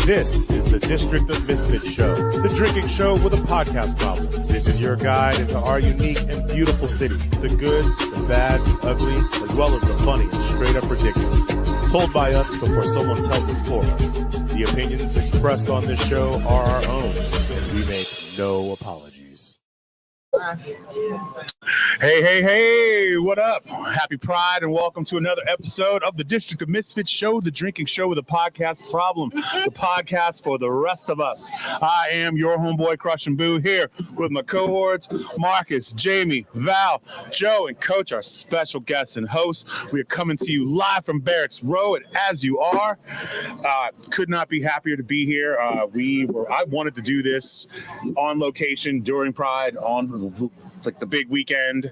This is the District of Misfits show, the drinking show with a podcast problem. This is your guide into our unique and beautiful city, the good, the bad, the ugly, as well as the funny and straight up ridiculous. Told by us before someone tells it for us. The opinions expressed on this show are our own, and we make no apologies. Hey, what up? Happy Pride and welcome to another episode of the District of Misfits show, the drinking show with a podcast problem, the podcast for the rest of us. I am your homeboy CrushingBoo here with my cohorts, Marcus, Jamie, Val, Joe, and Coach, our special guests and hosts. We are coming to you live from Barracks Row, and as you are, could not be happier to be here. I wanted to do this on location during Pride, on like the big weekend.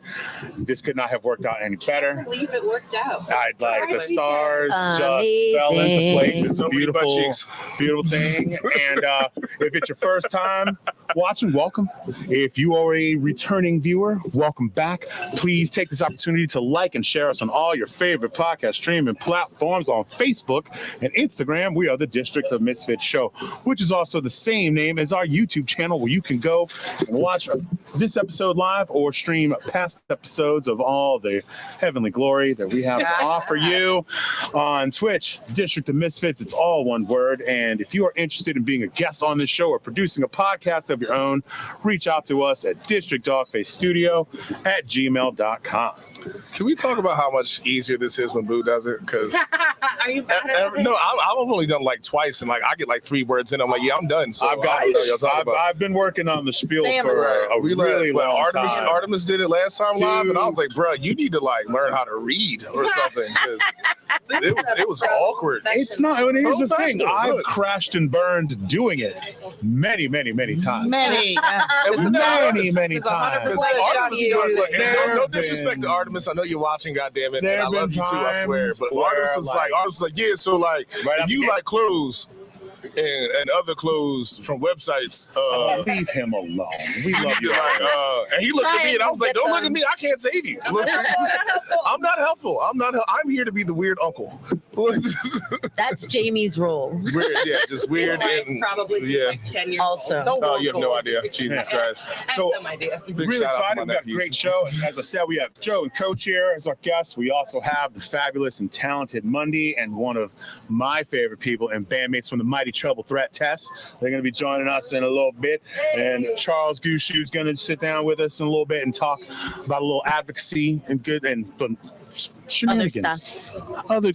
This could not have worked out any better. I can't believe it worked out. The stars just fell into place. It's a beautiful thing. And if it's your first time watching, welcome. If you are a returning viewer, welcome back. Please take this opportunity to like and share us on all your favorite podcast streaming platforms on Facebook and Instagram. We are the District of Misfits show, which is also the same name as our YouTube channel, where you can go and watch this episode live or stream past episodes of all the heavenly glory that we have to offer you on Twitch. District of Misfits, it's all one word. And if you are interested in being a guest on this show or producing a podcast of your own, reach out to us at DISTRICTOGFACE@gmail.com. Can we talk about how much easier this is when Boo does it? Because Are you bad at it? no, I've only done like twice, and like I get like 3 words in. I'm like, yeah, I'm done. So I've been working on the spiel for a really long time. Artemis did it last time live, and I was like, bro, you need to like learn how to read or something. It was awkward. It's not. Here's the thing. I've crashed and burned doing it many times. Many times. No disrespect to Artemis. I know you're watching, goddammit, and I love you too, I swear. But Artemis was like, yeah, so like, if you like clothes and other clothes from websites, leave him alone. We love you. And he looked at me and I was like, don't look at me. I can't save you. I'm not helpful. I'm here to be the weird uncle. That's Jamie's role. Weird, yeah, just weird. And probably like 10 years also. old. Oh, you have no idea. Jesus Christ. I have some idea. Really excited. We've got a great show. As I said, we have Joe and Coach here as our guests. We also have the fabulous and talented Mundy and one of my favorite people and bandmates from the Mighty Trouble Threat Test. They're going to be joining us in a little bit. And Charles Gushu is going to sit down with us in a little bit and talk about a little advocacy and good and shenanigans, other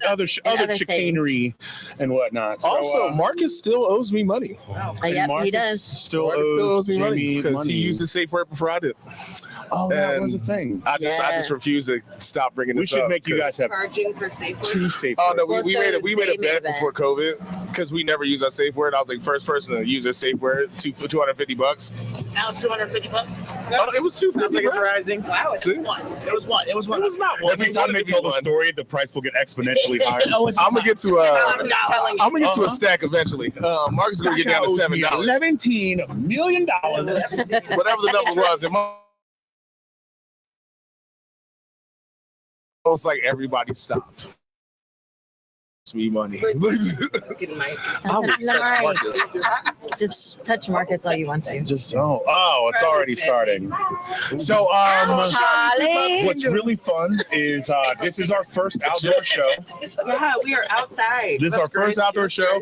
chicanery and whatnot. So, also, Marcus still owes me money. Yeah, he does. Still owes me money because he used the safe word before I did. Oh, that was a thing. I just refuse to stop bringing this up. We should make you guys have charging for safe two safe words. Oh no, Well, we made a bet before COVID because we never use our safe word. I was like first person to use their safe word. $250. Now it's $250. Oh, it was $250. Sounds like it's rising. Wow, it's See? one. It was one. It was one. It was not one. Every time they tell the story, the price will get exponentially higher. Oh, it's I'm gonna get to I'm not telling you. I'm gonna get to a stack eventually. Marcus is gonna get down to $7. $17 million. Whatever the number was. It's like everybody stopped. It's me money. Fucking mic. I would touch Alright. Marcus. Just touch Marcus all you want to. Just oh, it's already starting. So Charlie. what's really fun is this is our first outdoor show. Yeah, we are outside. This is our first outdoor show.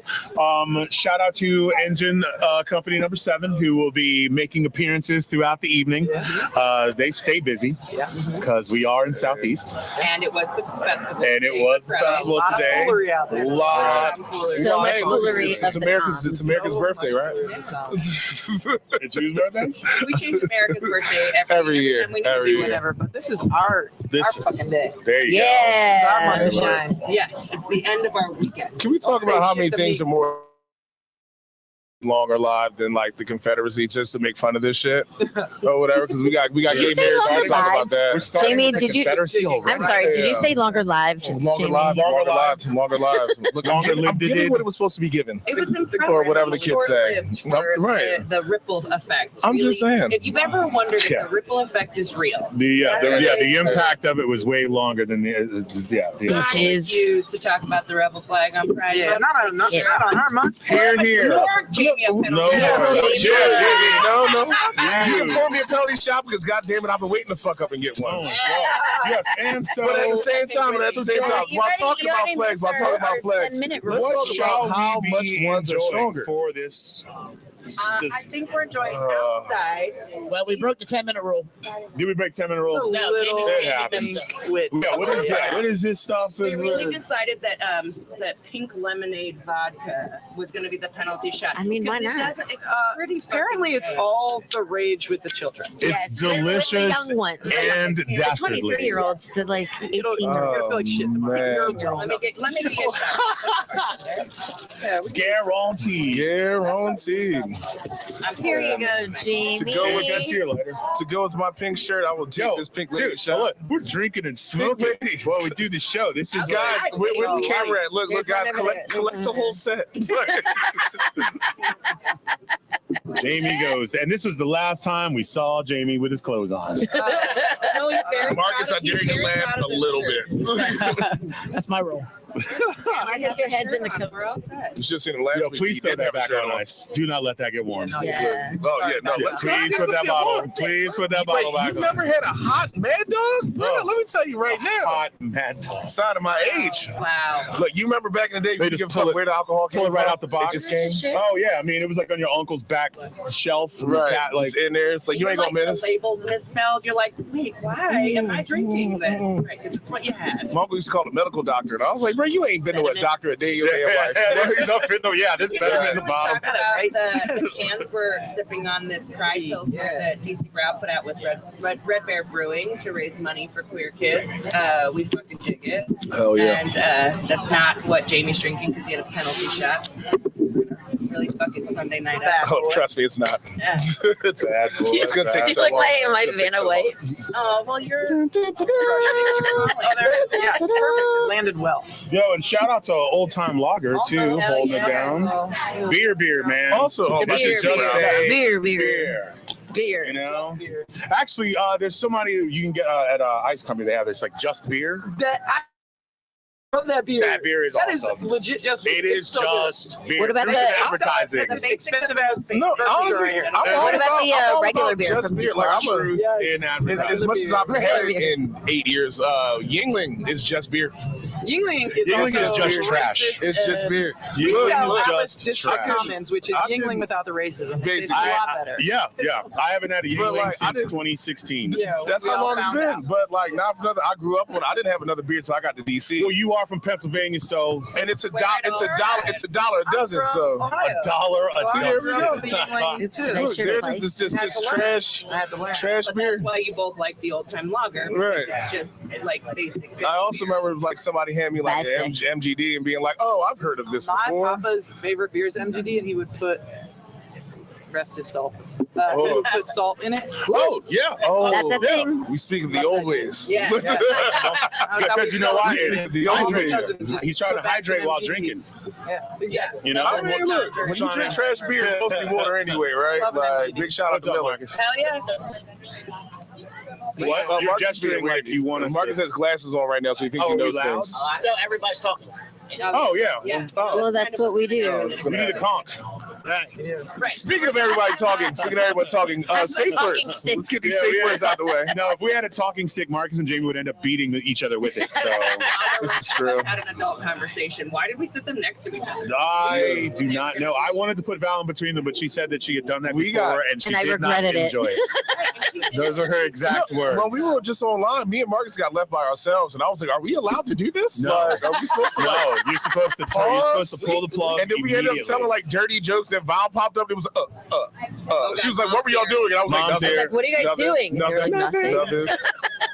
Shout out to Engine Company number 7 who will be making appearances throughout the evening. They stay busy because we are in Southeast, And it was the festival. and it was the festival today. Out there. Lot. So much Hey, look, foolery it's of the America's. Toms. It's America's birthday, right? It's whose birthday? We change America's birthday Every year, time we need every to. year. Whatever, but this is our fucking day. There you It's our Yeah. moment to shine. Yes, it's the end of our weekend. Can we talk Don't about say how shit many to things me. are more longer lived than like the Confederacy just to make fun of this shit or whatever? Because we got you gay say marriage. longer We talk about go. We're that. starting Jamie, with the did you- Confederacy already. I'm sorry. Did you say longer live? Longer Jamie? lives, Longer longer lives. Look, Longer I'm lived giving it. what it was supposed to be given. It was impressive. Or whatever the kids say. Short-lived for Right. the ripple effect. I'm just saying. If you've ever wondered Yeah. if the ripple effect is real, The impact of it was way longer than the I Bitches. refuse to talk about the rebel flag on Pride. Yeah, not on our month. Here. More Jamie a No, penalty. Yeah, Jamie, no. You You. can pour me a penalty shot because goddamn it, I've been waiting to fuck up and get one. Oh, God. Yes, and so But at the same time, while talking about flags, let's talk about what shall how we much be ones are enjoying stronger. for this? I think we're enjoying outside. Well, we broke the 10-minute rule. Did we break 10-minute rule? No, Little It happens. with Yeah, what is that? What is this stuff? We really decided that that pink lemonade vodka was going to be the penalty shot. I mean, why Because not? It's pretty. apparently it's fucking all the rage with the children. It's Yes, with the delicious young ones. and The dastardly. 23-year-olds to like 18 You're year gonna olds. feel like shit tomorrow. Man. good. Let me get you a shot. Guaranteed. Guaranteed. Here you go, Jamie. To go with That's here later. To go with my pink shirt, I will take this pink lady Dude, shot. look, we're drinking and smoking lady. while we do the show. This is Guys, where's the camera at? Look, There's guys, one over there. collect the whole set. Jamie goes, and this was the last time we saw Jamie with his clothes on. No, he's very Marcus, I proud of- he's dare you to very laugh proud a of this little shirt. bit. That's my role. I guess your head's in the cover. We're all set. You should have seen him last Yo, week. please He throw didn't that have a back shirt on ice. Do not let that get warm. Yeah. Oh, yeah, no. Yeah, please put that bottle. Please put that bottle Wait, back you on. never had a hot Mad Dog? Bro, let me tell you right now. Hot Mad Dog. Sign of my age. Wow. Look, you remember back in the day, They you just give a pull fuck it- where the alcohol came Pull it right from? out the box. It just came. Oh yeah, I mean it was like on your uncle's back shelf. Right, Like just in there. It's like, you ain't Even, gonna miss. The labels misspelled. You're like, wait, why am I drinking this? Right, because it's what you had. My uncle used to call it a medical doctor. And I was like, bro, you ain't been to a doctor a day in your life. Yeah, this sediment in the bottom. Talk about the cans we're sipping on this Pride Pilsner that DC Brow put out with Red Bear Brewing to raise money for queer kids. We fucking dig it. Hell yeah. And that's not what Jamie's drinking because he had a penalty shot. Really fucking Sunday night out. Oh, trust me, it's not. Yeah. It's bad. It's gonna take You so look long. like my It's gonna take Vanna so White. Oh, well, you're. Oh, there it is. Yeah, it's perfect. It landed well. Yo, and shout out to Old Time Lager too, Hell holding yeah. it down. Beer, man. Also, I beer, should just beer. say Beer. You know, actually, there's somebody you can get at Ice Company. They have this like just beer. I love that beer. That beer is That awesome. is legit just It is so good. just beer. What about Truth the- in advertising? The It's basics expensive of as the No, basics. honestly, Right here. I'm all What about the, I'm all regular about beer just from beer. Like I'm a, Truth in advertising. as much as I've Regular had beer. in 8 years, Yingling is just beer. Yingling is Yingling is also just racist trash. It's just beer. We Yingling sell is Atlas just District trash. Commons, which is I Yingling didn't- without the racism. It's Basically. a lot better. Yeah. I haven't had a But, Yingling like, I since didn't- 2016. Yeah, That's we how all long it's found been. out. But like, not another. I grew up on. I didn't have another beer till I got to DC. Well, you are are from Pennsylvania, so and it's a dollar a dozen. So $1 a See, there we dozen. go. Oops, Look, did I share there the it is. It's just trash But beer. that's why you both like the old time lager. Because Right. It's just like basic. I also remember like somebody handed me like an That's MGD and being like, "Oh, I've heard of this My before." papa's favorite beer is MGD, and he would put, rest his soul, he Oh. would put salt in it. Oh, yeah. Oh, That's a thing. we speak of the old ways. Yeah. Because you know why? We speak of the old ways. He's trying to hydrate while drinking. Yeah, exactly. You know? I mean, look, when you drink trash beer, it's mostly water anyway, right? Love it, Like, MGD. big shout out What's to up, Miller. Marcus? Hell yeah. What? You're Marcus is gesturing being like weird. you want us Marcus to... has glasses on right now, so he thinks Oh, he are we knows loud? things. No, everybody's talking. Oh, yeah. Yeah. Well, that's what we do. We need a conch. Right. Right. Speaking of everybody talking, safe words. stick. Let's get these Yeah, safe yeah. words out the way. No, if we had a talking stick, Marcus and Jamie would end up beating each other with it. So This is true. Had an adult conversation. Why did we sit them next to each other? I do not know. I wanted to put Val in between them, but she said that she had done that We before got- and she And I did not regretted it. enjoy it. Those are her exact words. When we were just online, me and Marcus got left by ourselves, and I was like, "Are we allowed to do this? No. Like, are we supposed to?" No, you're supposed to pull the plug. And then we ended up immediately. telling like dirty jokes, and Val popped up. It was She was like, "What were y'all doing?" And I was like, Mom's "Nothing." here. Like, what are you guys Nothing, doing? Nothing. You're like, Nothing.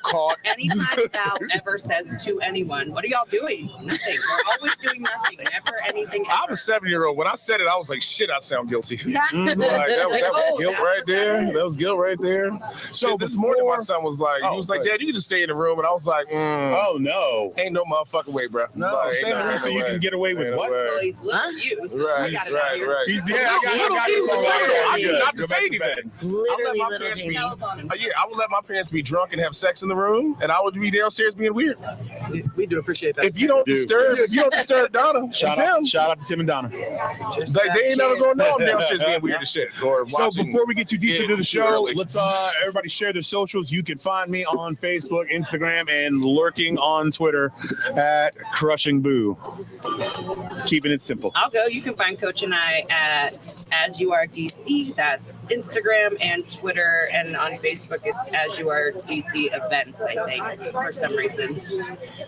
Caught. Anytime Val ever says to anyone, "What are y'all doing?" Nothing. We're always doing nothing. Never anything. I'm Ever. a 7-year-old. When I said it, I was like, "Shit, I sound guilty." Mhm. Like, that was guilt right there. That was guilt right there. So this morning, my son was like, Oh, he was like, good. "Dad, you can just stay in the room," and I was like, Oh no. "Ain't no motherfucking way, bro." No, Like, stay in the room so you can get away with Ain't no what? way. Well, he's little you. So we Right, got it out here. right. He's Yeah, I got he's this all little. right. I Good. did not Go say back to anything. bed. Literally my little parents Jamie. Smells on him. Yeah, I would let my parents be drunk and have sex in the room, and I would be downstairs being weird. We do appreciate that. If you don't disturb Donna and Shout out to Tim and Donna. like they ain't never gonna know I'm downstairs being weird as shit. Or So watching. before we get too deep Yeah, into the too show, early. let's everybody share their socials. You can find me on Facebook, Instagram, and lurking on Twitter at CrushingBoo. Keeping it simple. I'll go. You can find Coach and I at As You Are DC. That's Instagram and Twitter, and on Facebook it's As You Are DC Events. I think for some reason,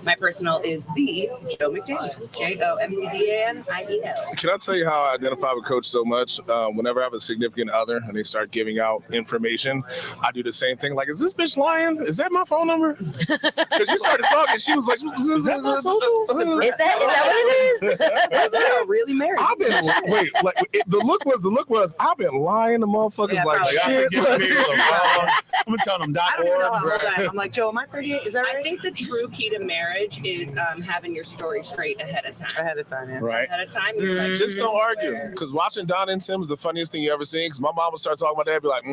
my personal is the Joe McDaniel. JOMCDANIEL. Can I tell you how I identify with Coach so much? Whenever I have a significant other and they start giving out information, I do the same thing. Like, is this bitch lying? Is that my phone number? Because you started talking, she was like, "Is that my socials?" Is that what it is? They are really married. I've been the look was I've been lying to motherfuckers Yeah, like probably. shit. I'm gonna tell them I don't even know how old .org. I am. I'm like, Joe, am I 38? Is that I right? think the true key to marriage is having your story straight ahead of time. Ahead of time, yeah. Right. Ahead of time, you're like, Just don't argue. Because watching Don and Tim is the funniest thing you ever seen. Because my mom would start talking about that, I'd be like,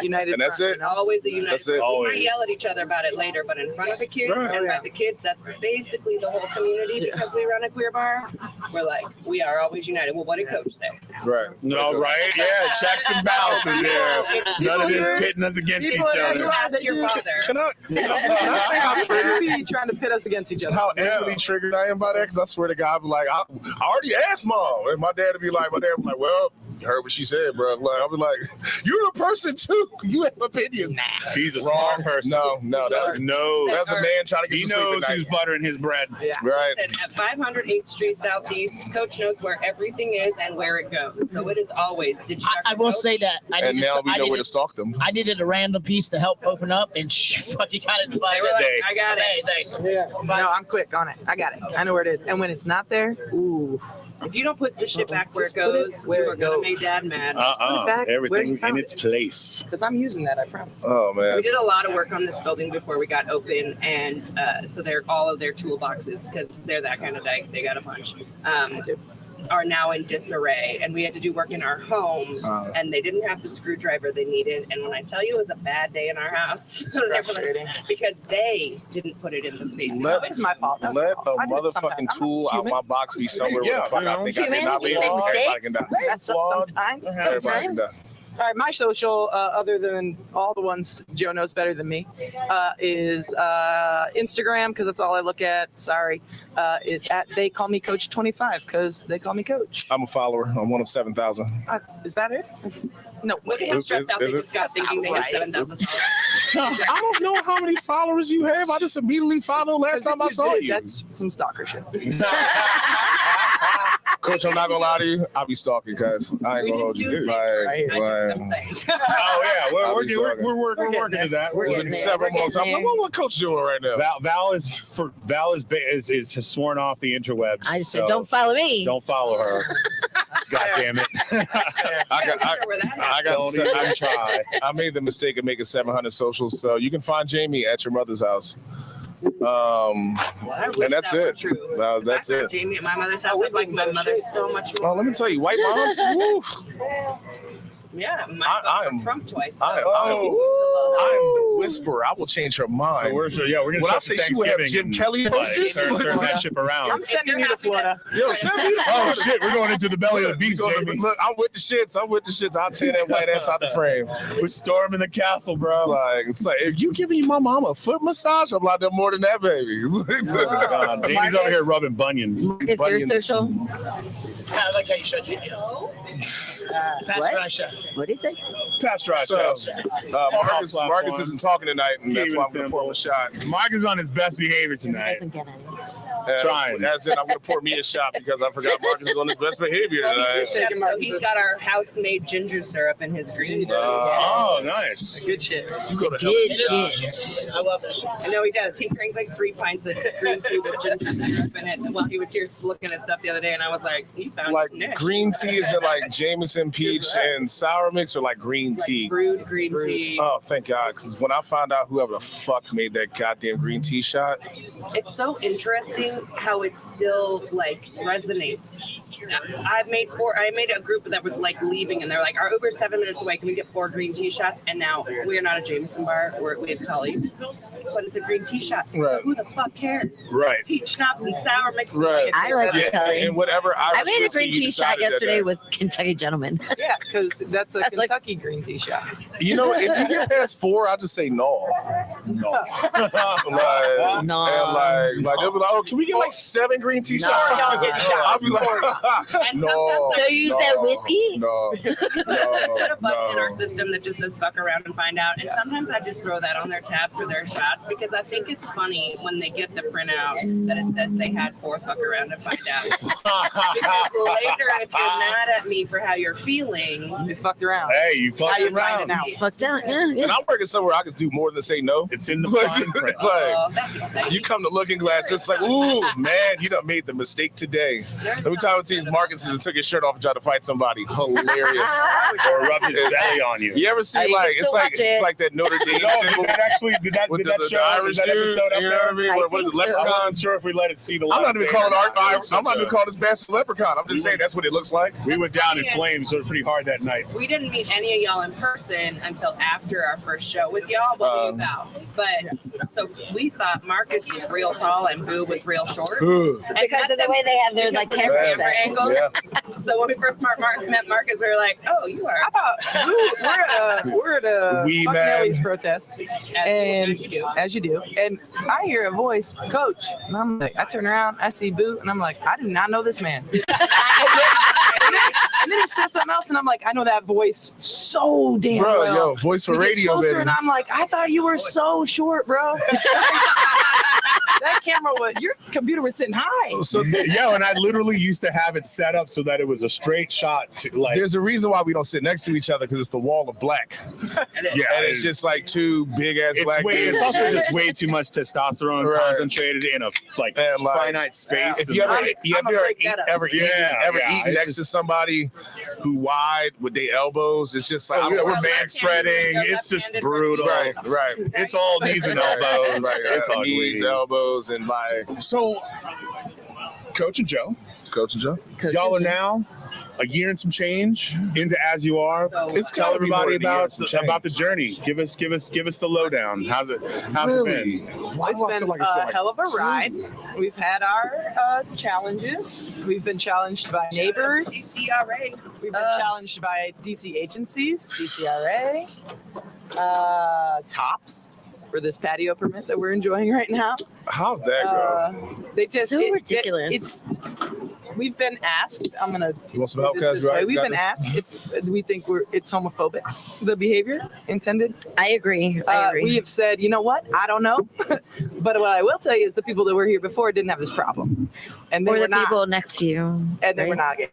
United. And that's front, it. you know? always a united. That's it. We Always. might yell at each other about it later, but in front of the kids Right. and Yeah. by the kids, that's basically the whole community. Yeah. Because we run a queer bar, we're like, we are always united. Well, what did Coach say? Right. No, right? Yeah, checks and balances here. None of this pitting us against each People are- other. You ask your father. Can I say how They triggered? be trying to pit us against each other. How angrily triggered I am by that? Because I swear to God, I'd be like, I already asked mom, and my dad would be like, well, you heard what she said, bro. Like, I'll be like, you're a person too. You have opinions. He's a Wrong smart person. No, that's knows. a man trying to get He to sleep knows at who's night. buttering his bread. Yeah. Right. Listen, at 500 8th Street Southeast, Coach knows where everything is and where it goes. So it is always. Did you? I will say that And now we know where to stalk them. I needed a random piece to help open up, and fucking got it. They were like, I got it. Hey, thanks. Yeah. No, I'm quick on it. I got it. I know where it is. And when it's not there, ooh. If you don't put the shit back where it Just put it goes, where you are it gonna goes. make Dad mad. put it back where Everything you in found its it. place. Because I'm using that, I promise. Oh We man. did a lot of work on this building before we got open, and so they're all of their toolboxes, because they're that kind of they got a bunch, are now in disarray. And we had to do work in our home, and they didn't have the screwdriver they needed. And when I tell you it was a bad day in our house, so they were like- Frustrating. because they didn't put it in the space. It's my fault. That's Let my a fault. I do it sometimes. motherfucking I'm tool out human. my box be somewhere where Yeah, the fuck you I know. think I Human, did not we leave. make Everybody mistakes. can die. That's sometimes. Everybody can die. All right, my social, other than all the ones Joe knows better than me, is Instagram, because that's all I look at. Sorry, is at They Call Me Coach 25, because they call me Coach. I'm a follower. I'm one of 7,000. Is that it? No, Look at how stressed out they just got thinking they had $7,000. I don't know how many followers you have. I just immediately followed last time I saw you. That's some stalker shit. Coach, I'm not gonna lie to you. I'll be stalking, guys. I ain't gonna hold you. I'm saying. Oh yeah, we're working to that. We're It's getting been there. several We're months. I'm getting like, what Coach doing right now? Val has sworn off the interwebs. I just said, so don't follow me. don't follow her. God damn it! I made the mistake of making 700 socials, so you can find Jamie at your mother's house. And that's it. That's it. Jamie at my mother's house. I like my mother so much more. Oh, let me tell you, white moms. Woof. Yeah, I am Trump twice. I am the whisperer. I will change her mind. So we're gonna. When I say she would have Jim Kelly posters, turn that ship around. I'm sending you to Florida. yo, send me the Oh shit, we're going into the belly of the beast, baby. Look, I'm with the shits. I'll tear that white ass out the frame. We're storming the castle, bro. It's like if you giving my mom a foot massage, I'm like, they're more than that, baby. Oh, God. Jamie's over here rubbing bunions. Is your social? I like how you showed Jamie. Pasteurized chef. What do you say? Pasteurized So, chef. Marcus isn't talking tonight, and that's why I'm going to pour him a shot. Mark is on his best behavior He tonight. doesn't get any. Trying. As in, I'm going to pour me a shot because I forgot Marcus is on his best behavior tonight. So he's got our house-made ginger syrup in his green tea. Oh, nice. Good shit. You go to Good hell. shit. I love that shit. I know he does. He drank like 3 pints of green tea with ginger syrup in it while he was here looking at stuff the other day, and I was like, "You found Like Nick." green tea is it like Jameson peach and sour mix or like green tea? Brewed green tea. Oh, thank God. Because when I found out whoever the fuck made that goddamn green tea shot, It's so interesting how it still like resonates. I made a group that was like leaving, and they're like, "Our Uber's 7 minutes away. Can we get 4 green tea shots?" And now we are not a Jameson bar. We have Tully, but it's a green tea shot. Right. Who the fuck cares? Right. Peach schnapps and sour mix. Right. I like yeah, Kelly. and whatever I made a whiskey green you tea shot decided that yesterday day. with Kentucky Gentleman. Yeah, because that's a That's like- Kentucky green tea shot. You know, if you get past 4, I just say no. No. like, No. And like they'll be like, oh, can we get like 7 green tea No. shots? Y'all get shots. I'll be like, And no. So you said whiskey? No. We put a button in No. our system that just says "fuck around and find out," and sometimes I just throw that on their tab for their shots because I think it's funny when they get the printout that it says they had 4 fuck around and find out. Because later, if you're mad at me for how you're feeling, You fucked around. Hey, you How you fucking find around. it out? Fucked out. Yeah, And yeah. I'm working somewhere I can do more than say no. It's in the fine print. oh, that's exciting. You come to Looking Glass, it's like, ooh, man, you done made the mistake today. Let me tell you, Marcus took his shirt off and tried to fight somebody. Hilarious. Or rub his belly on you. You ever see I like used to it's like watch it. it's like that Notre Dame No, symbol did that with show? the Irish that dude? episode up You know what I mean? I What is it? think so. I'm Leprechaun? not sure if we let it see the light. I'm not even calling art. I'm not even calling this bastard leprechaun. I'm just saying that's what it looks like. We went down in flames, so it was pretty hard that night. We didn't meet any of y'all in person until after our first show with y'all, but we found. But so we thought Marcus was real tall and Boo was real short. And Because of the way they have their like because of camera the camera set. angle. Yeah. So when we first met Marcus, we were like, "Oh, you are." I thought we're at a Wee Fuck man. Nelly's protest, and as you do, and I hear a voice, Coach, and I'm like, I turn around, I see Boo, and I'm like, I do not know this man. And then he says something else, and I'm like, I know that voice so damn Bro, well. yo, voice for He gets radio, closer, baby. and I'm like, I thought you were so short, bro. That camera was, your computer was sitting high. So Yeah, and I literally used to have it set up so that it was a straight shot. To, like, there's a reason why we don't sit next to each other because it's the wall of black. yeah, And it's just like 2 big ass black dudes. it's also just way too much testosterone Right. concentrated in a like And, like, finite space. If you ever, I'm gonna break that up. Yeah, eat next it's to just- somebody who wide with their elbows, it's just like Oh, I yeah, don't we're know. man spreading. It's just brutal. Right, right. It's all knees and elbows. Right, It's ugly. knees, elbows, and like So, Coach and Joe, Coach and Joe. y'all are now a year and some change into As You Are. So, It's Tell gotta be more everybody than a year and about some change. the journey. Give us the lowdown. How's it Really? been? Why It's do I been feel like it's a been like hell of a 2? ride. We've had our challenges. We've been challenged by neighbors. DCRA. We've been challenged by DC agencies, DCRA, TOPS for this patio permit that we're enjoying right now. How's that, girl? They just So ridiculous. We've been asked. I'm gonna You want some do help, this guys? this way. Right? We've Got been this? asked if we think it's homophobic, the behavior intended. I agree. We have said, you know what? I don't know. But what I will tell you is the people that were here before didn't have this problem. And they or were the not, people next to you. and they were not gay.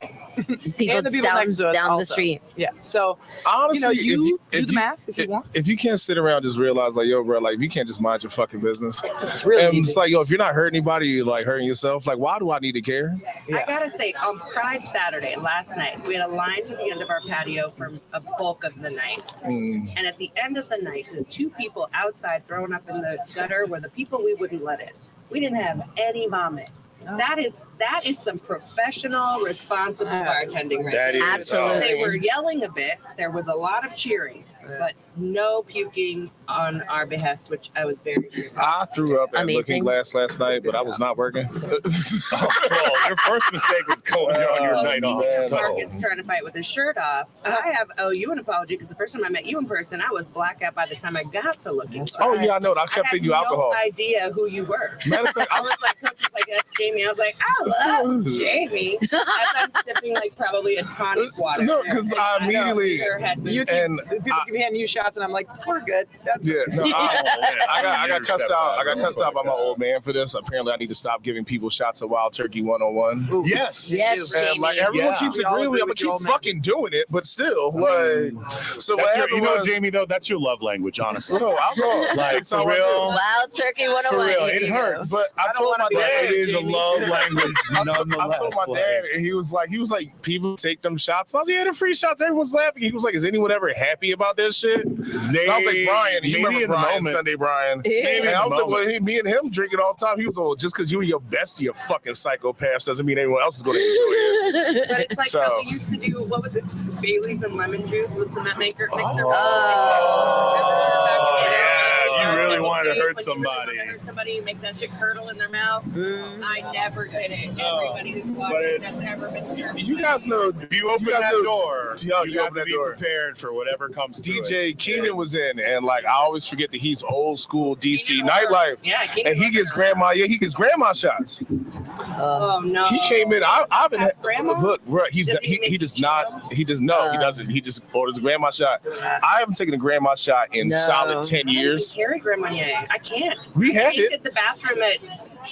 People, And the people next to us down the also. street. Yeah. So, Honestly, you do the math if you want. If you can't sit around and just realize like, yo, bro, like you can't just mind your fucking business. It's really And easy. it's like, yo, if you're not hurting anybody, you're like hurting yourself. Like, why do I need to care? I gotta say, on Pride Saturday last night, we had a line to the end of our patio for a bulk of the night. And at the end of the night, the two people outside throwing up in the gutter were the people we wouldn't let in. We didn't have any vomit. No. That is some professional, responsible bartending right That there. is Absolutely. They were yelling a bit. There was a lot of cheering, but no puking on our behest, which I was very curious. I threw up at Amazing. Looking Glass last night, but I was not working. Well, your first mistake was going on your night off. man. So. Marcus trying to fight with his shirt off. I owe you an apology because the first time I met you in person, I was blackout by the time I got to Looking Glass. Oh yeah, I know. I kept had feeding you alcohol. no idea who you were. Matter of fact, I was like, Coach was like, that's Jamie. I was like, I love Jamie. As I'm sipping like probably a tonic water. No, 'cause I know immediately- your head was- You keep, And people keep handing you shots, and I'm like, we're good. That's yeah, no, I got You're cussed out. I got real cussed out by quick. my old man for this. Apparently, I need to stop giving people shots of wild turkey 101. Ooh. Yes. Yes, And like everyone Yeah. keeps We all agreeing with me, agree I'm gonna with your keep old man. fucking doing it, but still, like, so what That's happened you know, was, Jamie, though, that's your love language, honestly. no, alcohol. Like, That's for how I do. real. Wild Turkey 101. For real, Here it you go. hurts. But I don't told wanna my be But dad, it is a Jamie. love language, I nonetheless. told my dad, and he was like, people take them shots. I was like, yeah, they're free shots. Everyone's laughing. He was like, is anyone ever happy about this shit? And I was like, Brian, you maybe remember in the Brian, moment. Sunday Brian? Yeah. Maybe And in I the was like, moment. well, me and him drinking all the time. He was like, well, just because you and your bestie are fucking psychopaths doesn't mean anyone else is going to enjoy it. But it's like So- how we used to do, what was it? Bailey's and lemon juice, the cement maker mixer. Oh, yeah, you really Back wanted to in the hurt days when you really somebody. wanted to hurt somebody, you make that shit curdle in their mouth. I never did it. Oh, Everybody who's but watching it's- that's ever been served. You guys know, If you open guys that know- door, Yeah, you you have open to that be door. prepared for whatever comes through DJ it. Keenan was in, and like I always forget that he's old school DC Keenan nightlife. Yeah, And he gets grandma shots. Oh no. He came in. I've been That's grandma? look, bro. He Does he make does you not. chew them? He does no. He doesn't. He just orders a grandma shot. I haven't taken a grandma shot in No. solid 10 I don't even years. carry Grandma Yang. I can't. We had painted it. the bathroom at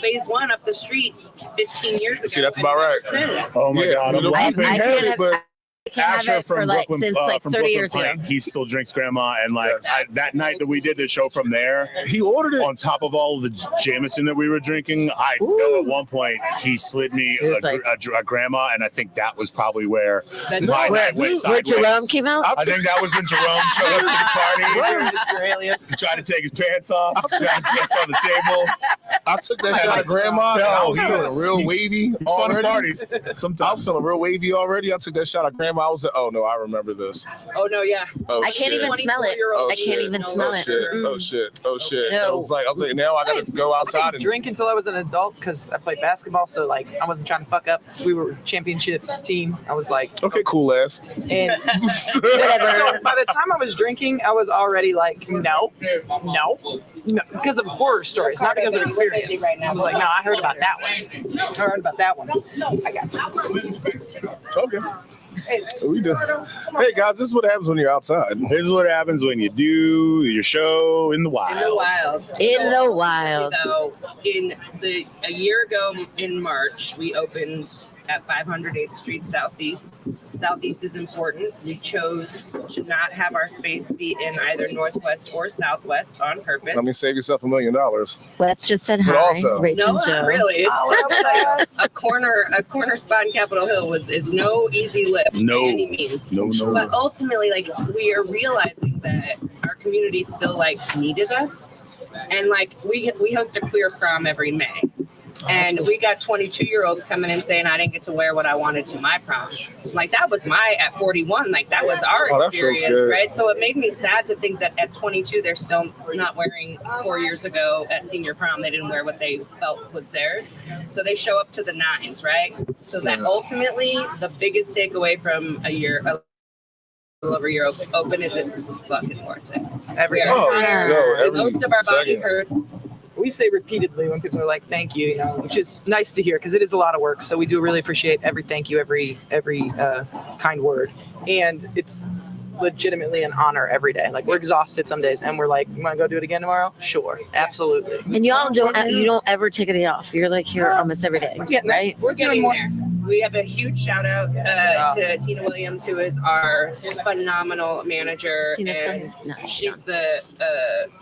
Phase 1 up the street 15 years ago. See, that's and about right. never since. Oh my Yeah, God, I'm we laughing. had can't it, have- but I can't have Asher it for from like Brooklyn, since like from 30 Brooklyn years ago. Pint, he still drinks grandma, and like Yes. that night that we did the show from there, he ordered it. on top of all of the Jameson that we were drinking, I know at one point he slid me It was a grandma, and I think that was probably where That- my Where, night went where sideways. Jerome came out? I think that was when Jerome showed up to the party. Mr. Alias. He tried to take his pants off, got his pants on the table. I took that shot of grandma. And I was No, feeling real wavy He's fun at already. parties I was sometimes. feeling real wavy already. I took that shot of grandma. I was like, oh no, I remember this. Oh no, yeah. Oh, I can't shit. even smell it. 24-year-old I can't even no smell Oh it. shit! Mm-mm. Oh shit! Oh shit! No. I was like, now I gotta go I outside didn't and drink until I was an adult because I played basketball. So like I wasn't trying to fuck up. We were championship team. I was like, Okay, cool ass. and so by the time I was drinking, I was already like, no, because of horror stories, not because of experience. I was like, no, I heard about that one. I heard about that one. I got you. Okay. We do. Hey guys, this is what happens when you're outside. This is what happens when you do your show in the wild. In the wild. In the wild. So a year ago in March, we opened at 508th Street Southeast. Southeast is important. We chose to not have our space be in either Northwest or Southwest on purpose. Let me save yourself $1 million. Let's just said But hi, also- Rachel No, and Joe. not really. It's Oh, a corner spot in Capitol Hill is no easy lift No. by any means. No, But ultimately, like, we are realizing that our community still like needed us, and like we host a queer prom every May. And we got 22-year-olds coming in saying I didn't get to wear what I wanted to my prom. Like that was at 41, like that was our Oh, that feels experience, good. right? So it made me sad to think that at 22 they're still not wearing 4 years ago at senior prom. They didn't wear what they felt was theirs. So they show up to the nines, right? So that ultimately the biggest takeaway from a little over a year open is it's fucking worth it. Every We are Oh, tired. yo, every Most of our body second. hurts. we say repeatedly when people are like, thank you, which is nice to hear because it is a lot of work. So we do really appreciate every thank you, every kind word. And it's legitimately an honor every day. Like we're exhausted some days and we're like, you want to go do it again tomorrow? Sure. Absolutely. And you don't ever take a day off. You're like here almost every day, right? We're getting there. We have a huge shout out to Tina Williams, who is our phenomenal manager. And she's the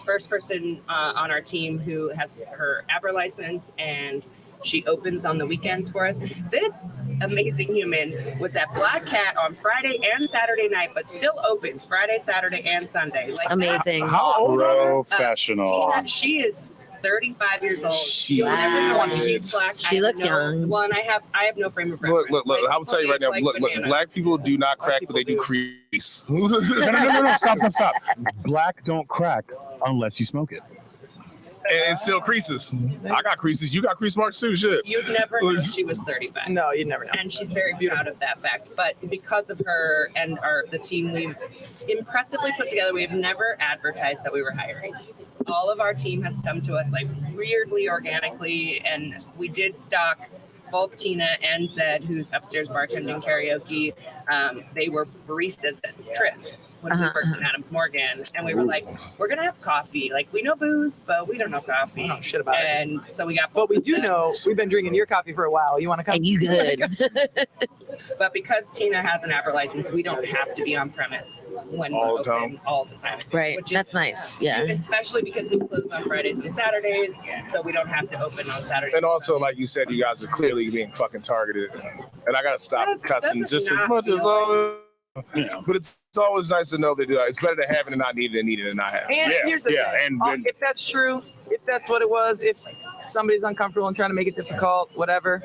first person on our team who has her ABRA license, and she opens on the weekends for us. This amazing human was at Black Cat on Friday and Saturday night, but still open Friday, Saturday, and Sunday. Like, amazing. How old? Professional. Tina, she is 35 years old. She looks young. Well, and I have no frame of reference. Look. I will tell you right now. Look. Black people do not crack, but they do crease. No. Stop. Black don't crack unless you smoke it. And it still creases. I got creases. You got crease marks too. Shit. You'd never know she was 35. No, you'd never know. And she's very proud of that fact. But because of her and the team we've impressively put together, we've never advertised that we were hiring. All of our team has come to us like weirdly, organically, and we did stock both Tina and Zed, who's upstairs bartending karaoke. They were baristas at Tryst when we worked in Adams Morgan, and we were like, we're gonna have coffee. Like we know booze, but we don't know coffee. We don't know shit about it. And so we got. But we do know we've been drinking your coffee for a while. You want to come? And you good? But because Tina has an ABRA license, we don't have to be on premise when we're open all the time. Right. Which That's is, nice. Yeah. Especially because we close on Fridays and Saturdays, so we don't have to open on Saturdays. And also, like you said, you guys are clearly being fucking targeted. And I gotta stop cussing just as much as all. Yeah. But it's always nice to know that it's better to have it and not need it than need it and not have it. And here's the thing. And if that's true, if that's what it was, if somebody's uncomfortable and trying to make it difficult, whatever,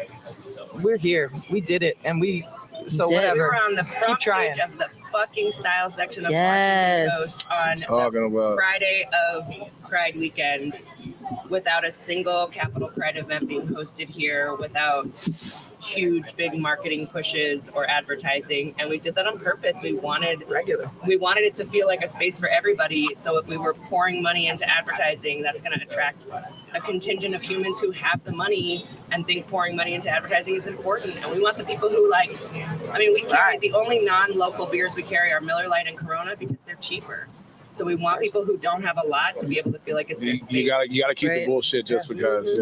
we're here. We did it, and whatever. We were on the front page of the fucking style section of Washington Post on Friday of Pride weekend, without a single Capital Pride event being hosted here, without huge big marketing pushes or advertising, and we did that on purpose. We wanted it to feel like a space for everybody. So if we were pouring money into advertising, that's going to attract a contingent of humans who have the money and think pouring money into advertising is important. And we want the people who we carry the only non-local beers we carry are Miller Lite and Corona because they're cheaper. So we want people who don't have a lot to be able to feel like it's their space. You gotta keep the bullshit just because.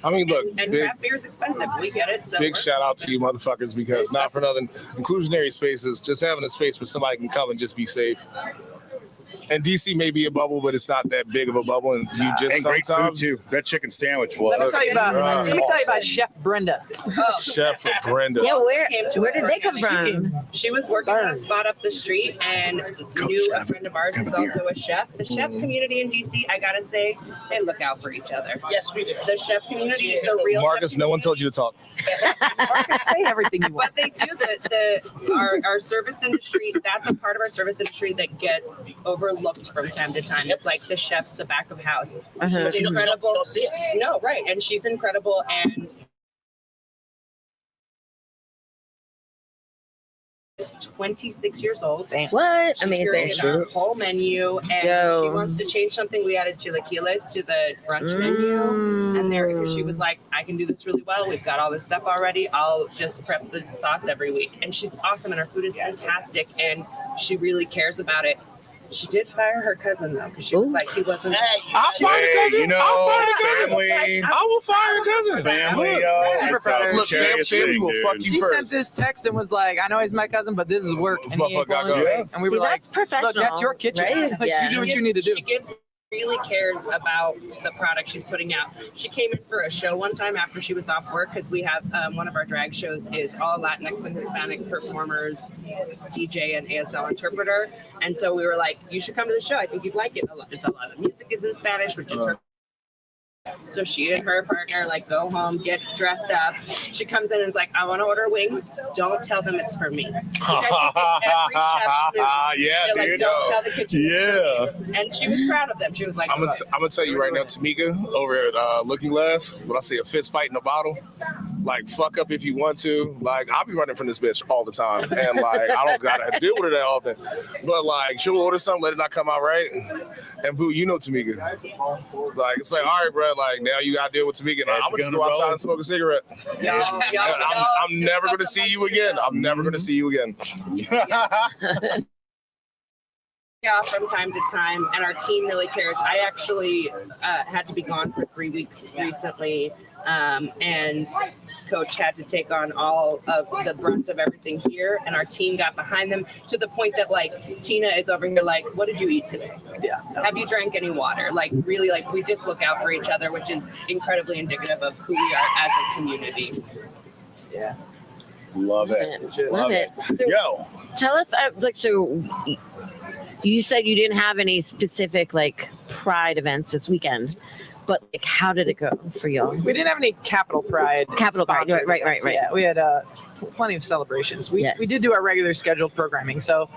I mean, look. And craft beer is expensive. We get it. So big shout out to you motherfuckers, because not for nothing, inclusionary spaces, just having a space where somebody can come and just be safe. And DC may be a bubble, but it's not that big of a bubble. And you just and great food too. That chicken sandwich was. Let me tell you about Chef Brenda. Chef Brenda. Yeah, where did they come from? She was working on a spot up the street and knew a friend of ours who's also a chef. The chef community in DC, I gotta say, they look out for each other. Yes, we do. The chef community, the real. Marcus, no one told you to talk. Marcus, say everything you want. But they do our service industry. That's a part of our service industry that gets overlooked from time to time. It's like the chef's the back of house. She's incredible. No, right, and she's incredible, and 26 years old. What? She Amazing. curated our whole menu, and she wants to change something. We added chilaquiles to the brunch menu, and because she was like, I can do this really well. We've got all this stuff already. I'll just prep the sauce every week. And she's awesome, and her food is fantastic, and she really cares about it. She did fire her cousin though, because she was like, he wasn't. I'll fire a cousin. Family. I will fire a cousin. Family, Look, family will fuck you She first. sent this text and was like, I know he's my cousin, but this is work. This And, he ain't motherfucker got pulling go. straight. And we were like, that's professional, look, that's your kitchen. right? Like, Yeah. you do what you need to do. She really cares about the product she's putting out. She came in for a show one time after she was off work, because we have one of our drag shows is all Latinx and Hispanic performers, DJ and ASL interpreter. And so we were like, you should come to the show. I think you'd like it. A lot of the music is in Spanish, which is her. So she and her partner go home, get dressed up. She comes in and is like, I want to order wings. Don't tell them it's for me. Which I think is every chef's move. Yeah, They're dude. don't tell the kitchen it's for me. And she was proud of them. She was like, I'm gonna tell you right now, Tamika over at Looking Glass, when I see a fist fight in a bottle, Like, fuck up if you want to. Like, I'll be running from this bitch all the time. And, like, I don't got to deal with it that often. But, like, she'll order something, let it not come out right. And, boo, you know Tamika. Like, it's like, all right, bro, like, now you got to deal with Tamika. I'm going to just go outside and smoke a cigarette. I'm never going to see you again. I'm never going to see you again. From time to time, and our team really cares. I actually had to be gone for 3 weeks recently, and Coach had to take on all of the brunt of everything here, and our team got behind them to the point that, like, Tina is over here like, what did you eat today? Yeah. Have you drank any water? Like, really, like, we just look out for each other, which is incredibly indicative of who we are as a community. Yeah. Love it. Love it. So, Yo. tell us, like, so you said you didn't have any specific, like, Pride events this weekend, but, like, how did it go for y'all? We didn't have any Capital Pride. Right. Yeah, we had plenty of celebrations. We did do our regular scheduled programming. So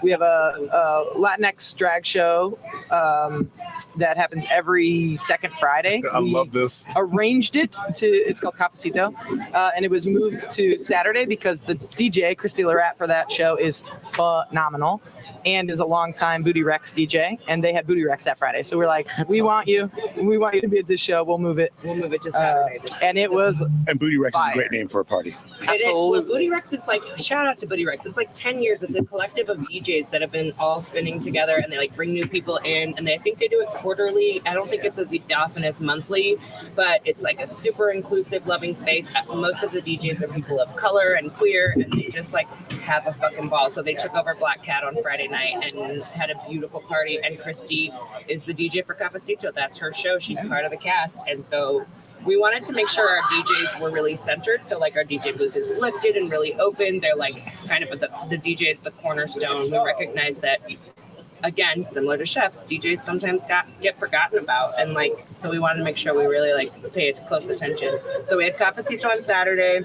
we have a Latinx drag show that happens every second Friday. I love this. Arranged it to, it's called Cafecito, and it was moved to Saturday because the DJ, Christy Lorette, for that show is phenomenal and is a longtime Booty Rex DJ, and they had Booty Rex that Friday. So we're like, we want you to be at this show. We'll move it to Saturday. And it was And Booty Rex fire. is a great name for a party. Absolutely. Well, Booty Rex is like, shout out to Booty Rex. It's like 10 years. It's a collective of DJs that have been all spinning together, and they like bring new people in, and I think they do it quarterly. I don't think it's as often as monthly, but it's like a super inclusive, loving space. Most of the DJs are people of color and queer, and they just like have a fucking ball. So they took over Black Cat on Friday night and had a beautiful party, and Christy is the DJ for Cafecito. That's her show. She's part of the cast, and so we wanted to make sure our DJs were really centered. So like our DJ booth is lifted and really open. They're like kind of the DJ is the cornerstone. We recognize that, again, similar to chefs, DJs sometimes get forgotten about. And like, so we wanted to make sure we really like pay it close attention. So we had Cafecito on Saturday.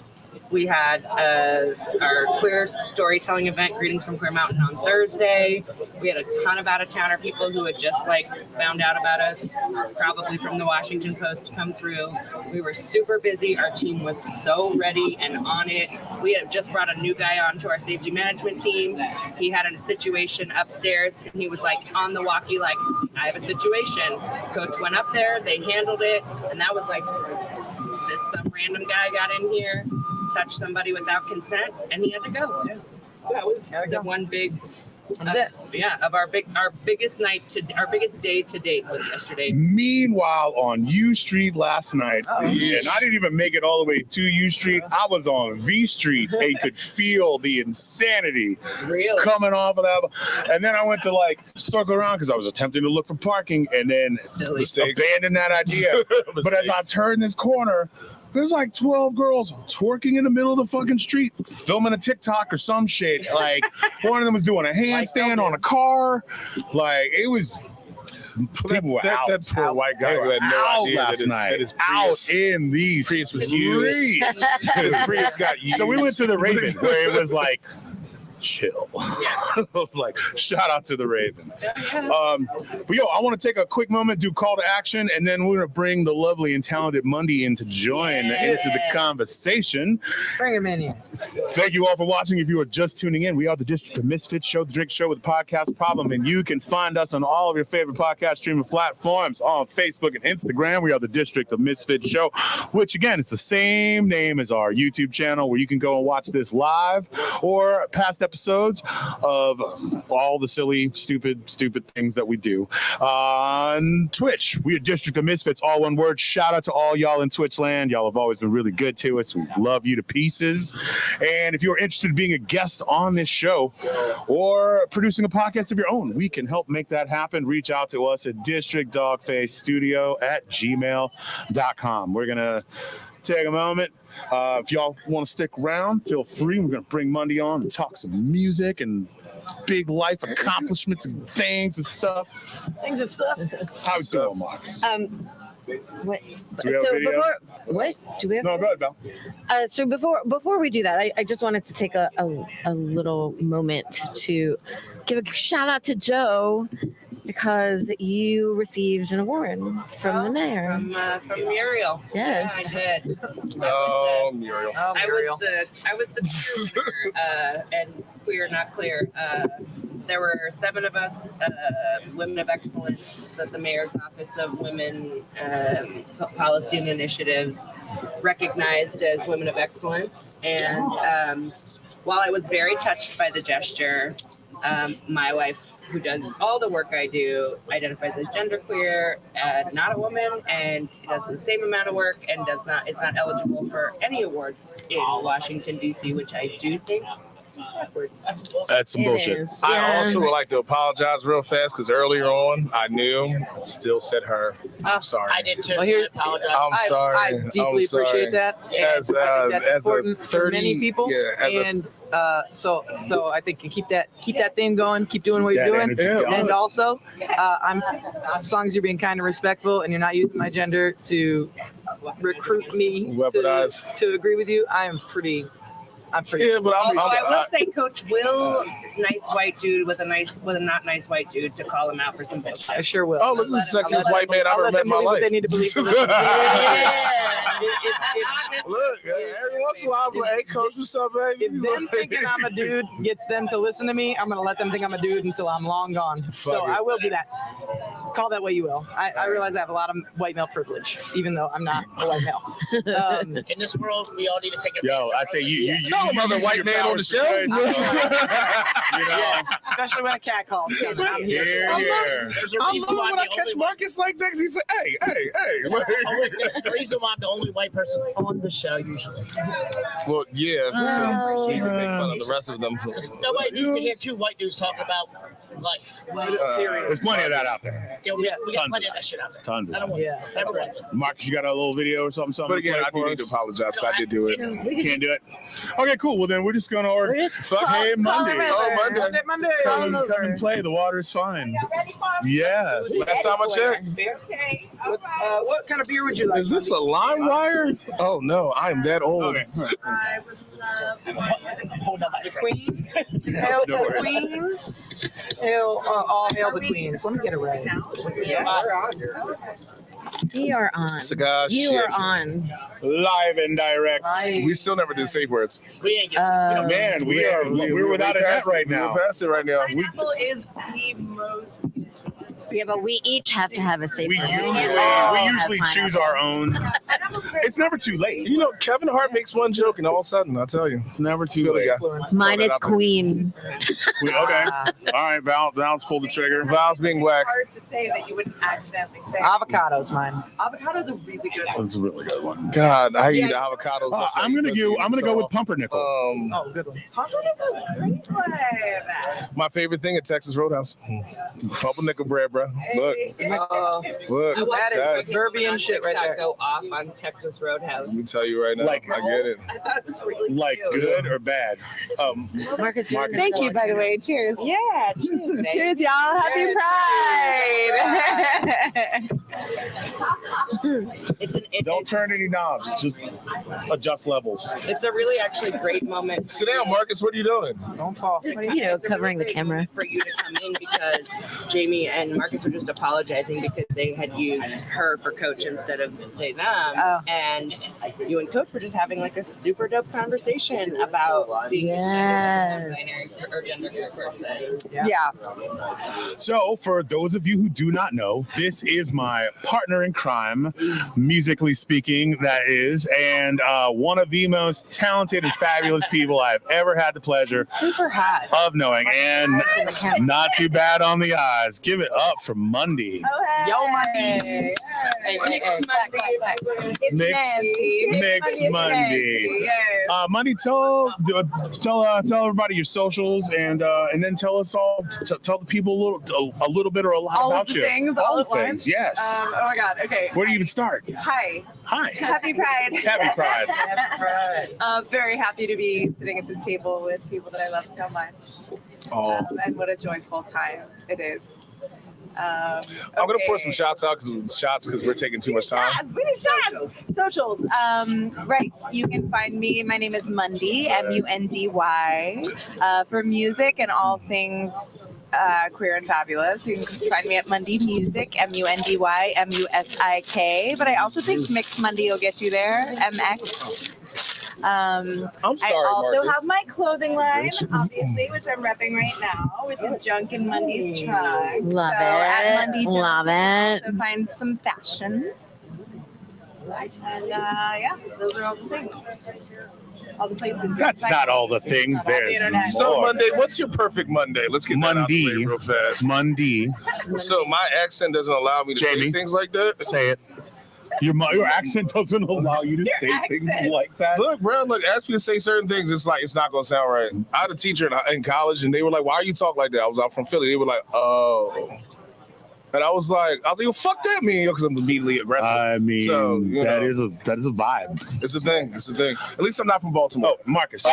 We had our queer storytelling event, Greetings from Queer Mountain, on Thursday. We had a ton of out-of-towner people who had just like found out about us, probably from the Washington Post, come through. We were super busy. Our team was so ready and on it. We had just brought a new guy onto our safety management team. He had a situation upstairs, and he was like on the walkie, like, I have a situation. Coach went up there, they handled it, and that was like, some random guy got in here, touched somebody without consent, and he had to go. Yeah. That was the one big. Of our biggest day to date was yesterday. Meanwhile, on U Street last night, and I didn't even make it all the way to U Street. I was on V Street and could feel the insanity coming off of that. And then I went to like circle around because I was attempting to look for parking, and then abandoned that idea. But as I turned this corner, there's like 12 girls twerking in the middle of the fucking street, filming a TikTok or some shit. Like, one of them was doing a handstand on a car. Like, it was, people were out. That poor white guy who had no idea last night. That his Prius, out in these Prius was used. His Prius got used. So we went to the Raven, where it was like, chill. Like, shout out to the Raven. But yo, I want to take a quick moment, do call to action, and then we're gonna bring the lovely and talented Mundy in to join into the conversation. Bring him in here. Thank you all for watching. If you are just tuning in, we are the District of Misfits show, the drink show with a podcast problem, and you can find us on all of your favorite podcast streaming platforms on Facebook and Instagram. We are the District of Misfits show, which again, it's the same name as our YouTube channel, where you can go and watch this live or past episodes of all the silly, stupid things that we do on Twitch. We are District of Misfits, all one word. Shout out to all y'all in Twitch land. Y'all have always been really good to us. We love you to pieces. And if you're interested in being a guest on this show or producing a podcast of your own, we can help make that happen. Reach out to us at districtdogfacestudio@gmail.com. We're gonna take a moment. If y'all want to stick around, feel free. We're going to bring Mundy on and talk some music and big life accomplishments and things and stuff. How's it going, Marcus? What? Do we have a video? What? Do we have? No, go ahead, Val. So before we do that, I just wanted to take a little moment to give a shout out to Joe. because you received an award from the mayor. From Muriel. Yes. Yeah, I did. Oh, Muriel. Oh, Muriel. I was the queer winner, and queer, not clear. There were 7 of us, women of excellence, that the mayor's office of women policy and initiatives recognized as women of excellence. And while I was very touched by the gesture, my wife, who does all the work I do, identifies as genderqueer, not a woman, and does the same amount of work and is not eligible for any awards in Washington, D.C., which I do think is backwards. That's some bullshit. Is, I yeah. also would like to apologize real fast because earlier on I knew, still said her. I'm sorry. I did too. Well, here- I apologize. I'm sorry. I deeply I'm sorry. appreciate that. As, And I think that's as a important for 30 many people. yeah, as a- And so I think you keep that theme going, keep doing what you're That doing. energy Yeah. going. And also, as long as you're being kind and respectful and you're not using my gender to recruit me Weaponize. to agree with you, I'm pretty. Yeah, but Although I will say, Coach Will, nice white dude with a not nice white dude, to call him out for some bullshit. I sure will. Oh, look, this is the I'll sexiest let white man I've I'll ever let met in them my believe what life. they need to believe. Look, every once in a while, I'm like, hey, coach, what's up, baby? If them thinking I'm a dude gets them to listen to me, I'm gonna let them think I'm a dude until I'm long gone. So Fuck it. I will do that. Call that what you will. I realize I have a lot of white male privilege, even though I'm not a white male. In this world, we all need to take a Yo, I say you Tell another use white your man on the powers show. for good, you know. Yeah, especially when a cat calls. I'm here. Here, I'm here. There's a I reason love why when I the catch only Marcus like that because he said, hey. There's the reason why I'm the only white person on the show usually. Well, yeah. Well, You can make fun of the rest of them. Nobody needs to hear 2 white dudes talking about life. There's plenty of that out there. Yeah, we got Tons plenty of of that shit out there. Tons of I don't it. want Yeah. everyone. Marcus, you got a little video or something? But again, to I play do for need to us? apologize because I did do it. You can't do it. Okay, cool. Well, then we're just gonna order. Fuck Hey, Monday. Oh, Monday. Monday. Come and play. The water's fine. Yes. Last time I checked. What kind of beer would you like? Is this a lime wire? Oh, no, I'm that old. Okay. I would love Hold on, The Queen? Hail to the Queens. Hail, all hail the Queens. Let me get it right. we are on. Cigar You shit. are on. Live and direct. We still never did safe words. we ain't getting Man, we're without a net right now. We're past it right now. pineapple is the most. Yeah, but we each have to have a safe We word. usually all we have usually choose pineapple. our own. It's never too late. You know, Kevin Hart makes one joke, and all of a sudden, I'll tell you. It's never too Feel the late. guy. Mine Throw is that out there. Queen. Okay. All right, Val's pull the trigger. Val's being whacked. Hard to say that you wouldn't accidentally say. Avocados, mine. Avocado's a really good one. That's a really good one. God, I eat avocados. I'm gonna go with pumpernickel. Oh, good one. Pumpernickel's a great one. My favorite thing at Texas Roadhouse. Pumpernickel bread, bro. Look, look. That is Guys, suburban shit right there. Go off on Texas Roadhouse. let me tell you right now. Like- I get it. I thought it was really Like cute. good or bad? Marcus, you're Marcus. Thank you, by the way. Cheers. Yeah, cheers. babe. Cheers, y'all. Happy Pride. Don't turn any knobs. Just adjust levels. It's a really actually great moment. Sit down, Marcus. What are you doing? Don't fall. You know, It's a covering the great camera. moment for you to come in because Jamie and Marcus were just apologizing because they had used her for coach instead of they them. Oh. And you and coach were just having like a super dope conversation about being a non-binary or genderqueer person. Yeah. So, for those of you who do not know, this is my partner in crime, musically speaking, that is, and one of the most talented and fabulous people I've ever had the pleasure Super hot. of knowing, and not too bad on the eyes. Give it up for Monday. Oh, hey. Yo, Monday. Hey, hey, hey. Mix Monday. Monday, tell everybody your socials, and then tell us all, tell the people a little bit or a lot All about of the you. things, All all the at once. things, yes. Oh my God. Okay. Where do you even start? Hi. Hi. Happy Pride. Happy Pride. Very happy to be sitting at this table with people that I love so much. Oh, And what a joyful time it is. I'm gonna pour some shots out because we're taking too much time. Yes, we need shots. Socials. Right. You can find me. My name is Mundy, M-U-N-D-Y. For music and all things queer and fabulous, you can find me at Mundy Music, M-U-N-D-Y, M-U-S-I-K. But I also think Mixed Mundy will get you there, M-X. I'm sorry, I also Marcus. have my clothing line, obviously, which I'm repping right now, which is Junk in Mundy's Trunk. Love So at Mundy it. Junk, Love it. to find some fashion. And yeah, those are all the things. All the places. you That's can not find all the me. things. On the There's internet. So more. Monday, what's your perfect Monday? Let's get that out the way Monday. real fast. Monday. So my accent doesn't allow me to say Jamie. things like that. Say it. Your accent doesn't allow you to say things like that. Look, bro, ask me to say certain things. It's like, it's not going to sound right. I had a teacher in college, and they were like, why are you talking like that? I was out from Philly. They were like, oh. And I was like, well, fuck that, man, because I'm immediately aggressive. I mean, So, you that know. is a vibe. It's a thing. It's a thing. At least I'm not from Baltimore. Oh, Marcus.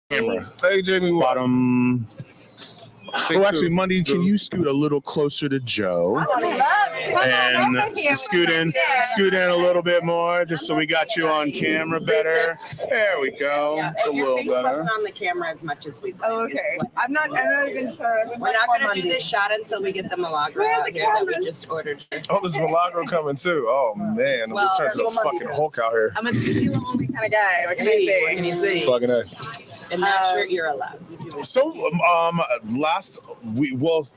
Camera. Hey, Jamie. What? Bottom. Say Oh, actually, two. Monday, can you scoot a little closer to Joe? And scoot in a little bit more, just so we got you on camera better. There we go. Yeah, It's a and your little face better. wasn't on the camera as much as we. Oh, okay. I'm not even sure. We're not going to do this shot until we get the Milagro Where are out the here that we cameras? just ordered. Oh, there's Milagro coming too. Oh, man. Well, We're turning to the fucking Hulk out here. I'm a tequila only kind of guy. What can I Hey, say? what can you say? Fucking A. And that shirt you're allowed. So,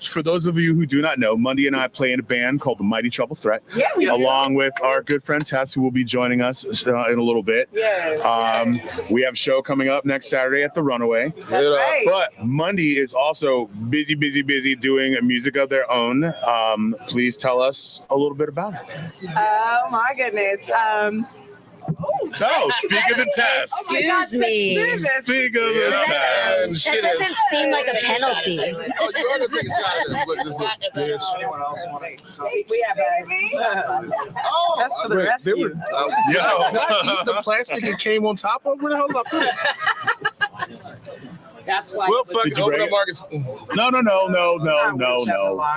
for those of you who do not know, Monday and I play in a band called the Mighty Trouble Threat, Yeah, we do. along with our good friend Tess, who will be joining us in a little bit. Yeah. We have a show coming up next Saturday at the Runaway. That's right. But Monday is also busy doing music of their own. Please tell us a little bit about it. Oh my goodness. No, speak of the test. Oh my God, Excuse me. such service. Speak of the Yeah. test. That doesn't seem like a penalty. Oh, you are going to take a shot at this. Look, this is bitch. We have Oh, Test to the wait, rescue. they were- Yo. Did I eat the plastic and came on top of? Where the hell did I put it? That's why. Well, it was- fuck Did it. you Open break up, Marcus. No.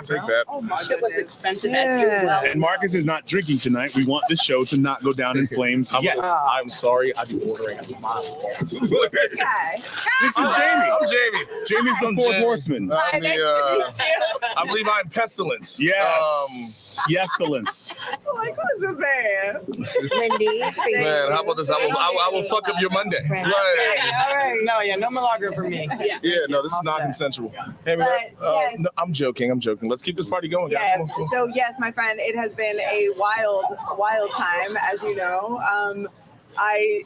Take that. Oh my Shit was goodness. expensive as you well. And Marcus is not drinking tonight. We want this show to not go down in flames yet. I'm sorry. I'll be ordering my Okay. This is Jamie. I'm Jamie. Jamie's the I'm fourth Jamie. horseman. I'm the, I believe I'm pestilence. Yes. Yes-talence. Like, who's this man? Wendy. Man, how about this? I will fuck up your Monday. Okay, Right. all right. No, yeah, no Milagro for me. Yeah. Yeah, no, this is not consensual. Hey, man, But, yes. no, I'm joking. Let's keep this party going, guys. Yes. Come on, come on. So yes, my friend, it has been a wild time, as you know. I,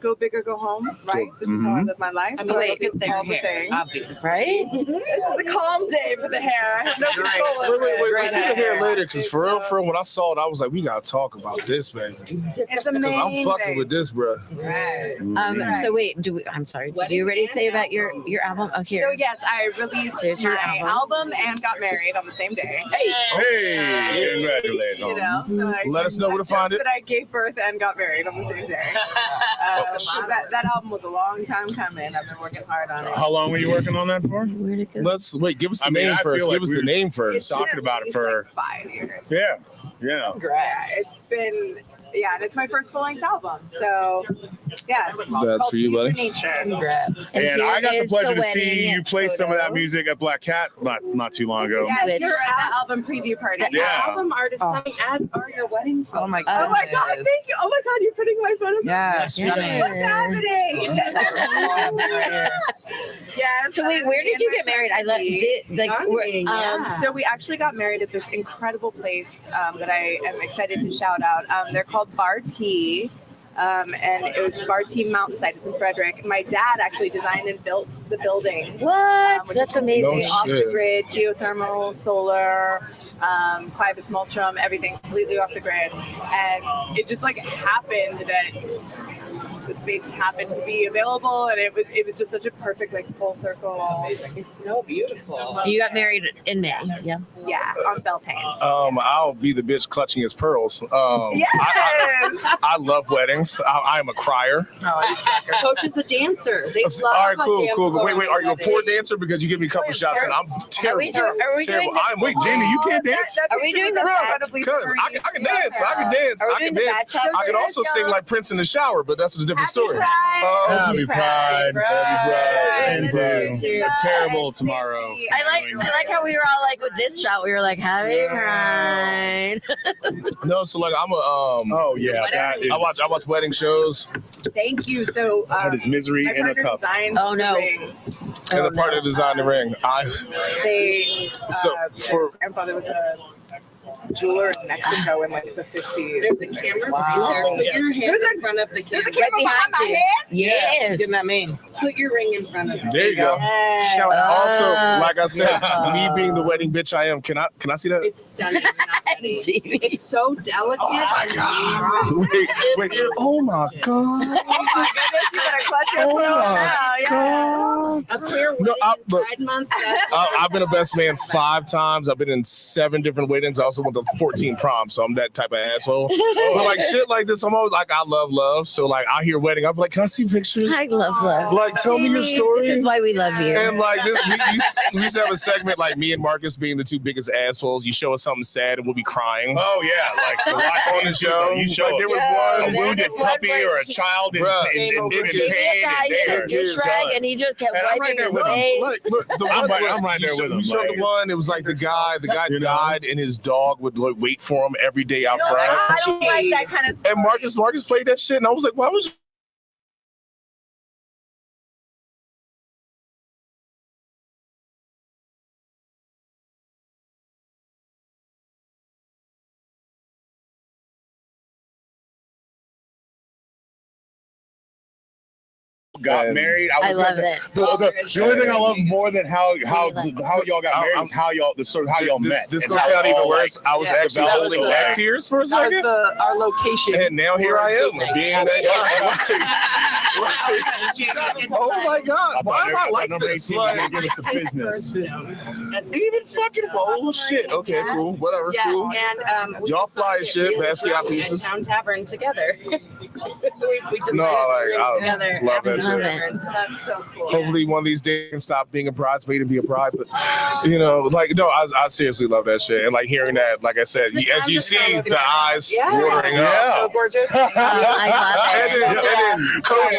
go big or go home, right? This is how I live my life. I mean, So I look do at their all the hair, things. obviously. Right? This is a calm day for the hair. I have no control over Wait, it. let's do the hair later, because for real, when I saw it, I was like, we gotta talk about this, baby. It's Because amazing. I'm fucking with this, bro. Right. So wait, I'm sorry. Did you already say about your album? Oh, So here. yes, I released There's your my album and got married on the same day. Hey, congratulations. You know, so I, Let us know where to find it. That I gave birth and got married on the same day. That album was a long time coming. I've been working hard on it. How long were you working on that for? Where'd it go? Let's wait. Give us the I mean, name I first. feel like Give us we the were- name first. talking about it for- like 5 years. Yeah. Yeah, it's been and it's my first full-length album. So yes, That's for you, buddy. Nature. Congrats. And I here got the is pleasure to wedding see you play some of that photo. music at Black Cat not too long ago. Yes, Which- you're at the album preview party. The Yeah. album art is coming, as are your wedding photos. Oh my Oh god. my god, thank you. Oh my god, you're putting my photos. Yes. Yeah. What's happening? Yes. So wait, where did you get married? I love this. Like, So we actually got married at this incredible place that I am excited to shout out. They're called Bar T. And it was Bar T Mountainside. It's in Frederick. My dad actually designed and built the building. what? Which That's is amazing. No off the shit. grid, geothermal, solar, Clivus mulchum, everything completely off the grid. And it just like happened that the space happened to be available, and it was just such a perfect like full circle. It's so beautiful. You got married in May. Yeah. Yeah, on Beltane. I'll be the bitch clutching his pearls. Yes. I love weddings. I am a crier. Oh, you sucker. Coach is a dancer. They love All right, a cool, dance cool. floor Wait, are you a wedding. poor dancer? Because you give me a couple shots and I'm terrible. Are we terrible. doing Wait, Jamie, you can't dance? Are we doing the incredibly Cause I can dance. I can dance. Are we I can doing the dance. bad chop? I can also sing like Prince in the shower, but that's a different story. Happy Pride. Pride. And terrible tomorrow. I like how we were all like with this shot. We were like, happy Pride. No, so like I'm a Oh yeah, that is. I watch wedding shows, Thank you. So That is misery my in a partner cup. designed Oh, no. the ring. and the part of design the ring. They So, for- my grandfather was a jeweler in Mexico in like the 50s. There's a camera Wow. there. Put your hand There's in front of the camera. There's a camera behind my head. Yes. Didn't that mean? Put your ring in front of There you go. Show it off. Also, like I said, Yeah. me being the wedding bitch I am, can I see that? It's stunning. You're not ready. Jamie. It's so delicate. Oh my God. Wait. Oh my God. Oh my goodness, you better clutch your Oh pearl my now. Yeah. God. A clear No, wedding look. Pride Month. That's I've been a best man 5 times. I've been in 7 different weddings. I also went to 14 proms, so I'm that type of asshole. But like shit like this, I'm always like, I love love. So like I hear wedding, I'm like, can I see pictures? I love love. Like, tell me your Jamie, story. This is why we love you. And like this, we used to have a segment like me and Marcus being the 2 biggest assholes. You show us something sad and we'll be crying. Oh yeah, like to watch On the show, You show like, there was a one. wounded puppy or a child in Bruh. pain Game and over. pain He and got there. a dish rag and he just kept And I'm wiping right there his with him. face. Look, the I'm one, right there with him, You showed like, the one. It was like the guy You know? died, and his dog would like wait for him every day out front. I don't like that kind of stuff. And Marcus played that shit, and I was like, why would you? Got And- married. I was love gonna- it. The only thing I love more than how y'all got I'm- married is how y'all met. This and gonna how sound even all, worse. like, I was Yeah, actually that was holding the- back tears for a That was second, our location. and now here I am being that guy. Oh my God! Why am I like number this? 18 was Like, gonna give us the business. even fucking oh shit. Okay, cool. Whatever. yeah, Cool. and we Y'all fly as shit, really basket well pieces. in Town Tavern together. we just No, like, I together. love that Love shit. it. That's so cool. Hopefully one of these days can stop being a bridesmaid and be a bride. But you know, like no, I seriously love that shit. And like hearing that, like I said, as you see the eyes Yeah. watering So up. gorgeous. I love And it. then coach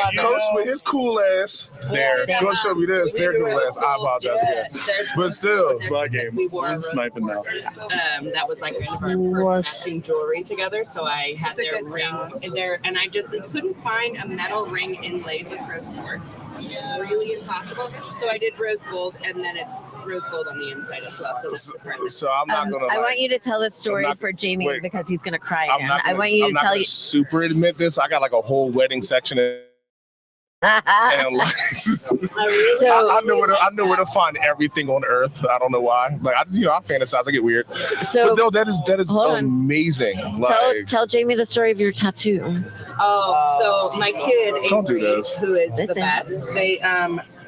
with his cool ass There. gonna show me this. Their cool ass. I apologize again. But still, It's my game. We wore a I'm rose sniping now. gold, that was like kind of our What? first matching jewelry together. So I had It's a their good ring sound. in there, and I just couldn't find a metal ring inlaid with rose quartz. It's really impossible. So I did rose gold, and then it's rose gold on the inside as well. So that's the present. so I'm not gonna. I like, want you to tell this story not- for Jamie wait. because he's gonna cry I'm again. not I gonna, want you I'm to not tell gonna you. super admit this. I got like a whole wedding section, and like, I know where to find everything on earth. I don't know why. Like I just, I fantasize. I get weird. So But no, that is hold on. amazing. tell, Like tell Jamie the story of your tattoo. Oh, so my kid, Don't do Avery, this. who is the Listen. best, they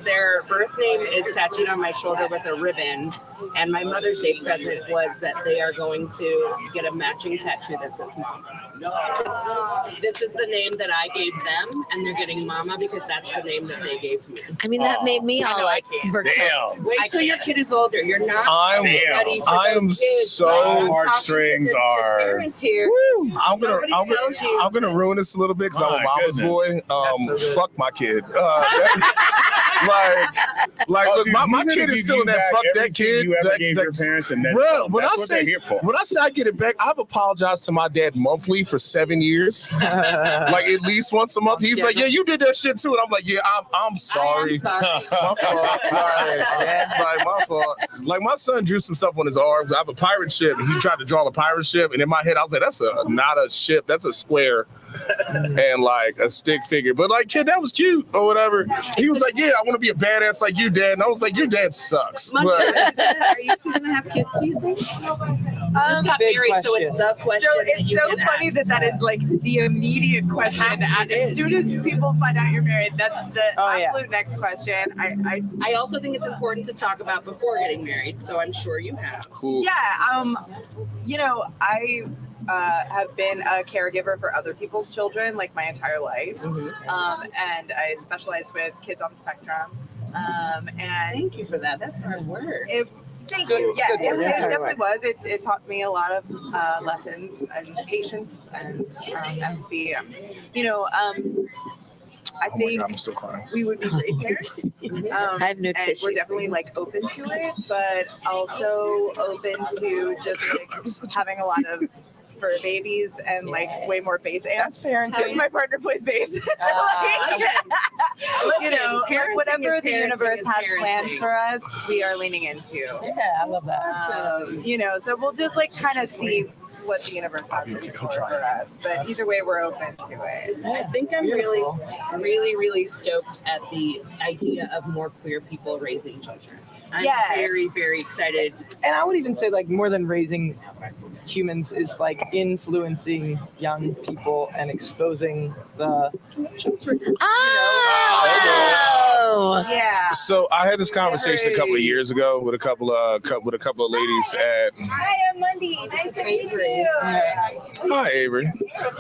their birth name is tattooed on my shoulder with a ribbon, and my Mother's Day present was that they are going to get a matching tattoo that says Mama. This is the name that I gave them, and they're getting Mama because that's the name that they gave me. I mean, that made me all like virtual. Damn. Wait till your kid is older. You're not I'm- ready for I am those kids. so- I'm talking to heartstrings the are- parents here. Nobody tells you. I'm gonna ruin this a little bit because I'm a My mama's goodness. boy. That's so good. Fuck my kid. Like, Oh, look, dude, my he's gonna kid give is still you in that back fuck that everything kid. you ever that- gave that- your parents, and then Bro, when that's I what say they're here for. when I say I get it back, I've apologized to my dad monthly for 7 years, like at least once a month. He's like, "Yeah, you did that shit too," and I'm like, "Yeah, I'm sorry." I'm sorry. My fault. Like, my fault. Like my son drew some stuff on his arms. I have a pirate ship, and he tried to draw a pirate ship, and in my head I was like, "That's not a ship. That's a square." And like a stick figure, but like, kid, that was cute or whatever. He was like, "Yeah, I want to be a badass like you, dad." And I was like, "Your dad sucks." Monday, But are you two gonna have kids? Do you think? Just got Big married, so question. it's the question. So that it's you so can funny ask. that is like the immediate question. As soon as people find out you're married, that's the absolute next question. I also think it's important to talk about before getting married, so I'm sure you have. Cool. Yeah, you know, I have been a caregiver for other people's children like my entire life, and I specialize with kids on the spectrum. And Thank you for that. That's hard work. Thank you. Yeah, good work. it definitely was. It taught me a lot of lessons and patience and empathy. You know, I Oh my think God, I'm still crying. we would be great parents. I have no and tissue. we're definitely like open to it, but also open to just like having a lot of fur babies and like way more bass amps. parenting. Because my partner plays bass. So, like, you know, like whatever the universe has planned for us, we are leaning into. Yeah, I love that. You know, so we'll just like kind of see what the universe has in store for us. But either way, we're open to it. I think I'm really stoked at the idea of more queer people raising children. I'm Yes. very excited. And I would even say like more than raising humans is like influencing young people and exposing the Oh. Yeah. So I had this conversation a couple of years ago with a couple of ladies at. Hi, I'm Monday. Nice to meet you. Hi, Avery.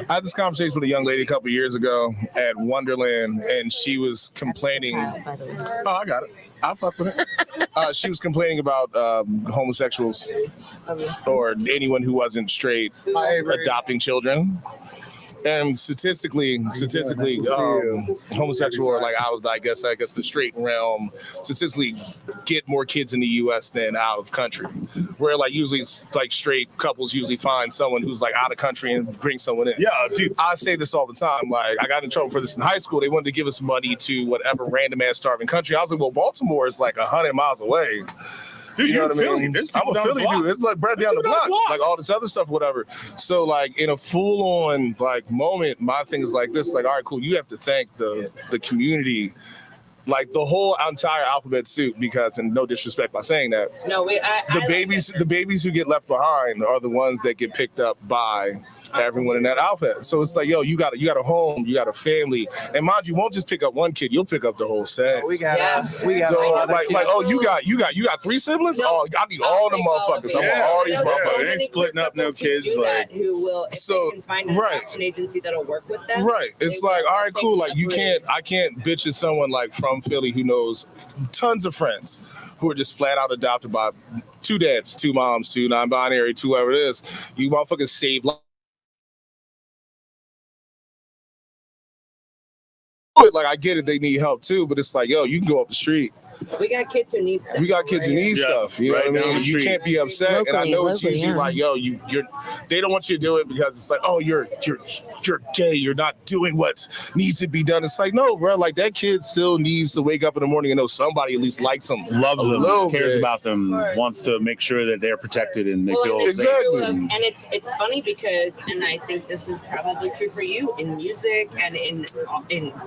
I had this conversation with a young lady a couple of years ago at Wonderland, and she was complaining. Oh, I got it. I'll fuck with it. She was complaining about homosexuals or anyone who wasn't straight adopting children. And statistically, homosexual or like I guess the straight realm statistically get more kids in the U.S. than out of country. Where like usually it's like straight couples usually find someone who's like out of country and bring someone in. Yeah, dude. I say this all the time. Like I got in trouble for this in high school. They wanted to give us money to whatever random ass starving country. I was like, well, Baltimore is like 100 miles away. Dude, You know you're what I Philly. mean? There's I'm people a down the Philly block. dude. It's like bread down the block, like all this other stuff, whatever. So like in a full on like moment, my thing is like this, like, all right, cool. You have to thank the community, like the whole entire alphabet soup, because, and no disrespect by saying that, No, the babies who get left behind are the ones that get picked up by everyone in that outfit. So it's like, yo, you got a home, you got a family, and mind you, won't just pick up one kid, you'll pick up the whole set. we got So, like, oh, you got 3 siblings? No, Oh, I need all the motherfuckers. I want all these motherfuckers. They ain't splitting up no kids, like- who will if So, they can find an right. adoption agency that'll work with them. Right. It's they like, will all right, take cool. it Like I can't bitch at someone like from Philly who knows tons of friends who are just flat out adopted by 2 dads, 2 moms, 2 non-binary, 2 whoever it is. You motherfuckers save lives. Like I get it, they need help too, but it's like, yo, you can go up the street. We got kids who need stuff. We got kids who need Yeah, stuff. You know right what I down mean? the You street. can't be upset, and I know it's Locally, usually yeah. like, yo, you're. They don't want you to do it because it's like, oh, you're gay. You're not doing what needs to be done. It's like, no, bro. Like that kid still needs to wake up in the morning and know somebody at least likes him, Loves a them, little cares bit. about them, wants to make sure that they're protected and they Well, feel and it's safe. Exactly. and it's funny because, and I think this is probably true for you in music and in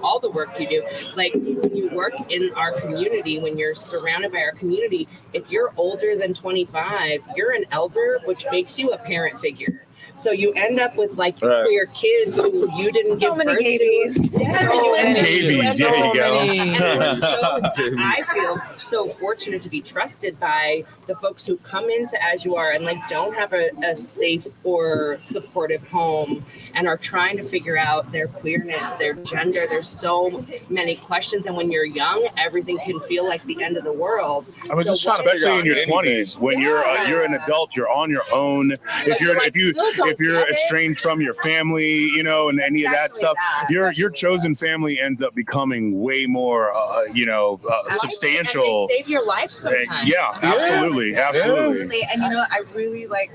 all the work you do. Like when you work in our community, when you're surrounded by our community, if you're older than 25, you're an elder, which makes you a parent figure. So you end up with like Right. your kids who you didn't give many birth babies. to. Yeah, you end up- Babies, you end there up- you go. And we're so, I feel so fortunate to be trusted by the folks who come into As You Are and like don't have a safe or supportive home and are trying to figure out their queerness, their gender. There's so many questions, and when you're young, everything can feel like the end of the world. I was So just trying to what- figure out Especially in your anything. 20s, when you're an adult, you're on your own. If you're estranged from your family, you know, and any of that Exactly stuff, that. your chosen family ends up becoming way more, substantial. And they save your life sometimes. Yeah, absolutely. Absolutely. And you know, I really like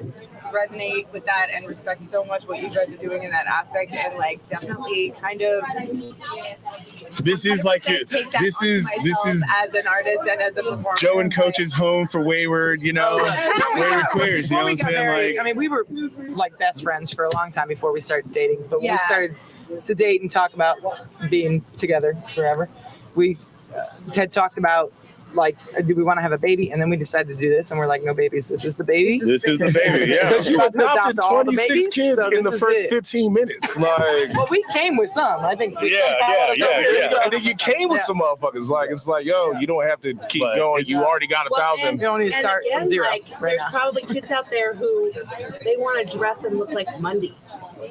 resonate with that and respect so much what you guys are doing in that aspect, and like definitely kind of This is like take that this onto is myself as an artist and as a performer. Joe and Coach's home for wayward, wayward queers. You know Before what we I'm got saying? married, Like, I mean, we were like best friends for a long time before we started dating. But when Yeah. we started to date and talk about being together forever, we had talked about like, do we want to have a baby? And then we decided to do this, and we're like, no babies. This is the baby. This is the baby. Yeah. Because you adopted Adopt all the 26 babies, kids so in this the is first it. 15 minutes. Like, Well, we came with some. I think. Yeah. and then you came with some motherfuckers. Like, it's like, yo, you don't have to keep But going. You already got 1,000. You don't need to And start again, from zero. like, right there's now. probably kids out there who they want to dress and look like Mundy.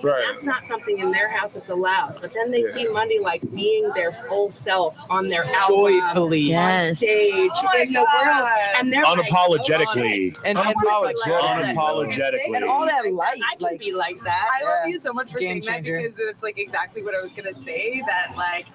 Right. That's not something in their house that's allowed. But then they see Mundy like being their full self on their album, Joyfully. on Yes. stage, in the world, and they're Unapologetically. And Unapologetically. And all that light. I can be like that. I love you so much for Game saying that changer. because it's like exactly what I was gonna say. That like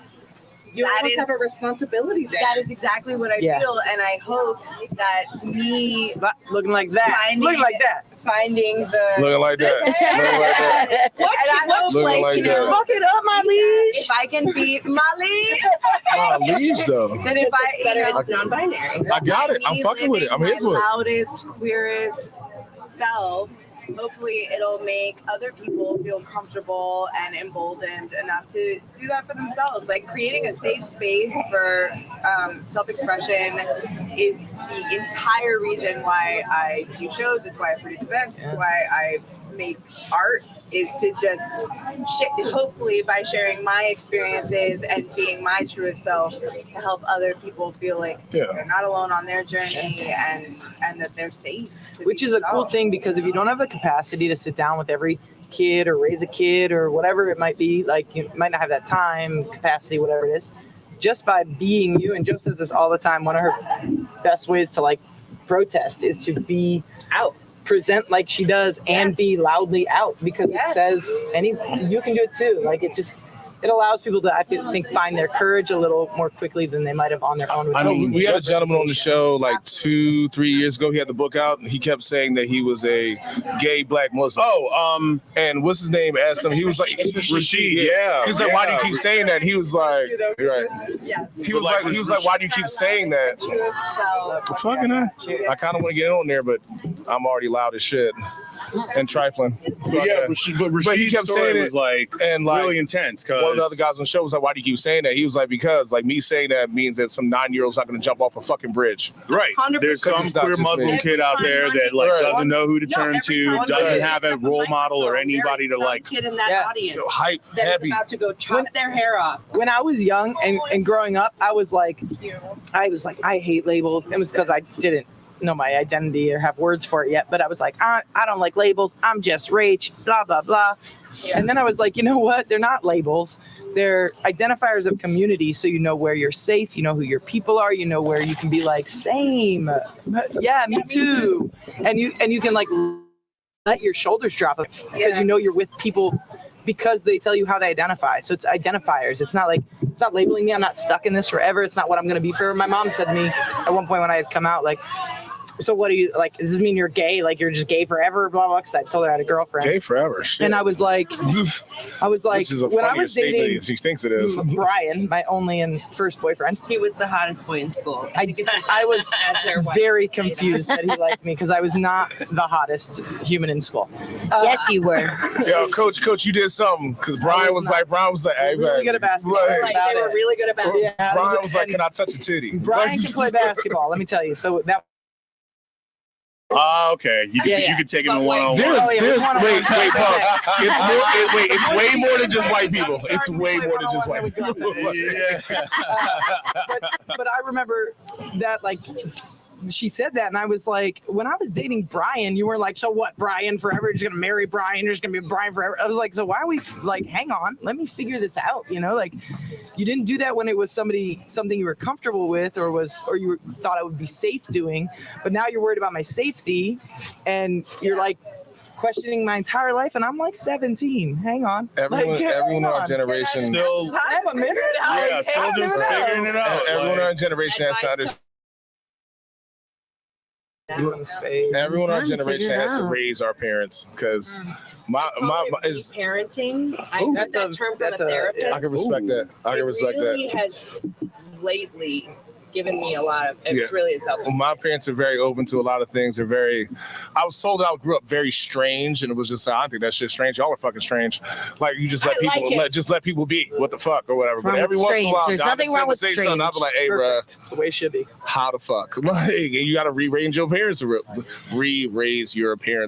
You that always is- have a responsibility there. that is exactly what I Yeah. feel, and I hope that me Looking like that. Finding- Looking like that. finding the Looking like that. Looking like that. and I hope Looking like you that. know, Fuck it up, my liege. if I can be my lead, My leaves, though. then if I you know, it's non-binary. I got it. I'm me fucking with it. I'm here living for my it. loudest, queerest self. Hopefully, it'll make other people feel comfortable and emboldened enough to do that for themselves. Like creating a safe space for self-expression is the entire reason why I do shows. It's why I produce events. It's why I make art. Is to just hopefully by sharing my experiences and being my truest self to help other people feel like they're not alone on their journey and that they're safe. Which is a cool thing because if you don't have the capacity to sit down with every kid or raise a kid or whatever it might be, like you might not have that time, capacity, whatever it is, just by being you, and Jo says this all the time, one of her best ways to like protest is to be out. Present like she does and be loudly out because it says you can do it too. Like it allows people to I think find their courage a little more quickly than they might have on their own. I know we had a gentleman on the show like 2-3 years ago. He had the book out and he kept saying that he was a gay black Muslim. And what's his name? Asked him. He was like Rashid. Yeah. He was like, why do you keep saying that? He was like, right. Yes. He was like, why do you keep saying that? Fucking I kind of want to get on there, but I'm already loud as shit and trifling. Yeah, but he kept saying it was like and like really intense. Cause one of the other guys on the show was like, why do you keep saying that? He was like, because like me saying that means that some 9-year-old's not going to jump off a fucking bridge. Right. 100%. There's some it's not queer just Muslim me. kid out there that like doesn't know who to turn to, time doesn't they have a pick up role a model or microphone, anybody to there is like. some kid in that Yeah. audience Hype, that is happy. about to go chop their hair off. When I was young and growing up, I was like, I hate labels. It was because I didn't know my identity or have words for it yet. But I was like, I don't like labels. I'm just Rach, blah, blah, blah. Yeah. And then I was like, you know what? They're not labels. They're identifiers of community. So you know where you're safe. You know who your people are. You know where you can be like, same. Yeah, me too. And you can like let your shoulders drop because you know you're with people because they tell you how they identify. So it's identifiers. It's not labeling me. I'm not stuck in this forever. It's not what I'm going to be forever. My mom said to me at one point when I had come out, like, so what do you like? Does this mean you're gay? Like you're just gay forever? Blah blah. Because I told her I had a girlfriend. Gay forever. Shit. And I was like, Which is a when I funnier was statement dating than she thinks it is. Brian, my only and first boyfriend, He was the hottest boy in school. I was very confused that he liked me because I was not the hottest human in school. Yes, you were. Yo, coach, you did something because Brian was like, hey, really man. good at basketball. Like, They were really good about it. Yeah, Brian was like, can I touch a titty? Brian can play basketball. Let me tell you. So that. Okay. You could take him in one-on-one. Wait, pause. It's way more than just white people. It's way more than just white people. Yeah. But I remember that, like, she said that, and I was like, when I was dating Brian, you were like, so what, Brian forever? You're just gonna marry Brian? You're just gonna be Brian forever? I was like, so why are we like, hang on, let me figure this out. You know, like, you didn't do that when it was something you were comfortable with, or you thought I would be safe doing. But now you're worried about my safety, and you're like questioning my entire life, and I'm like 17. Hang on. Everyone in our generation Still, Have a minute. yeah, still just figuring it out. Everyone in our generation has to understand. Everyone in our generation has to raise our parents because my is parenting. I heard that term from a therapist. I can respect that. I can respect really that. has lately given me a lot of. It really has helped. Well, my parents are very open to a lot of things. They're very. I was told I grew up very strange, and it was just I think that shit's strange. Y'all are fucking strange. Like you just let people let people be. What the fuck or whatever. But every once in a while, there's nothing wrong with say strange. something. I'll be like, hey, bro, It's the way it should be. how the fuck? Like, you got to re-raise your parents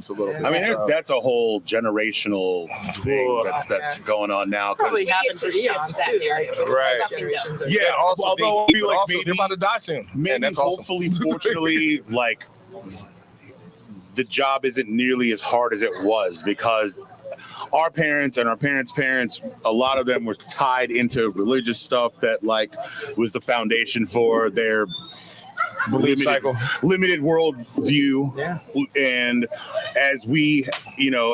a little bit. I mean, that's a whole generational thing that's going on now. Probably We happened get for to shift eons that too, narrative. Right. Generations are- Yeah, also, although I feel like also maybe- they're about to die soon. Maybe And that's awesome. hopefully, fortunately, like the job isn't nearly as hard as it was because our parents and our parents, a lot of them were tied into religious stuff that like was the foundation for their Belief cycle. limited world view. Yeah. And as we,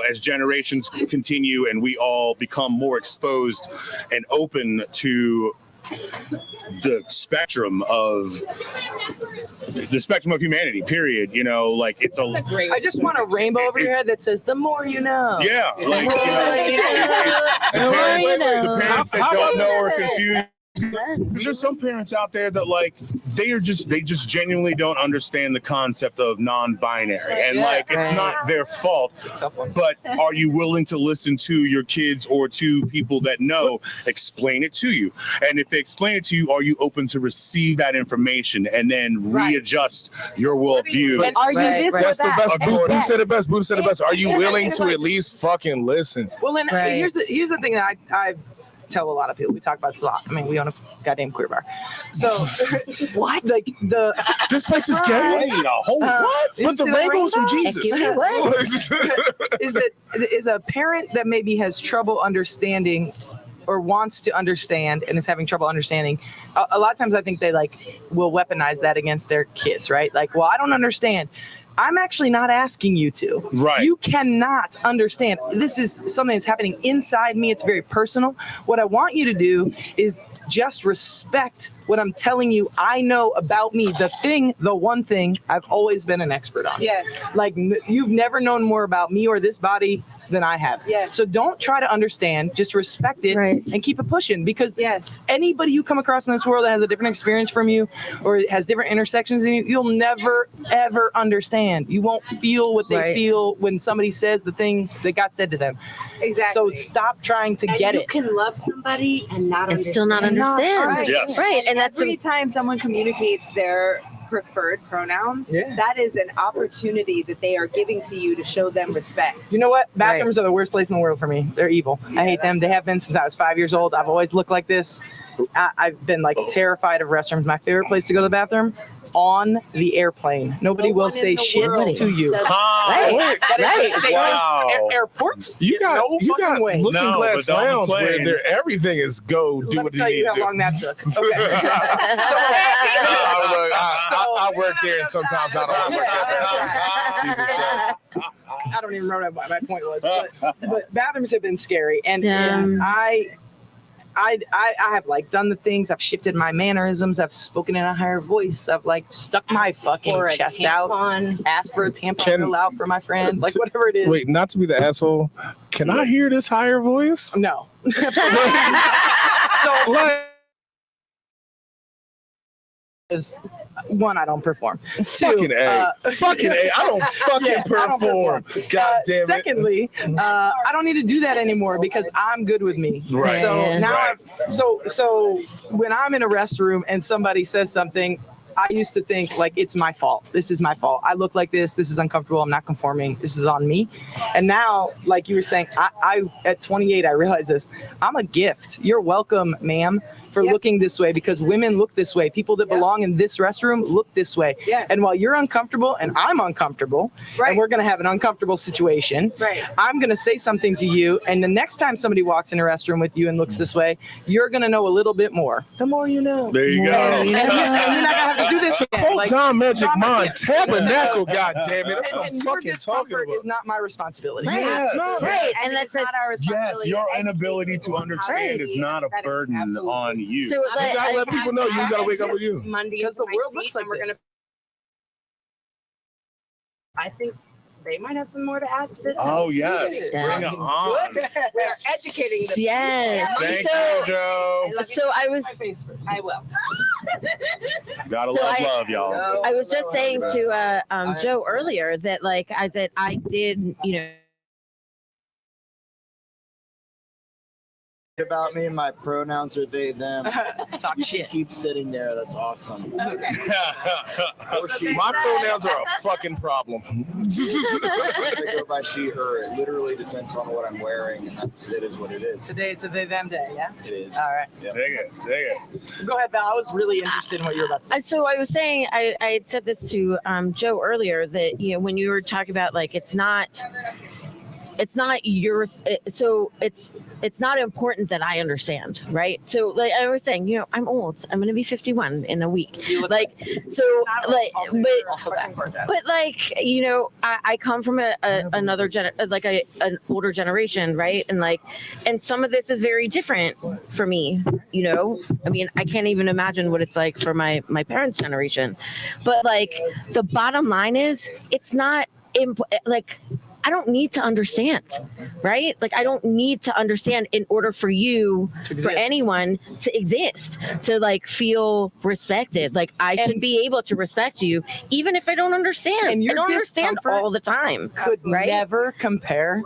as generations continue and we all become more exposed and open to the spectrum of humanity, period. Like it's a I just want a rainbow over your head that says "the more you know." yeah, like the parents that don't know or confused. Because there's some parents out there that like they just genuinely don't understand the concept of non-binary, and like it's not their fault. It's a tough one. But are you willing to listen to your kids or to people that know explain it to you? And if they explain it to you, are you open to receive that information and then readjust your worldview? And are you this That's or the that? best. And Buddha yes. said it best. Buddha said it best. Are you willing to at least fucking listen? Well, then Right. here's the thing that I tell a lot of people. We talk about this a lot. I mean, we own a goddamn queer bar. So what? Like This place is gay. Wait, a whole what? But the rainbow's from Jesus. is a parent that maybe has trouble understanding or wants to understand and is having trouble understanding. A lot of times I think they like will weaponize that against their kids, right? Like, well, I don't understand. I'm actually not asking you to. Right. You cannot understand. This is something that's happening inside me. It's very personal. What I want you to do is just respect what I'm telling you I know about me. The one thing I've always been an expert on. Yes. Like you've never known more about me or this body than I have. Yes. So don't try to understand, just respect it and keep it pushing, because anybody you come across in this world that has a different experience from you or has different intersections in you, you'll never ever understand. You won't feel what they feel when somebody says the thing that God said to them. Exactly. So stop trying to get you it. can love somebody and not And understand. still not understand. Right. Yes. Right. And that's Every time someone communicates their preferred pronouns, that is an opportunity that they are giving to you to show them respect. You know what? Bathrooms are the worst place in the world for me. They're evil. I hate them. They have been since I was 5 years old. I've always looked like this. I've been like terrified of restrooms. My favorite place to go to the bathroom, on the airplane. Nobody will say shit to you. right. That is the safest Wow. airports. You got no fucking way. Looking No, Glass but on the Lounge where plane. everything is go do Let me what tell you you need how to do. long that took. Okay. I work there, and sometimes I don't want to work there. I don't even remember what my point was, but bathrooms have been scary, and I have like done the things. I've shifted my mannerisms. I've spoken in a higher voice. I've like stuck my fucking chest out, asked for a tampon real loud for my friend, like whatever it is. Wait, not to be the asshole. Can I hear this higher voice? No. So like. Is one, I don't perform. Two, Fucking A. Fucking A. I don't fucking perform. God damn it. Secondly, I don't need to do that anymore because I'm good with me. Right. So now, Right. so when I'm in a restroom and somebody says something, I used to think like it's my fault. This is my fault. I look like this. This is uncomfortable. I'm not conforming. This is on me. And now, like you were saying, I at 28, I realize this. I'm a gift. You're welcome, ma'am, for looking this way, because women look this way. People that belong in this restroom look this way. Yes. And while you're uncomfortable and I'm uncomfortable, and we're going to have an uncomfortable situation, I'm going to say something to you. And the next time somebody walks in a restroom with you and looks this way, you're going to know a little bit more. The more you know. There you go. And you're not going to have to do this again. Like, Don Magic Mind Tabernacle, God damn it. That's what I'm and your fucking talking discomfort about. is not my responsibility. Yes. Right. And that's not our Yes, responsibility. your inability to understand is not a burden on you. So You gotta let people know you gotta wake up with you. Monday Because the world looks like we're this. gonna. I think they might have some more to add to this. Oh yes, bring it on. We are educating them. Yes. Thank So- you, Joe. So I was I will. Gotta So love, y'all. I was just saying to Joe earlier that like I did, you know, about me, my pronouns are they, them. Talk You shit. keep sitting there. That's awesome. Or she. My pronouns are a fucking problem. I go by she, her. It literally depends on what I'm wearing, and it is what it is. Today it's a they them day, yeah? It is. All right. Take it. Go ahead, Val. I was really interested in what you were about to say. so I was saying I had said this to Joe earlier that, you know, when you were talking about like it's not yours, so it's not important that I understand, right? So like I was saying, you know, I'm old. I'm gonna be 51 in a week. Like so, like but like, you know, I come from another an older generation, right? And some of this is very different for me. You know, I mean, I can't even imagine what it's like for my parents' generation. But like the bottom line is, it's not like. I don't need to understand, right? Like I don't need to understand in order for you, for anyone to exist, to like feel respected. Like I should be able to respect you, even if I don't understand. And your I don't understand discomfort all the time. Could right? never compare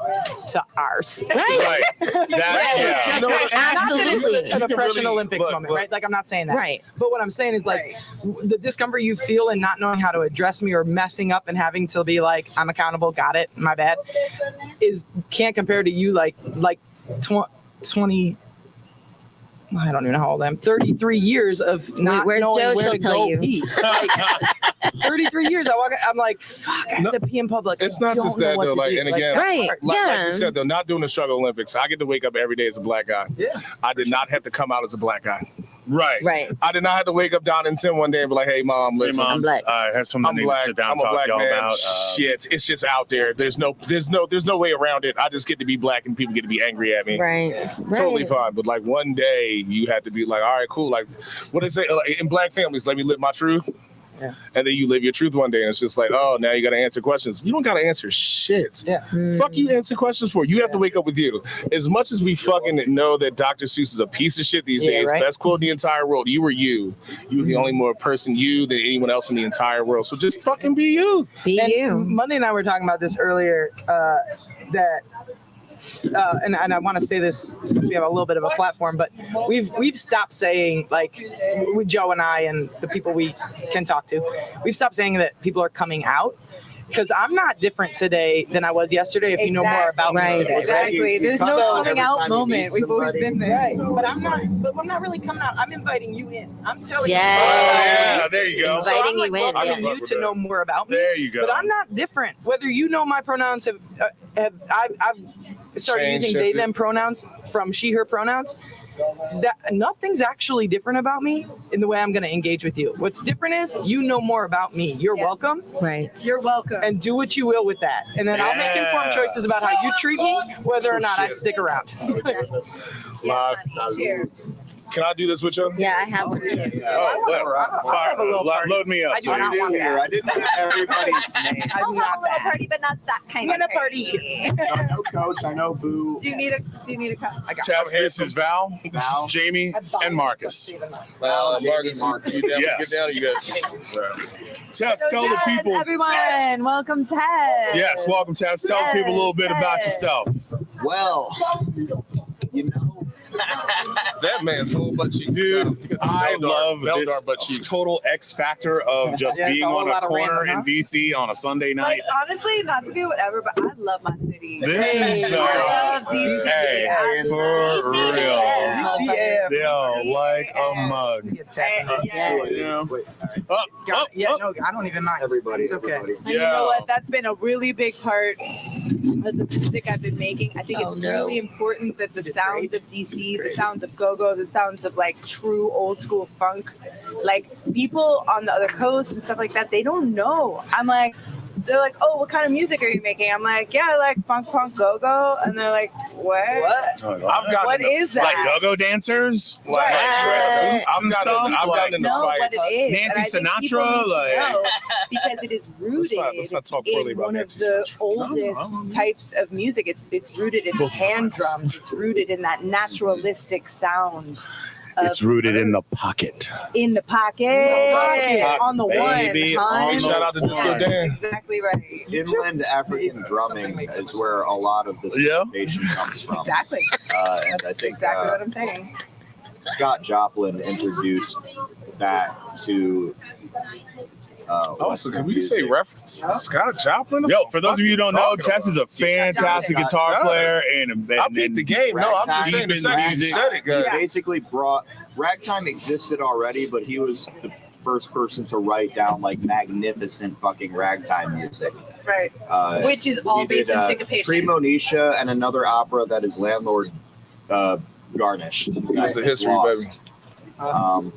to ours. Right. That's yeah. Absolutely. An oppression Really, Olympics look, moment, look. right? Like I'm not saying that. Right. But what I'm saying is like the discomfort you feel in not knowing how to address me or messing up and having to be like, I'm accountable, got it, my bad, can't compare to you like 20, I don't even know how old I am, 33 years of not where's knowing Joe? where She'll to tell go you. pee. Like, 33 years, I'm like, fuck, I have to pee in public. It's I not don't just know that what though. to Like, do. and Like, again, that's Right. hard. like you said though, not doing the struggle Olympics. I get to wake up every day as a black guy. Yeah. I did not have to come out as a black guy. Right. I did not have to wake up down in 10 one day and be like, hey mom, listen. I'm black. I have something I'm to black. sit down I'm and a talk black to y'all man. about. Shit, it's just out there. There's no way around it. I just get to be black and people get to be angry at me. Right. Totally fine. But like one day you had to be like, all right, cool. Like what they say like, in black families, let me live my truth. Yeah. And then you live your truth one day and it's just like, oh, now you got to answer questions. You don't got to answer shit. Yeah. Fuck you answer questions for. You have to wake up with you. As much as we fucking know that Dr. Seuss is a piece of shit these days, right? best quote in the entire world, you were you. You were the only more person you than anyone else in the entire world. So just fucking be you. Be And you. Monday and I were talking about this earlier, that and I want to say this since we have a little bit of a platform, but we've stopped saying, like, with Joe and I and the people we can talk to, we've stopped saying that people are coming out. Because I'm not different today than I was yesterday. If you know more about me Right. today, Exactly. There's no coming out moment. We've always been there. Right. But I'm not really coming out. I'm inviting you in. I'm telling you. Oh, yeah, there you go. Inviting I'm like you in, welcoming yeah. you to know more about me. There you go. But I'm not different. Whether you know my pronouns I've started Changed, using they shifted. them pronouns from she her pronouns. That nothing's actually different about me in the way I'm going to engage with you. What's different is you know more about me. You're welcome. Right. You're welcome. And do what you will with that. And then I'll make informed choices about how you treat me, whether or not I stick around. Live. Cheers. Can I do this with you? Yeah, I have one. Oh, have a little party. load me up. I do not please. want that. I didn't have everybody's name. I'm I'll not have a little that. party, but not that kind I'm of gonna party. I know Coach. I know Boo. Do you need a cup? Tess, this is Val, Val. Jamie, and Marcus. Marcus, Marcus. you down? Yes. Get down. You good? Tess, So tell the yes, people. everyone, welcome Ted. Yes, welcome, Tess. Tell the people a little bit about Yes. yourself. Well, you know, That man's whole butt cheeks. Dude, I love this butt cheeks. total X factor of just Yeah, it's being all on a lot a of corner random, in DC on a Sunday Like night. honestly, not to be whatever, but I love my city. This is I love DC. hey, I for love real. DCF. Yo, like a mug. Yeah. Yeah. wait, Up, up, Yeah, up. no, I don't even mind. everybody. It's okay. Everybody. And you know what? That's been a really big part of the music I've been making. I think it's really important that the sounds of DC, the sounds of go-go, the sounds of like true old school funk, like people on the other coast and stuff like that, they don't know. I'm like, they're like, oh, what kind of music are you making? I'm like, yeah, I like funk, punk, go-go. And they're like, what? I've gotten What is that? Like go-go dancers? Like, Right. I've Some gotten stuff, I've gotten into No, but fights. it is. Nancy And I think people Sinatra, need to like- know because it is rooted Let's not talk poorly in about one of Nancy the Sinatra. oldest types of music. It's rooted in hand drums. It's rooted in that naturalistic sound. It's rooted in the pocket. In the pocket, on the Baby, one. on Hey, shout out to Disco Dan. Exactly right. Inland African drumming is where a lot of this innovation comes from. Exactly. And I That's think exactly what I'm saying. Scott Joplin introduced that to. Also, can we say reference? Scott Joplin? Yo, for those of you who don't know, Tess is a fantastic Yeah, guitar Scott player, and I beat the game. No, I'm just saying the second you said it, He guys. basically brought ragtime existed already, but he was the first person to write down like magnificent fucking ragtime music. Right. Which is He all did based in syncopation. Tremonisha and another opera that his landlord garnished. It's a history, Lost. baby.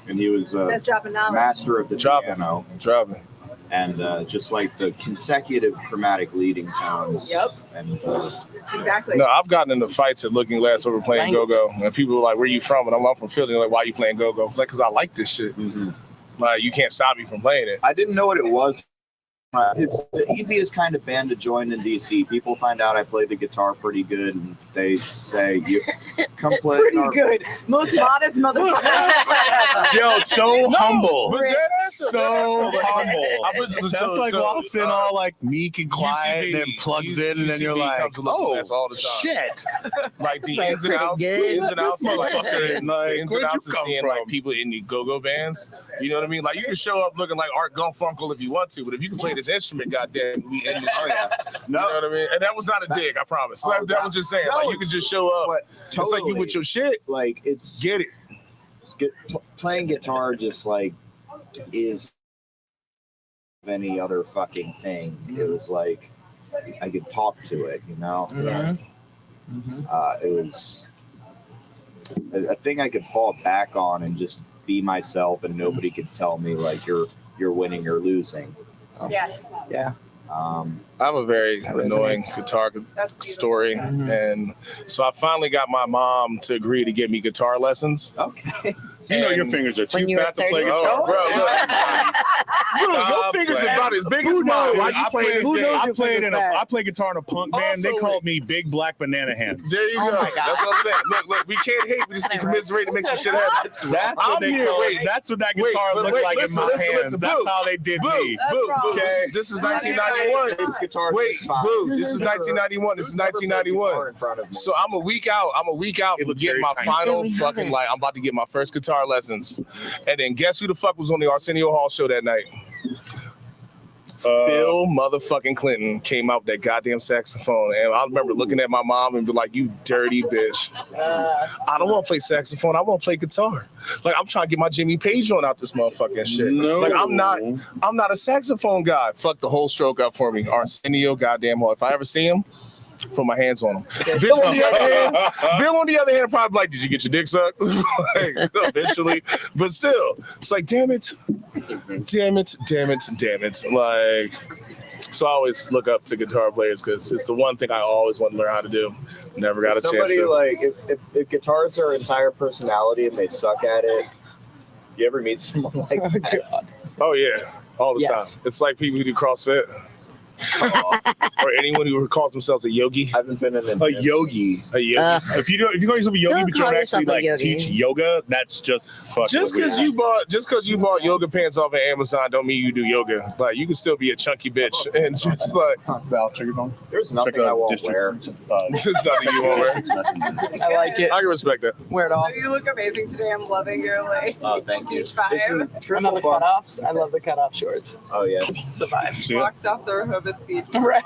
And he was a That's dropping knowledge. master of the Dropping. piano. Dropping. And just like the consecutive chromatic leading tones. Yep. And Exactly. No, I've gotten into fights at Looking Glass over playing go-go. And people are like, where you from? And I'm from Philly. They're like, why are you playing go-go? It's like, because I like this shit. Like, you can't stop me from playing it. I didn't know what it was. It's the easiest kind of band to join in DC. People find out I play the guitar pretty good, and they say, "You come play." Pretty good. Most modest motherfucker. Yo, so humble. But So humble. That's Tess like walks in all like meek and quiet, and then plugs in, and then you're like, "Oh, all the time. shit!" Like the Like, ins and outs, pretty the good. ins and outs, This of, like, motherfucker, seeing, like, the ins where'd and you outs of come seeing from? like people in the go-go bands. You know what I mean? Like you can show up looking like Art Garfunkel if you want to, but if you can play this instrument, goddamn, we end this Oh shit. yeah, You know what I mean? And that was not a dig, I promise. Oh, Like, that was just saying, like you can just show up. but It's like you with your shit. like it's Get it. playing guitar just like is any other fucking thing. It was like I could talk to it, you know. It was a thing I could fall back on and just be myself, and nobody could tell me like you're winning or losing. Yes. Yeah. I have a very annoying guitar story, and so I finally got my mom to agree to give me guitar lessons. Okay. You know your And- fingers are When too you were fat to play 30? guitar. Oh, bro, look. Your fingers are about as big as mine. Why you play this game? I play guitar in a punk band. They Also, called me Big Black Banana Hands. There you Oh go. my God. That's what I'm saying. Look, we can't hate. We just can commiserate to make some shit happen. That's what I'm they here, call wait. it. That's what that Wait, guitar wait, looked wait, like listen, in my listen, hands. listen, That's Boo. how they did Boo, me. boo, boo. Okay. This is 1991. This guitar Wait, is fine. boo. This is 1991. This is 1991. In front of me. So I'm a week out. It from looks getting very my tiny. final Yeah, we have fucking it. like. I'm about to get my first guitar lessons, and then guess who the fuck was on the Arsenio Hall show that night? Bill motherfucking Clinton came out with that goddamn saxophone, and I remember looking at my mom and be like, "You dirty bitch! I don't want to play saxophone. I want to play guitar. Like I'm trying to get my Jimmy Page on out this motherfucking shit. No. Like I'm not a saxophone guy. Fuck the whole stroke up for me. Arsenio goddamn Hall. If I ever see him, put my hands on him. Bill on the other hand, probably like, did you get your dick sucked? Like, eventually, but still, it's like, damn it. Like, so I always look up to guitar players because it's the one thing I always want to learn how to do. Never got a chance Somebody to. like if guitars are entire personality and they suck at it, you ever meet someone like that? Oh yeah, all the Yes. time. It's like people who do CrossFit or anyone who calls themselves a yogi. I haven't been in A yogi. A yogi. If you call yourself a yogi, Don't but you don't call actually yourself a like yogi. teach yoga, that's just fucking Just because you bought yoga pants off of Amazon don't mean you do yoga. Like you can still be a chunky bitch and just like There's nothing I won't wear. just nothing you won't wear. I like it. I can respect that. Wear it all. You look amazing today. I'm loving your like. Oh, thank you. Huge vibe. This is Another triple bump. cutoffs. I love the cutoff shorts. Oh yeah. It's a vibe. See it? Walked off the Rehoboth Beach. Right.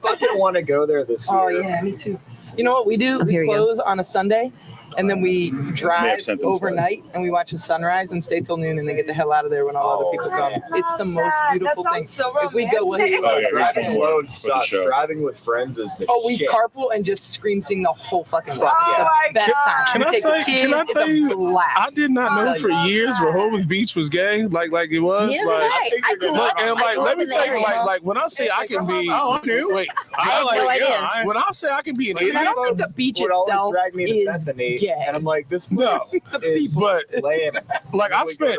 Fucking want to go there this year. Oh yeah, me too. You know what we do? Oh, We here we go. close on a Sunday, and then we drive sent them overnight, and we watch the sunrise and stay till noon, and then get the hell out of there when all other people come. It's the most beautiful thing. If we go, we'll hit you. Oh, yeah, Driving for the alone sucks. show. Driving with friends is the Oh, we shit. carpool and just scream sing the whole fucking Fuck ride. yeah. It's the best time. Can We I take tell the you- kids, can I it's tell a you, blast. I did not know I'll for tell you. years Rehoboth Beach was gay. Like it was. Yeah, Like right. I grew look, up- and I like grew let up me in tell the you, area. like when I say I can be Oh, I knew. wait, I no idea. when I say I can be an And I idiot. don't think the beach Would always itself drag me to is Bethany, gay. And I'm like, this No, is but laying. like I spent.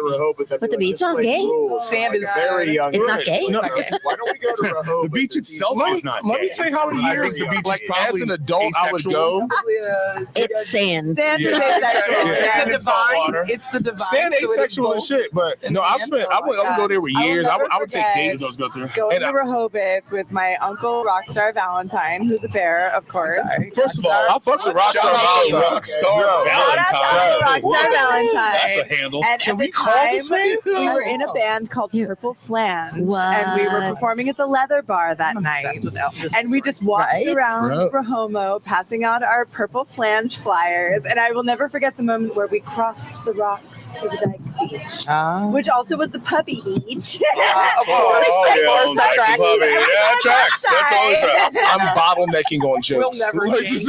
But the beach not gay? Sand is very young. It's not gay? No, Why don't we go to Rehoboth? The beach itself Let is not me gay. tell you how many I years think the beach is like as probably an adult I would asexual. go. It's sand. Sand is Yeah. asexual. Yeah. It's Sand the and salt divine. water. It's the divine. Sand so it is asexual and both. shit, but no, I spent. I would go there for I will years. never I would take forget dates. Go through. Going And to Rehoboth with my uncle Rockstar Valentine, who's a bear, of course. First of all, I fucks with Rockstar Shout out to Valentine. Rockstar Yo, Valentine. Rockstar Valentine. That's a handle. And Can at we the call time, this man? we were in a band called Purple Flange, and we were What? performing at the Leather Bar that I'm night. obsessed with this And we just walked Right? around Right. Rehoboth, passing out our Purple Flange flyers. And I will never forget the moment where we crossed the rocks to the Dyke Beach, which also was the puppy beach. Of course, Oh, of yeah, course, that Dyke tracks. Puppy. Yeah, that tracks. That totally tracks. I'm bottlenecking on jokes. We'll never change.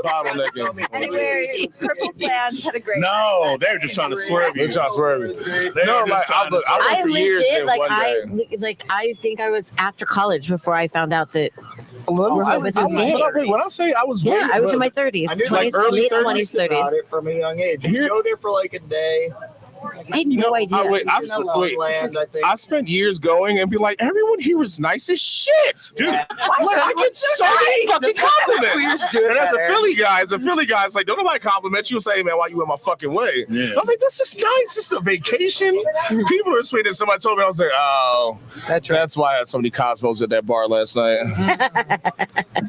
Bottlenecking. Anyway, Purple Flange had a great No, night. they're just trying to swerve you. They're trying to swerve you. They're No, just like trying to I swerve went I for years legit there like one day. I think I was after college before I found out that When I say I was, yeah, I was in my I 30s, knew like 20s, early late 30s 20s, about 30s. it from a young age. Here- You go there for like a day. I had no idea. Land, I think. I spent years going and be like, everyone here is nice as shit, Dude, Like, I get so many fucking compliments. And as a Philly guy, it's like, don't nobody compliment you and say, hey, man, why you in my fucking way? Yeah. I was like, this is nice. This is a vacation. People are sweet. And somebody told me, I was like, oh, that's why I had so many Cosmos at that bar last night.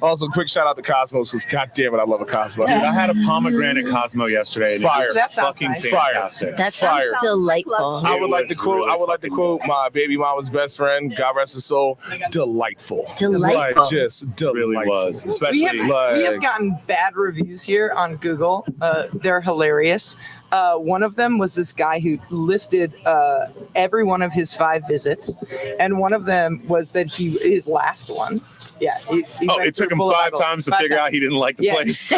Also, quick shout out to Cosmos because, God damn it, I love a Cosmo. Dude, I had a pomegranate Cosmo yesterday. And Fire. It was That sounds fucking nice. fantastic. That Fire. sounds delightful. I would like It to was quote. really I would like to fucking quote my baby mama's best friend, God rest his soul. Delightful. Delightful. Like, just delightful. Really was. We Especially have gotten bad reviews here on Google. They're hilarious. One of them was this guy who listed every one of his 5 visits, and one of them was that his last one. Yeah. He Oh, went it took through him 5 Boulevard. times to 5 figure out times. he didn't like the Yeah. place. So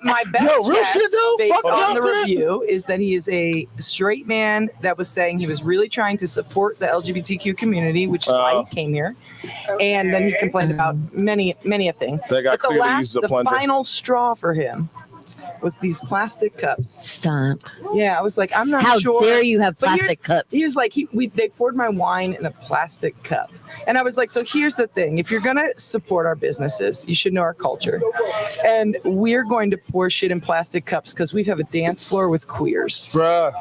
my best Yo, real guess, shit, though? based Fuck on yeah, the for that. review, is that he is a straight man that was saying he was really trying to support the LGBTQ community, which is why he came here. And then he complained about many a thing. That guy But the clearly uses a the plunger. final straw for him was these plastic cups. Stop. Yeah, I was like, I'm not How sure. dare you have But plastic cups? He was like, they poured my wine in a plastic cup. And I was like, so here's the thing. If you're going to support our businesses, you should know our culture. And we're going to pour shit in plastic cups because we have a dance floor with queers. Bruh.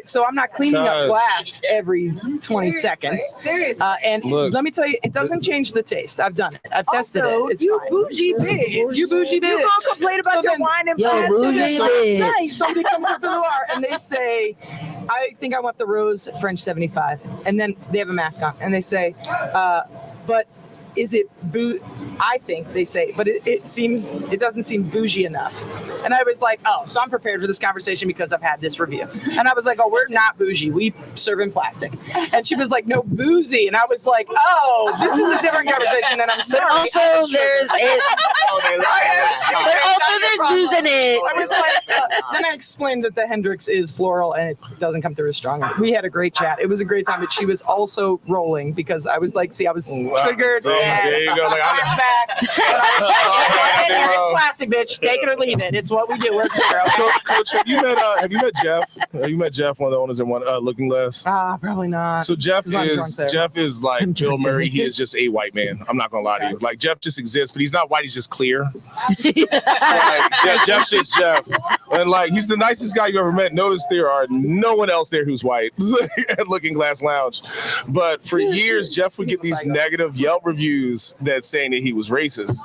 So I'm not cleaning God. up glass every 20 seconds. Seriously. And Look. let me tell you, it doesn't change the taste. I've done it. I've tested Also, it. It's you fine. bougie bitch. You bougie bitch. You gonna complain about So your then- wine and Yo, plastic bougie last bitch. night. Somebody comes up to the bar and they say, I think I want the Rose French 75. And then they have a mask on and they say, but is it I think they say, but it doesn't seem bougie enough. And I was like, oh, so I'm prepared for this conversation because I've had this review. And I was like, oh, we're not bougie. We serve in plastic. And she was like, no, boozy. And I was like, oh, this is a different conversation. And I'm But sorry. I also was there's triggered. but also there's booze in it. I was like, then I explained that the Hendrix is floral and it doesn't come through as strong. We had a great chat. It was a great time, but she was also rolling because I was like, see, I was triggered. So, there you go. Like, It's plastic, bitch. Take it or leave it. It's what we do. We're here. Okay? Coach, have you met Jeff? Have you met Jeff, one of the owners in Looking Glass? Probably not. So Jeff He's not drunk there. is like Bill Murray. He is just a white man. I'm not gonna lie to you. Like Jeff just exists, but he's not white. He's just clear. Jeff's just Jeff, and like he's the nicest guy you ever met. Notice there are no one else there who's white at Looking Glass Lounge. But for years, Jeff would get these negative Yelp reviews that saying that he was racist,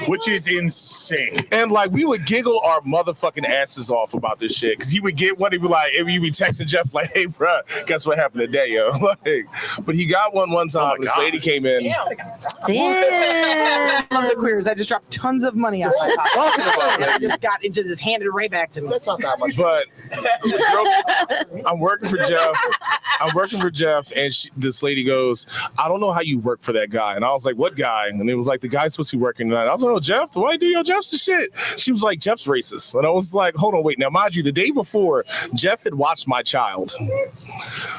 Which is insane. and like we would giggle our motherfucking asses off about this shit because he would get one. He'd be like, if you be texting Jeff like, "Hey, bro, guess what happened today, yo?" Like, but he got one time. This lady came in. Damn. I love the queers. I just dropped tons of money on my pocket. Talking about I it. just handed it right back to me. That's not that much. But I'm working for Jeff. And this lady goes, I don't know how you work for that guy. And I was like, what guy? And it was like, the guy's supposed to be working tonight. I was like, oh, Jeff, why do you? Jeff's the shit. She was like, Jeff's racist. And I was like, hold on, wait. Now, mind you, the day before, Jeff had watched my child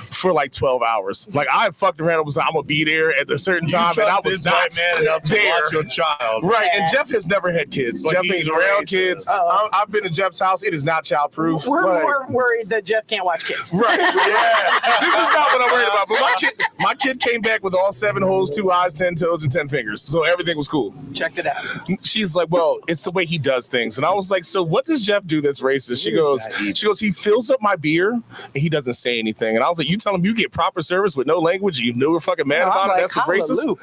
for like 12 hours. Like, I fucked around and was like, I'm going to be there at a certain time. And I was not man enough to there. watch your child. Right, and Jeff has never had kids. Like, Jeff he's ain't around racist. kids. I've been to Jeff's house. It is not childproof. We're but- more worried that Jeff can't watch kids. Right. Yeah. This is not what I'm worried about. But my kid came back with all 7 holes, 2 eyes, 10 toes, and 10 fingers. So everything was cool. Checked it out. She's like, well, it's the way he does things. And I was like, so what does Jeff do that's racist? She goes, he fills up my beer and he doesn't say anything. And I was like, you tell him you get proper service with no language. You know we're fucking mad about it. That's what's racist.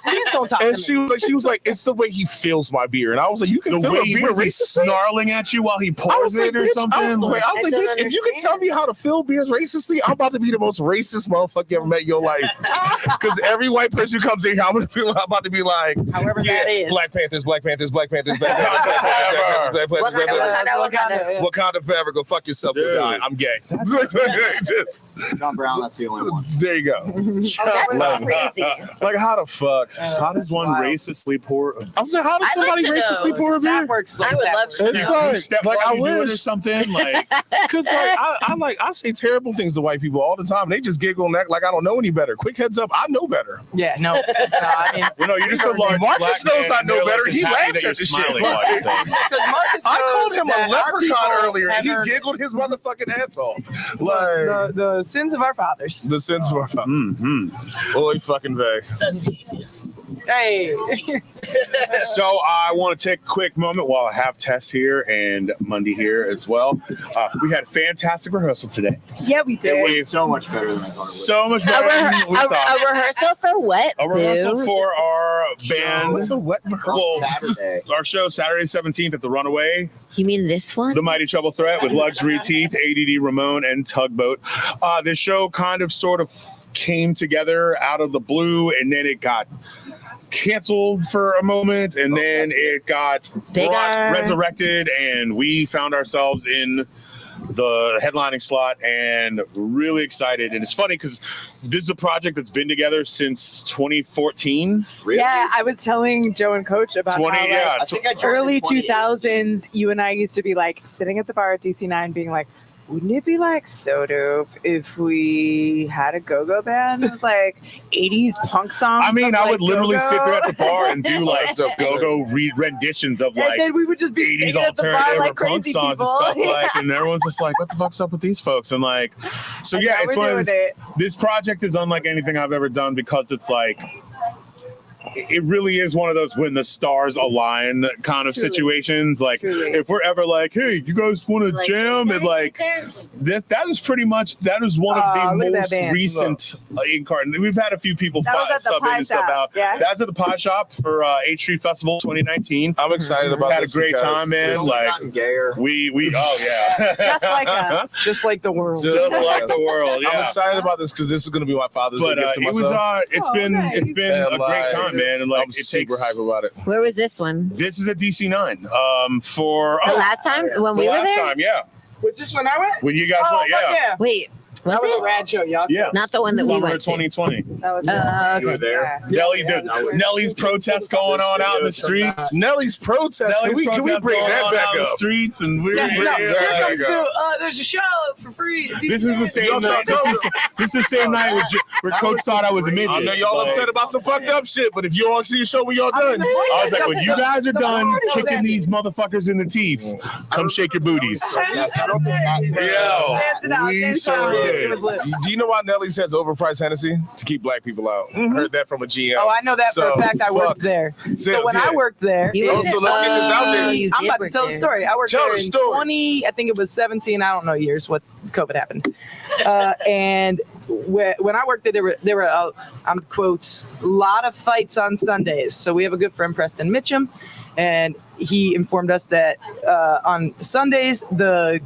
Please don't talk to And me. she was like, it's the way he fills my beer. And I was like, you can The fill a way beer was he racistly? snarling at you while he pours it or bitch, something? I was like, I don't bitch, if you can tell me how to fill beers racistly, I'm about to be the most racist motherfucker you ever met in your life. Because every white person who comes in here, I'm about to be like, However that is. Black Panthers, Black Panthers, Black Panthers, Black Panthers, Black Panthers, Black Panthers. Wakanda forever. Go fuck yourself. Dude. I'm gay. Just John Brown, that's the only one. there you go. That's crazy. Like how the fuck? How does one racistly pour? I was like, how does I'd like somebody to know. racistly pour a beer? That works like I would that love works. to It's know. like, Step like I while you do it or wish. something like. Because I say terrible things to white people all the time. They just giggle and act like I don't know any better. Quick heads up, I know better. Yeah, no. I mean, Well, no, you're just a large Marcus black knows man, I know and they're better. like, He just happy laughs that at the you're shit. smiling while you're saying it. because Marcus I called knows him a that our leprechaun people earlier, and he have giggled his motherfucking ass off. Like the sins of our fathers. the sense of our father. Mhm. Oy fucking veg. Says the atheist. Hey, So I want to take a quick moment while I have Tess here and Mundy here as well. We had a fantastic rehearsal today. Yeah, we It did. was So much better than I thought it so much better than we thought. A rehearsal for what? A rehearsal Boo? for our band. What's a wet would. Well, Saturday. our show Saturday 17th at the Runaway, You mean this one? The Mighty Trouble Threat with Luxury Teeth, ADD Ramon, and Tugboat. This show kind of sort of came together out of the blue, and then it got canceled for a moment, and then it got resurrected, and we found ourselves in the headlining slot and really excited. And it's funny because this is a project that's been together since 2014. Really? Yeah, I was telling Joe and Coach about 20, how, like, yeah. I think I joined early in 2018. 2000s, you and I used to be like sitting at the bar at DC9 being like, wouldn't it be like so dope if we had a go-go band? It was like 80s punk songs. I mean, of, I like, would literally sit go-go. there at the bar and do like Go-go. go-go renditions of And like then we would just be 80s singing at the bar alternative like or punk crazy songs people. and stuff like, and everyone's just like, what the fuck's up with these folks? And like, so And yeah, now it's we're one of doing those, it. this project is unlike anything I've ever done because it's like, it really is one of those when the stars align kind of Truly. situations. Like Truly. if we're ever like, hey, you guys want to jam? And like that is pretty much, that is one of Look the at that most band. recent incarnate. We've had a few people That was at the sub in pie and sub shop, out. yeah. That's at the Pie Shop for 8th Street Festival 2019. I'm excited about Had a this great because time, man. this- It's Like gotten gayer. we oh yeah. Just like us. just like the world. Just like the world. I'm Yeah. excited about this because this is going to be my Father's Day But gift to it was myself. it's Oh, been nice. it's been And, a great like, time, man. And like I'm it super takes hype about it. Where was this one? this is at DC9. For The last time when the we were last there? time, yeah. Was this when I went? When you guys Oh, went, fuck yeah. yeah. Wait, was That was a it? rad show, y'all. Yeah. Not the one that we Summer went of to. 2020. That was You were Okay. there. Yeah. Nelly Yeah, did. that was- Nelly's protest going on out in the streets. Nelly's protest. Can we protest bring going that on back out in the up? streets, and we're Yeah, no, here. here there comes you go. Boo. There's a show for free. This is the same night. This is the same night where Coach thought I was a midget. I know y'all Like, upset about some fucked up shit, but if you all see a show when y'all done, I was like, when you guys are done party was kicking ending. these motherfuckers in the teeth, come shake your booties. Yes, I don't think that. Yo, we sure did. do you know why Nelly's has overpriced Hennessy? To keep black people out. Heard that from a GM. Oh, I know that for So, a fact. I fuck. worked there. So when yeah. I worked there, You Oh, were so there. let's get this out there. Oh, you I'm did about to work tell the there. story. I worked Tell there the in story. 20, I think it was 17, I don't know years what COVID happened. And when I worked there, there were I'm quotes, a lot of fights on Sundays. So we have a good friend, Preston Mitchum, and he informed us that on Sundays, the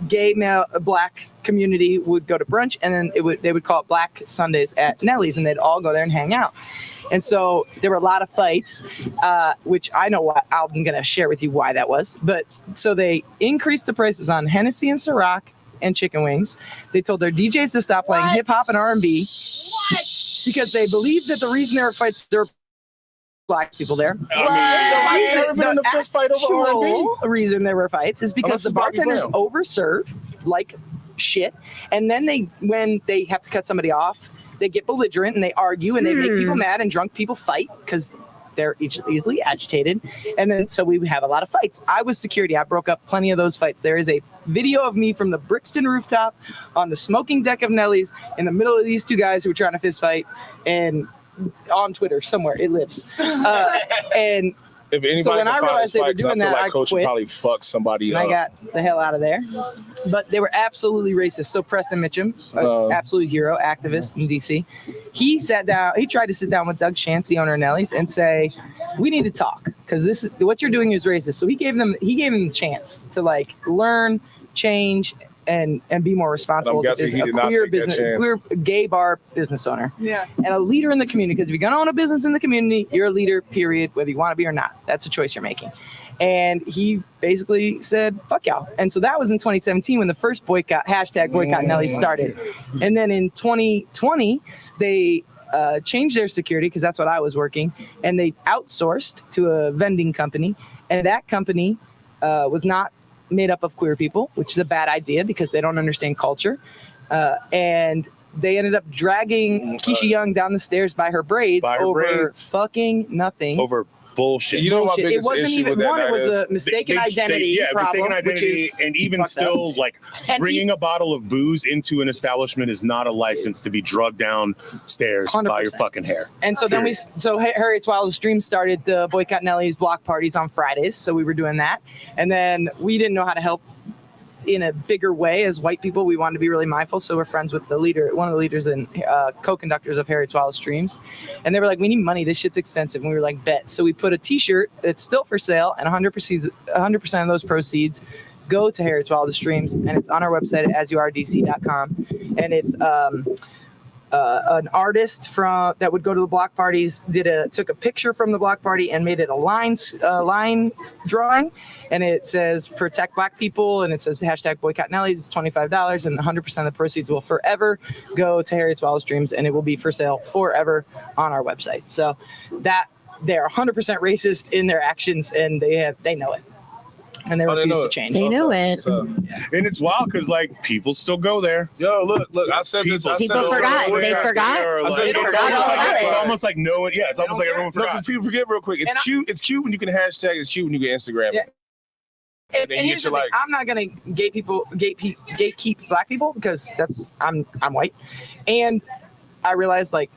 gay male black community would go to brunch, and then they would call it Black Sundays at Nelly's, and they'd all go there and hang out. And so there were a lot of fights, which I know what I'm going to share with you why that was. But so they increased the prices on Hennessy and Ciroc and chicken wings. They told their DJs to stop playing hip hop and R&B because they believed that the reason there were fights, there were black people there. The reason there were fights is because Unless the it's Bobby bartenders Brown. overserve like shit, and then when they have to cut somebody off, they get belligerent and they argue and they make people mad, and drunk people fight because they're easily agitated. And then so we have a lot of fights. I was security. I broke up plenty of those fights. There is a video of me from the Brixton rooftop on the smoking deck of Nellie's in the middle of these two guys who were trying to fist fight, and on Twitter somewhere it lives. And if anybody so when I realized they were doing that, like I Coach quit. probably fucked somebody And up. I got the hell out of there. But they were absolutely racist. So Preston Mitchum, an absolute hero, activist in DC, he sat down. He tried to sit down with Doug Shantz, the owner of Nellie's, and say, "We need to talk because this is what you're doing is racist." So he gave them a chance to like learn, change, and be more responsible. I'm guessing as he a did not queer take that business, chance. queer gay bar business owner. Yeah. And a leader in the community, because if you're going to own a business in the community, you're a leader, period, whether you want to be or not. That's a choice you're making. And he basically said, fuck y'all. And so that was in 2017 when the first boycott Nellie's started. And then in 2020, they changed their security, because that's what I was working, and they outsourced to a vending company. And that company was not made up of queer people, which is a bad idea because they don't understand culture. And they ended up dragging Keisha Young down the stairs by her braids over fucking nothing. Over bullshit. You know my Bullshit. biggest It wasn't issue even with that one. It night was is- a mistaken identity problem, mistaken identity, which is and even fucked still, like And bringing a bottle of booze into an establishment is not a license to be drugged down stairs by your 100%. fucking hair. And so then Harriet's Wildest Dreams started the Boycott Nellie's block parties on Fridays. So we were doing that. And then we didn't know how to help in a bigger way as white people. We wanted to be really mindful. So we're friends with one of the leaders and co-conductors of Harriet's Wildest Dreams. And they were like, we need money. This shit's expensive. And we were like, bet. So we put a t-shirt that's still for sale, and 100% of those proceeds go to Harriet's Wildest Dreams. And it's on our website at asyourdc.com. And it's an artist that would go to the block parties took a picture from the block party and made it a line drawing, and it says protect black people, and it says hashtag boycott Nellie's. It's $25, and 100% of the proceeds will forever go to Harriet's Wildest Dreams, and it will be for sale forever on our website. So that they're 100% racist in their actions, and they know it, and they refuse to change. They know it. And it's wild because like people still go there. Yo, look, I said this. I said People this forgot. earlier. They forgot. Like, They it's forgot all about it's it. almost like no one. Yeah, it's almost like everyone No, forgot. because people forget real quick. It's And cute. It's cute when you can hashtag. It's cute when you can Instagram. Yeah. And And then you here's get the your thing, likes. I'm not gonna gatekeep black people because I'm white, and I realized like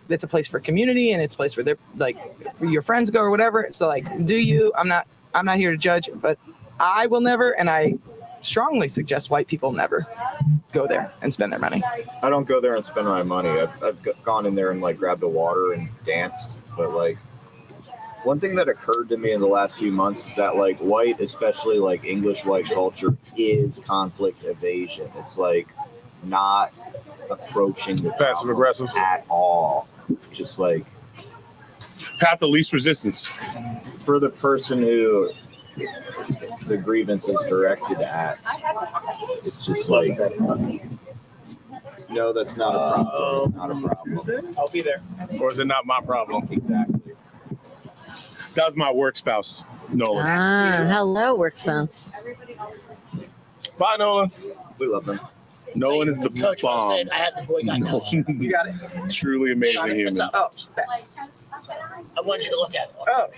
it's a place for community and it's a place where they're like where your friends go or whatever. So like, do you? I'm not here to judge, but I will never, and I strongly suggest white people never go there and spend their money. I don't go there and spend my money. I've gone in there and like grabbed a water and danced, but like one thing that occurred to me in the last few months is that like white, especially like English white culture, is conflict evasion. It's like not approaching the Passive problem aggressive. at all. Just like Path of least resistance. for the person who the grievance is directed at, it's just like, no, that's not a problem. It's not a problem. I'll be there. Or is it not my problem? Exactly. That was my work spouse, Nolan. Hello, work spouse. Bye, Nolan. We love them. Nolan is the Coach, I bomb. said I had the boycott Nellie's. You got it. Truly amazing What's human. up? Oh, I want you to look at it. oh,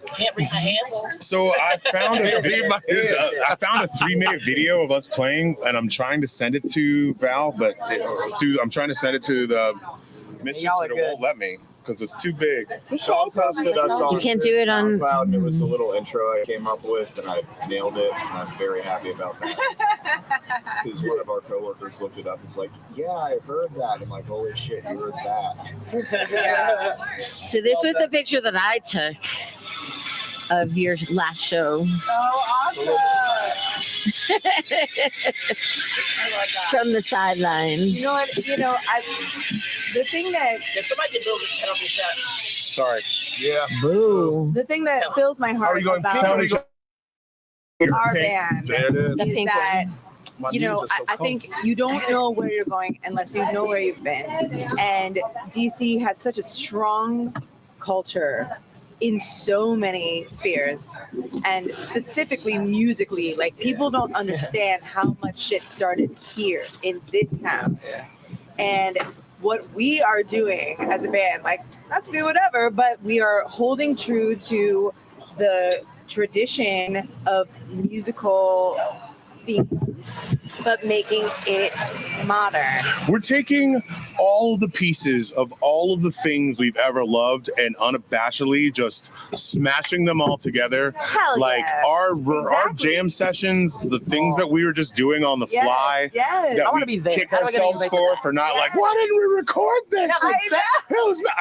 Can't read my hands. So I found Read I found a 3-minute video of us playing, and I'm trying to send it to Val, but I'm trying to send it to the Misfits, Y'all are but it good. won't let me because it's too big. Sean posted us on You can't do it on- SoundCloud, and it was a little intro I came up with, and I nailed it, and I'm very happy about that. Because one of our coworkers looked it up. It's like, yeah, I heard that. I'm like, holy shit, you heard that. So this was a picture that I took of your last show from the sideline. You know what? The thing that If somebody can build a penalty shot, Sorry. Yeah. Boo. fills my How are heart you going? about our band There it is. The is pink that My you know, knees are so I cold. think you don't know where you're going unless you know where you've been. And DC has such a strong culture in so many spheres, and specifically musically. Like, people don't understand how much shit started here in this town. And what we are doing as a band, like, not to be whatever, but we are holding true to the tradition of musical themes, but making it modern. We're taking all the pieces of all of the things we've ever loved and unabashedly just smashing them all together. Hell like yeah. our Exactly. jam sessions, the things that we were just doing on the fly. Yes. That I wanna we be there. kick How am I gonna ourselves invite for that? not like, Yes. why didn't we record this? I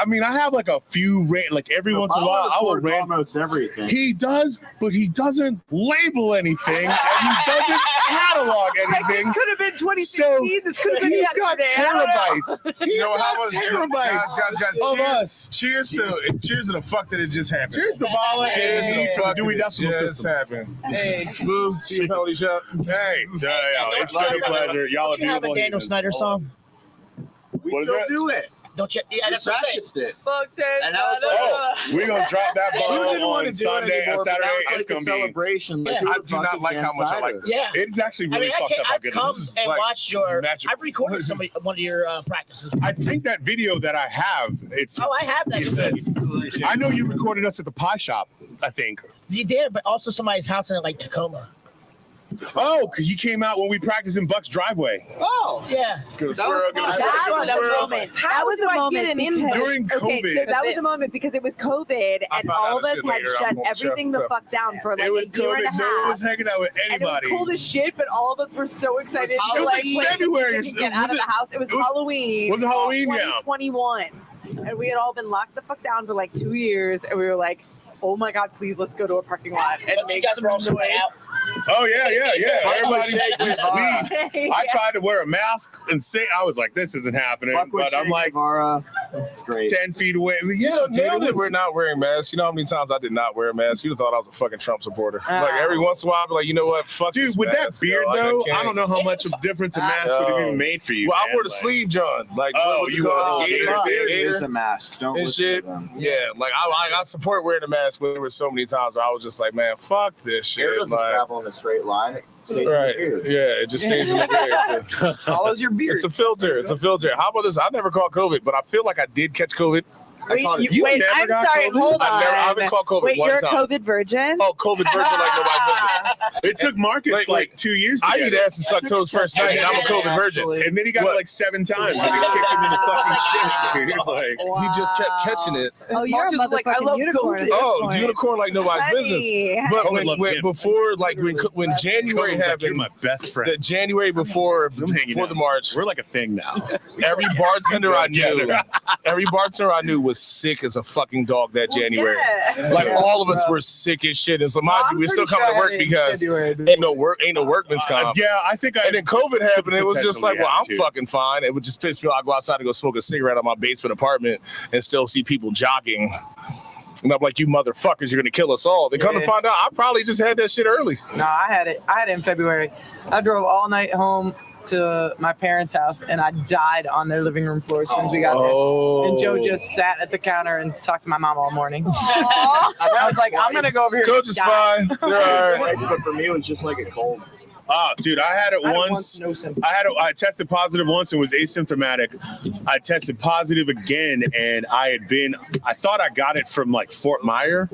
I mean, I have like a few like every once in a while I will rant. almost everything. He does, but he doesn't label anything and he doesn't catalog anything. This could have been 2016. So this could have been he's got yesterday. I don't know. terabytes. He's You know how got much terabytes guys, of cheers, us. cheers to the fuck that it just happened. Cheers to Bala Cheers and to me the from fuck the Dewey that it Decimal just System. happened. Hey, Boo, see your penalty shot. Hey, it's been a pleasure. Y'all are Don't you have a beautiful. Daniel humans. Snyder song? We What is still that? do it. Don't you? Yeah, We that's what I'm saying. practiced it. Fuck that. And now it's Oh, we're gonna drop that We ball didn't want on to do it Sunday anymore, and but Saturday. now it's It's like a gonna be. celebration. Yeah. who I the do fuck not is like Dan how much I like Snyder? this. Yeah. It's actually I really mean, fucked up how I've good come it is. and like watched your. magical. I've recorded one of your practices. I think that video that I have, it's. Oh, I have that. I know you recorded us at the pie shop. I think. You did, but also somebody's house in like Tacoma. Oh, he came out when we practiced in Buck's driveway Oh, Yeah. Good That was swirl, good fun. swirl, That good was a swirl. moment. How That was do a I moment get an because- invite? during Okay, COVID. so that was This. the moment because it was COVID I and found out all of that us shit had later. shut I'm gonna everything check the fuck down for like It was a year and a COVID. No one was half. hanging out with And it was anybody. cold as shit, but all of us were so excited It was to like like play February music or and get out of the house. It was Halloween. Was it Halloween? Yeah. 2021. And we had all been locked the fuck down for like 2 years, and we were like, "Oh my god, please let's go to a parking lot and But you make guys some were also noise." out. Oh yeah. Everybody Buck was sweet. I tried to wear a mask and say I was like, this isn't happening, Buck was but I'm Shea like Guevara. It's great. 10 feet away. Yeah, dude, Now it that was- we're not wearing masks, you know how many times I did not wear a mask? You'd have thought I was a fucking Trump supporter. Like every once in a while, I'd be like, you know what? Fuck Dude, this with that mask, beard yo. Like, though, I can't- don't know how much of difference a mask would have even made for you. Well, I man. wore the Like, sleeve, John. Like, Oh, what's it you wore called? the Gator, beard. It Gator. is a mask. Don't And listen shit. to them. Yeah, like I support wearing a mask, but there were so many times where I was just like, man, fuck this Air shit. doesn't Like, travel in a straight line. It stays in right? the beard. Yeah, it just stays in your beard. Follows your beard. It's a filter. It's a filter. How about this? I never caught COVID, but I feel like I did catch COVID. I caught it. You Wait, never I'm got sorry. COVID? Hold on. I've been caught COVID Wait, one you're time. a COVID virgin? Oh, COVID virgin like nobody's business. It took Marcus Like, like 2 years to I get eat it. ass and suck toes first night, and I'm a COVID virgin. And then he got it like 7 times. And he kicked him in the fucking shit. Like, He just kept catching it. Oh, you're a Marcus is like, I motherfucking love unicorn. COVID. at this Oh, point. unicorn like nobody's business. Honey. But I would love when him. before, like when January Cody's like, you're happened, my best friend. the January before I'm hanging the out. march, We're like a thing now. every bartender I knew, Together. every bartender I knew was sick as a fucking dog that January. Yeah. Like all of us were sick as shit. And so mind you, we're still coming to work because ain't no workman's comp. Yeah, I think I. And then COVID happened. It was just like, well, I'm Potentially, fucking fine. It would just piss me off. I go outside to go smoke a cigarette on my basement apartment and still see people jogging. And I'm like, you motherfuckers, you're gonna kill us all. They come to Yeah. find out, I probably just had that shit early. No, I had it in February. I drove all night home to my parents' house and I died on their living room floor as soon as we got there. Oh. And Joe just sat at the counter and talked to my mom all morning. Aw. I was like, I'm gonna go over here. Coach and is die. fine. They're all right. But for me, it was just like a cold. Oh, dude, I had it I had once. no symptoms. I tested positive once and was asymptomatic. I tested positive again, and I thought I got it from like Fort Myer,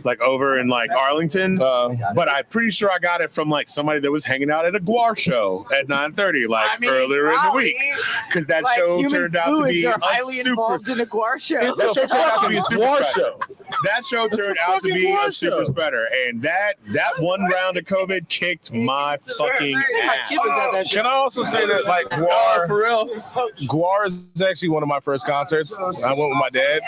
like over in like Arlington. But I'm pretty sure I got it from like somebody that was hanging out at a Guar show at 9:30, like I mean, earlier in the probably. week, because that Like, show human turned out to fluids be are a highly super. involved in a guar show. It's That a show turned out to be a fucking super war spreader. show. That show It's turned a out to fucking be war a super show. spreader, and that one round of COVID kicked my fucking My ass. kid was at that shit. Can I also say that like Oh, Guar, for real? Guar is actually one of my first concerts. I went with my dad.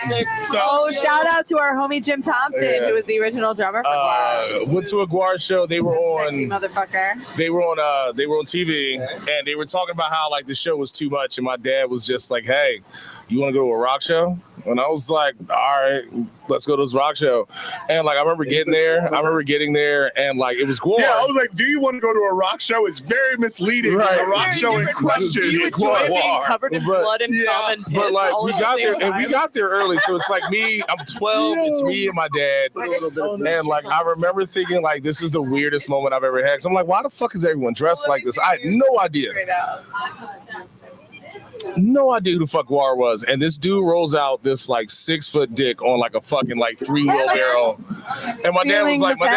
Oh, shout out to our homie Jim Thompson, Yeah. who was the original drummer for Guar. Went to a Guar show. They were Sexy on motherfucker. they were on TV and they were talking about how like the show was too much and my dad was just like, hey, you want to go to a rock show? And I was like, all right, let's go to this rock show. And like I remember getting there and like it was Guar. Yeah, I was like, do you want to go to a rock show? It's very misleading. Right. A rock show in question You is enjoy being Guar. covered in But- blood and Yeah. cum and piss But like all we at the got same there and we time. got there early, so it's like me. I'm 12. It's me and my dad, and like I remember thinking like this is the weirdest moment I've ever had. So I'm like, why the fuck is everyone dressed like this? I had no idea. Straight up. No idea who the fuck War was, and this dude rolls out this like 6 foot dick on like a fucking like 3-wheel barrel, and my dad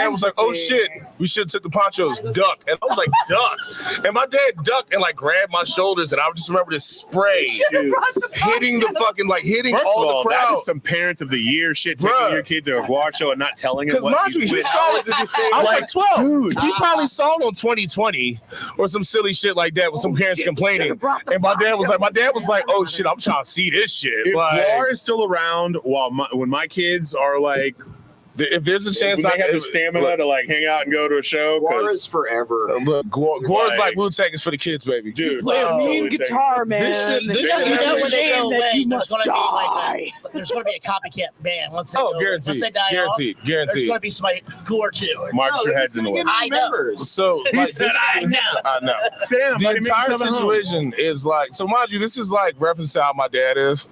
was like, "Oh shit, we should have took the ponchos, duck," and I was like, "Duck," and my dad ducked and like grabbed my shoulders, and I just remember this spray hitting the fucking like hitting First all of all, the crowd. that is some Parents of the Year shit, taking your kid to a war show and not telling him Because what mind you, he saw it. I was like 12. Dude, he probably saw it on 2020 or some silly shit like that with some parents complaining. And my dad was like, "Oh shit, I'm trying to see this shit." If like, war is still around, when my kids are like, if there's a chance I have the stamina to like hang out and go to a show, War is forever. Look, Gore's like Wu-Tang is for the kids, baby. Dude, Play a mean guitar, man. This shit You know when they go away, you there's must gonna be die. like there's gonna be a copycat band. Once they Oh, go, guaranteed, once they die guaranteed, off, there's guaranteed. gonna be somebody Gore too. march your heads in the way. I know. So He like, said, this- "I know." I know. Sit down, The buddy, make entire yourself at home. situation is like, so mind you, this is like reference to how my dad is.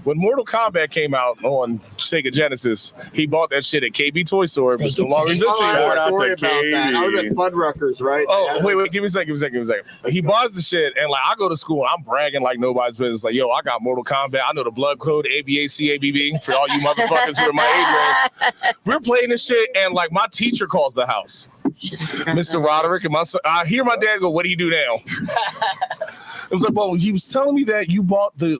When Mortal Kombat came out on Sega Genesis, he bought that shit at KB Toy Store. Thank Mr. you, Long KB. Resistance. Oh, I Shout have a out story to about that. I was at Katie. Fuddruckers, right? Oh, wait, give me a second. He buys the shit, and like I go to school, and I'm bragging like nobody's business. Like, yo, I got Mortal Kombat. I know the blood code ABACABB for all you motherfuckers who are my age range. We're playing this shit, and like my teacher calls the house, Mr. Roderick, and my son. I hear my dad go, "What do you do now?" It was like, well, he was telling me that you bought the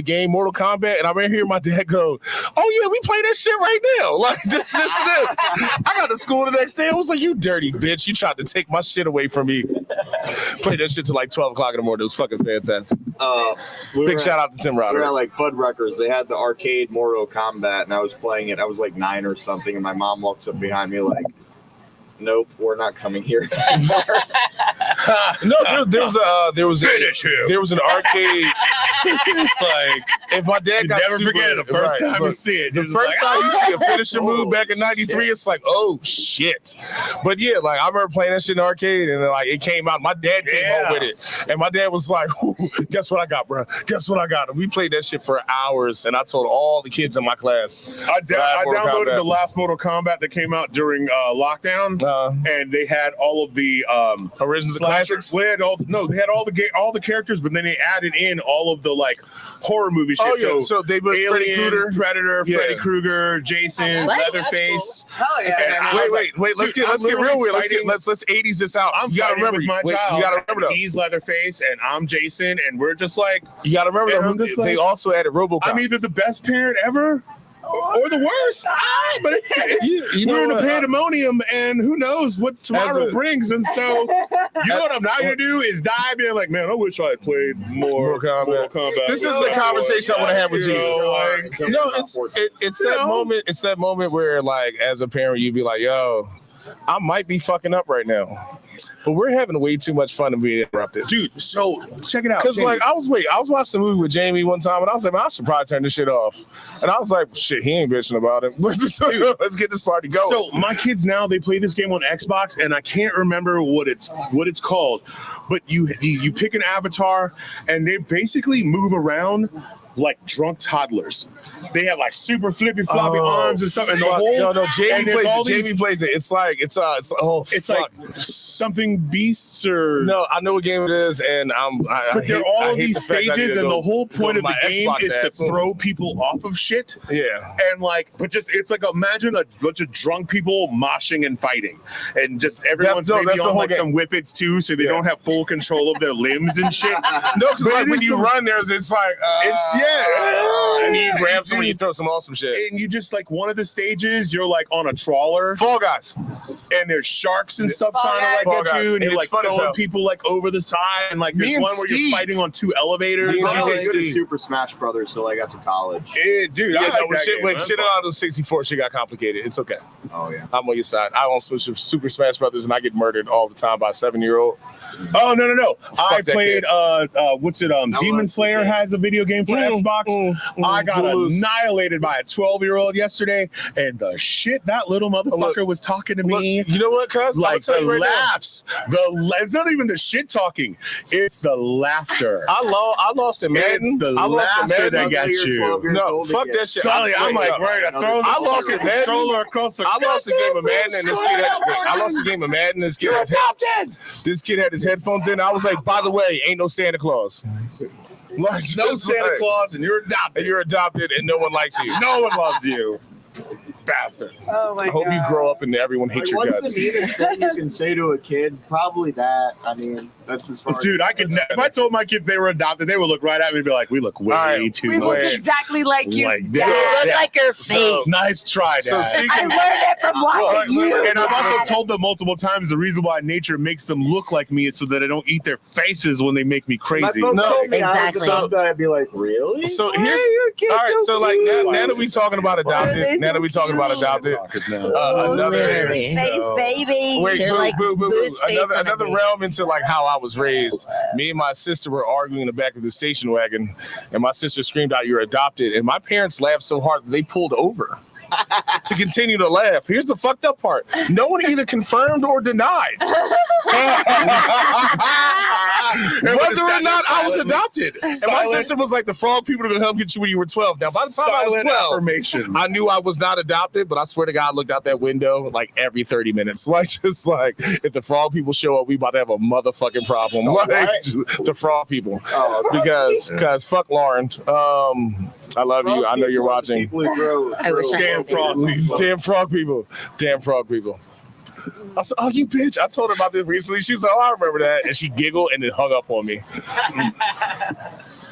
game Mortal Kombat, and I remember hearing my dad go, "Oh yeah, we play that shit right now." Like this. I got to school the next day. I was like, "You dirty bitch! You tried to take my shit away from me." Played that shit till like 12 o'clock in the morning. It was fucking fantastic. Big shout out to Tim We were Roderick. at like Fuddruckers. They had the arcade Mortal Kombat, and I was playing it. I was like 9 or something, and my mom walks up behind me like, "Nope, we're not coming here." No, there was Finish him. there was an arcade. Like if my dad You got never super, forget it the first right, time you look, see it. The You're first just like, time you see a finisher oh, move back in '93, it's like, oh shit. But yeah, like I remember playing that shit in the arcade, and then, like it came out. My dad came home with it, and my dad was like, "Guess what I got, bro? Guess what I got?" And we played that shit for hours, and I told all the kids in my class. I Mortal downloaded Kombat. the last Mortal Kombat that came out during lockdown, and they had all of the Original slasher- classics. They had all the characters, but then they added in all of the like horror movie shit. Oh yeah, so they put Freddy Alien, Krueger. Predator, Yeah. Freddy Krueger, Jason, What? Leatherface. Hell yeah. And Wait. Let's Dude, get I'm real literally weird. fighting- Let's 80s this out. I'm You gotta fighting remember, with my wait, child. you gotta remember though. He's Leatherface and I'm Jason, and we're just like, You gotta remember And though. I'm just They like- also added RoboCop. I'm either the best parent ever or the worst. But you know we're in a what? pandemonium, and who knows what tomorrow a- brings. And so, you know what I'm not gonna do is die being like, man, I wish I had played more Mortal Kombat. This is the conversation I want to have with You know, Jesus. like, No, it's that moment. It's that moment where, like, as a parent, you'd be like, "Yo, I might be fucking up right now, but we're having way too much fun and being interrupted." dude. So check it out. Because Jamie. like I was watching a movie with Jamie one time, and I was like, "Man, I should probably turn this shit off." And I was like, "Shit, he ain't bitching about it. Let's get this party going." So my kids now, they play this game on Xbox, and I can't remember what it's called, but you pick an avatar, and they basically move around like drunk toddlers. They have like super flippy floppy arms and stuff, and the whole no, Jamie and there's plays all it. these- Jamie plays it. It's like it's like something beasts or No, I know what game it is, and But they're all of these stages, and the whole point of the my game Xbox is to app. throw people off of shit. Yeah. And like, but just it's like imagine a bunch of drunk people moshing and fighting, and just everyone's maybe that's the on whole like game. some whippets too, so they don't have full control of their limbs and shit. No, because But like it when is you some- run, it's like and you grab someone, you throw some awesome shit. And you just like one of the stages, you're like on a trawler, Fall Guys. and there's sharks and stuff Fall trying to like Fall get Guys. you, and And you're it's like fun as throwing hell. people like over the side, and like Me there's and one where you're Steve. fighting on 2 elevators. Me and I was DJ good at Steve. Super Smash Brothers till I got to college. Yeah, dude, Yeah, I no, like when that shit, game, when man. shit out of 64, shit got complicated. It's okay. Oh yeah. I'm on your side. I don't switch with Super Smash Brothers, and I get murdered all the time by a 7-year-old. Oh no! I Fuck that played kid. Demon Slayer has a video game for Xbox. I got annihilated by a 12-year-old yesterday, and the shit that little motherfucker was talking to me. You know what, cuz? Like I'll tell the you right now. laughs, it's not even the shit talking; it's the laughter. I lost in Madden. It's the I lost in laughter Madden. that got you. No, fuck that shit. Sorry, I'm like, no. right, I throw I the lost fucking it, man. controller across the. I lost the game of Madden, and this kid had his headphones in. I was like, by the way, ain't no Santa Claus. Like, No just Santa like- Claus, and you're And adopted. you're adopted, and no one likes you. No one loves you. Bastards. Oh my I hope you grow up and everyone hates your What's guts. the meanest thing you can say to a kid? Probably that. I mean, that's as far. Dude, I could. If I told my kids they were adopted, they would look right at me and be like, "We look way Alright, too We look much exactly like you. like You this." look Yeah. like your So- face. Nice try, So Dad. speaking, I learned it from watching you. And I've also told them multiple times the reason why nature makes them look like me is so that I don't eat their faces when they make me My crazy. folks No, told me I was exactly. adopted, I'd be like, really? so here's all right. So like now that we talking about adopted, now that we talking about adopted, another Literally. so- baby. Wait, They're boo, like boo, boo, boo. Boo's face on Another a realm into like how I was raised. Me and my sister were arguing in the back of the station wagon, and my sister screamed out, "You're adopted!" And my parents laughed so hard that they pulled over to continue to laugh. Here's the fucked up part: no one either confirmed or denied whether or not I was adopted. And my sister was like, "The frog people are gonna come get you when you were 12." Now, by the time I was 12. affirmation. I knew I was not adopted, but I swear to God, I looked out that window like every 30 minutes. Like, just like, if the frog people show up, we about to have a motherfucking problem. Like, the frog people. Oh, okay. Because fuck Lauren. I love you. I know you're watching. People who grow, I wish I Damn frog people. Damn frog people. Damn frog people. I said, "Oh, you bitch." I told her about this recently. She was like, "Oh, I remember that." And she giggled and then hung up on me.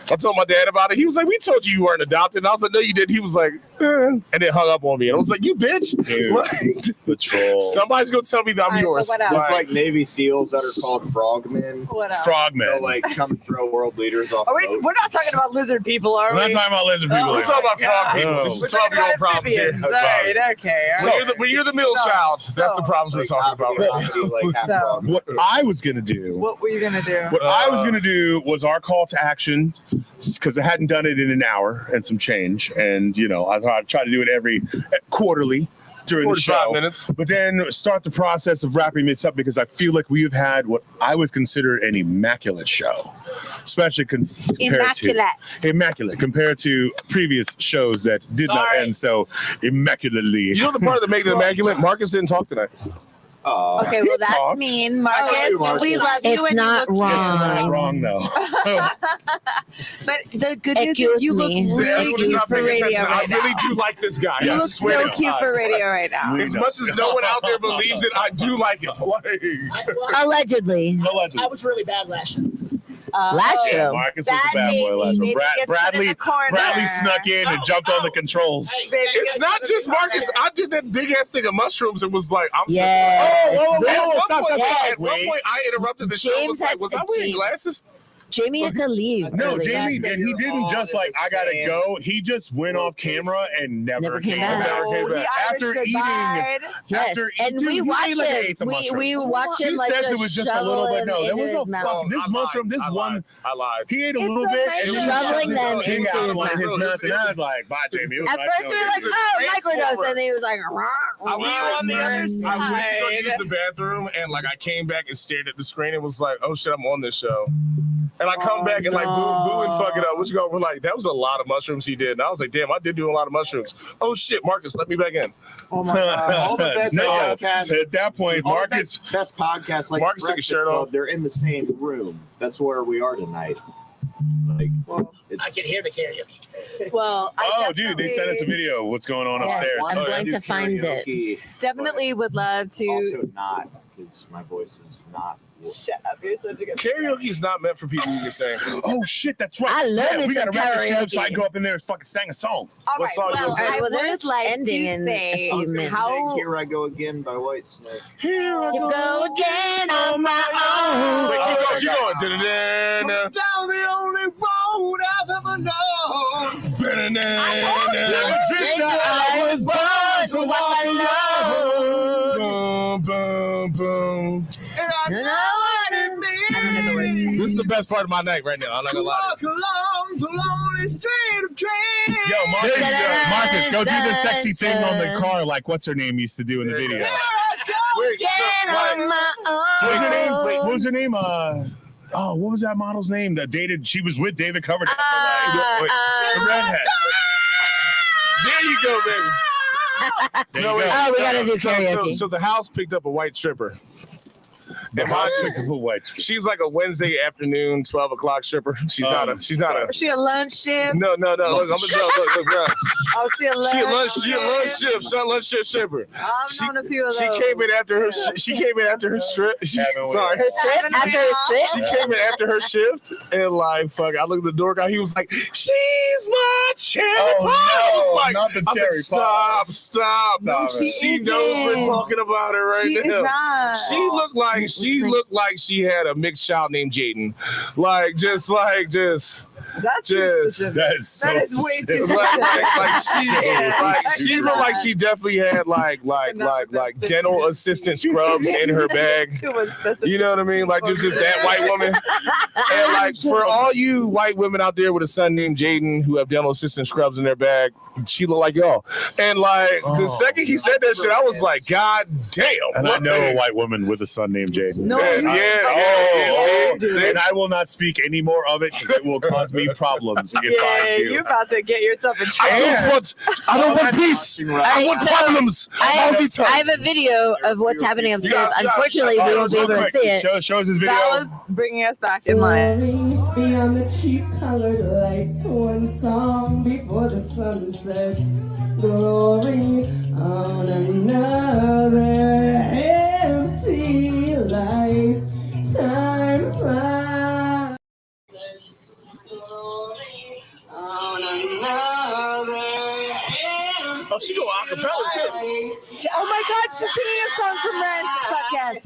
I told my dad about it. He was like, "We told you weren't adopted." And I was like, "No, you did." He was like, and then hung up on me. And I was like, "You bitch." Dude, Like, the troll. somebody's going to tell me that I'm Alright, so yours. what else? There's like Navy SEAls that are called frogmen. What else? They'll Frogmen. like come throw world leaders off. Are we, boats. we're not talking about lizard people, are We're we? not talking about lizard people. Oh, We're here. talking about frog God. people. Oh. This is We're talking 12-year-old about problems here. amphibians. All right, okay. All So right. you're the middle So- child. That's the so- problems we're Like, talking about. half of it, like, half So- frog. What I was gonna do. What were you gonna do? What I was gonna do was our call to action, because I hadn't done it in an hour and some change, and you know I thought I'd try to do it every quarterly during the 45 show. minutes. But then start the process of wrapping this up because I feel like we have had what I would consider an immaculate show, especially immaculate compared to previous shows that did not Sorry. end so immaculately. You know the part that made it immaculate? Marcus didn't talk tonight. Oh, Okay, well that's talked. mean, Marcus. Marcus. We love you, It's and not you look It's not wrong. wrong though. But the good news Excuse is you look me. So really everyone is cute not for paying radio attention. I right really now. do like this guy. You I look swear so to cute God. for radio right now. We As know. much as no one out there believes it, I do like him. Allegedly. Allegedly. I was really bad last year. Last Yeah, show. Marcus was That a bad boy last baby year. gets put in the corner. Bradley snuck in and jumped on the controls. It's not just Marcus. I did that big ass thing of mushrooms and was like, I'm Yes. At one Yes. point, I interrupted the show. and was James like, had was to I wearing leave. glasses? Jamie had to leave. No, early. Jamie, and he didn't just like, I gotta go. He just went off camera and never came back. Never came back. After eating, Yes, after and dude, we he watched ate like an him. eighth of We mushrooms. watched him He like said just it was just a shovel little bit. them No, there into was his a mouth. fucking this I mushroom. lied. This I one, lied. I lied. he ate a It's little so bit nice and to shoveling them he into got his one in his mouth. mouth, and I was like, "Bye, Jamie." It was At nice first we knowing were like, you. oh, Transformer. microdose, and he was like, I went on the other I went to go side. use the bathroom and like I came back and stared at the screen and was like, oh shit, I'm on this show. And I come back and like boo and fuck it up. What you go? We're like, that was a lot of mushrooms he did. And I was like, damn, I did do a lot of mushrooms. Oh shit, Marcus, let me back in. Oh my God. All the best No, podcasts. at that point, All the Marcus. best podcasts like Marcus took his Breakfast shirt Club, off. they're in the same room. That's where we are tonight. Like, Well, it's, I can hear the karaoke. well, Oh, dude, they sent us a video. What's going on Yeah. upstairs? I'm Oh, yeah. going to find it. karaoke, Definitely would love to. Also not, because my voice is not. Shut up. You're such a good Karaoke is not meant for people who can sing. Oh shit, that's right. I love yeah, it we got a for record show, so I karaoke. go up in there and fucking sang a song. All What right. song you Well, gonna sing? I Well, there's would like ending to in say a few minutes. how. Here I Go Again by Whitesnake. Here I You go again on my own. Wait, keep going. Da-da-da-da. Down the only road I've ever known. I was born to walk alone. Boom, boom, boom. And I No, know I what it don't know the words. means. This is the best part of my night right now. I'm not gonna lie. Walk along the lonely street of dreams. Yo, Marcus, There you go. Marcus, go do the sexy thing on the car, like what's her name used to do in the video. Here I go Wait, again so, like, On my own. What was her name? Wait, what was her name? What was that model's name that dated? She was with David Coverdale for like the redhead. there you go, baby. There No, you wait. go. Oh, we gotta do So karaoke. the house picked up a white stripper. Despicable white. She's like a Wednesday afternoon, 12 o'clock stripper. She's not a. Is she a lunch shift? No. Look, bro. Oh, she a lunch. She a lunch shift. She's a lunch shift stripper. I've known a few of those. She came in after her. She came in after her strip. Sorry. After her strip? She came in after her shift and like fuck. I looked at the door guy. He was like, "She's my cherry pie." I was like, not the cherry pie. Stop. No, She knows we're talking about her right She now. is not. She looked like she had a mixed child named Jaden. That's too specific. That is so That is way too like she looked like she definitely had like dental assistant scrubs in her bag. Too much specific. You know what I mean? Like just that white woman. And like for all you white women out there with a son named Jaden who have dental assistant scrubs in their bag, she looked like y'all. And like the second he said that shit, I was like, God damn. And I know a white woman with a son named Jaden. No, And I will not speak any more of it because it will cause me problems if I do. you're about to get yourself in trouble. I don't want peace. I want problems all the time. I have a video of what's happening upstairs. Unfortunately, we won't be able to see it. Show us this video. That was bringing us back in line. Beyond the cheap colored lights, one song before the sun sets. Glory on another empty life. Time flies. Glory on another. Oh, she go acapella too. Oh my God, she's singing a song from Rent podcast.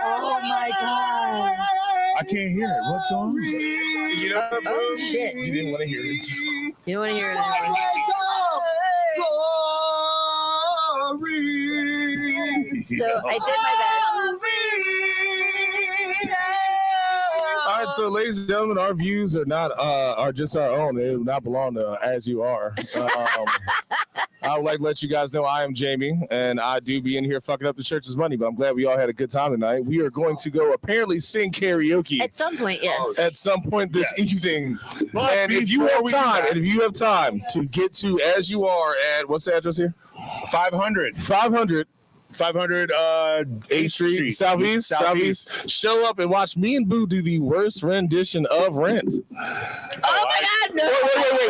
Oh my God. I can't hear it. What's going on? You know what? Oh, shit. You didn't want to hear it. You don't want to hear it. So I did my All right, so ladies and gentlemen, our views are not are just our own. They do not belong to As You Are. I would like to let you guys know I am Jamie, and I do be in here fucking up the church's money, but I'm glad we all had a good time tonight. We are going to go apparently sing karaoke At some point, yes. at some point this evening. But And if you before have we do time, that- and if you have time to get to As You Are at what's the address here? 500 8th Street, Southeast. Show up and watch me and Boo do the worst rendition of Rent. Oh my God, no.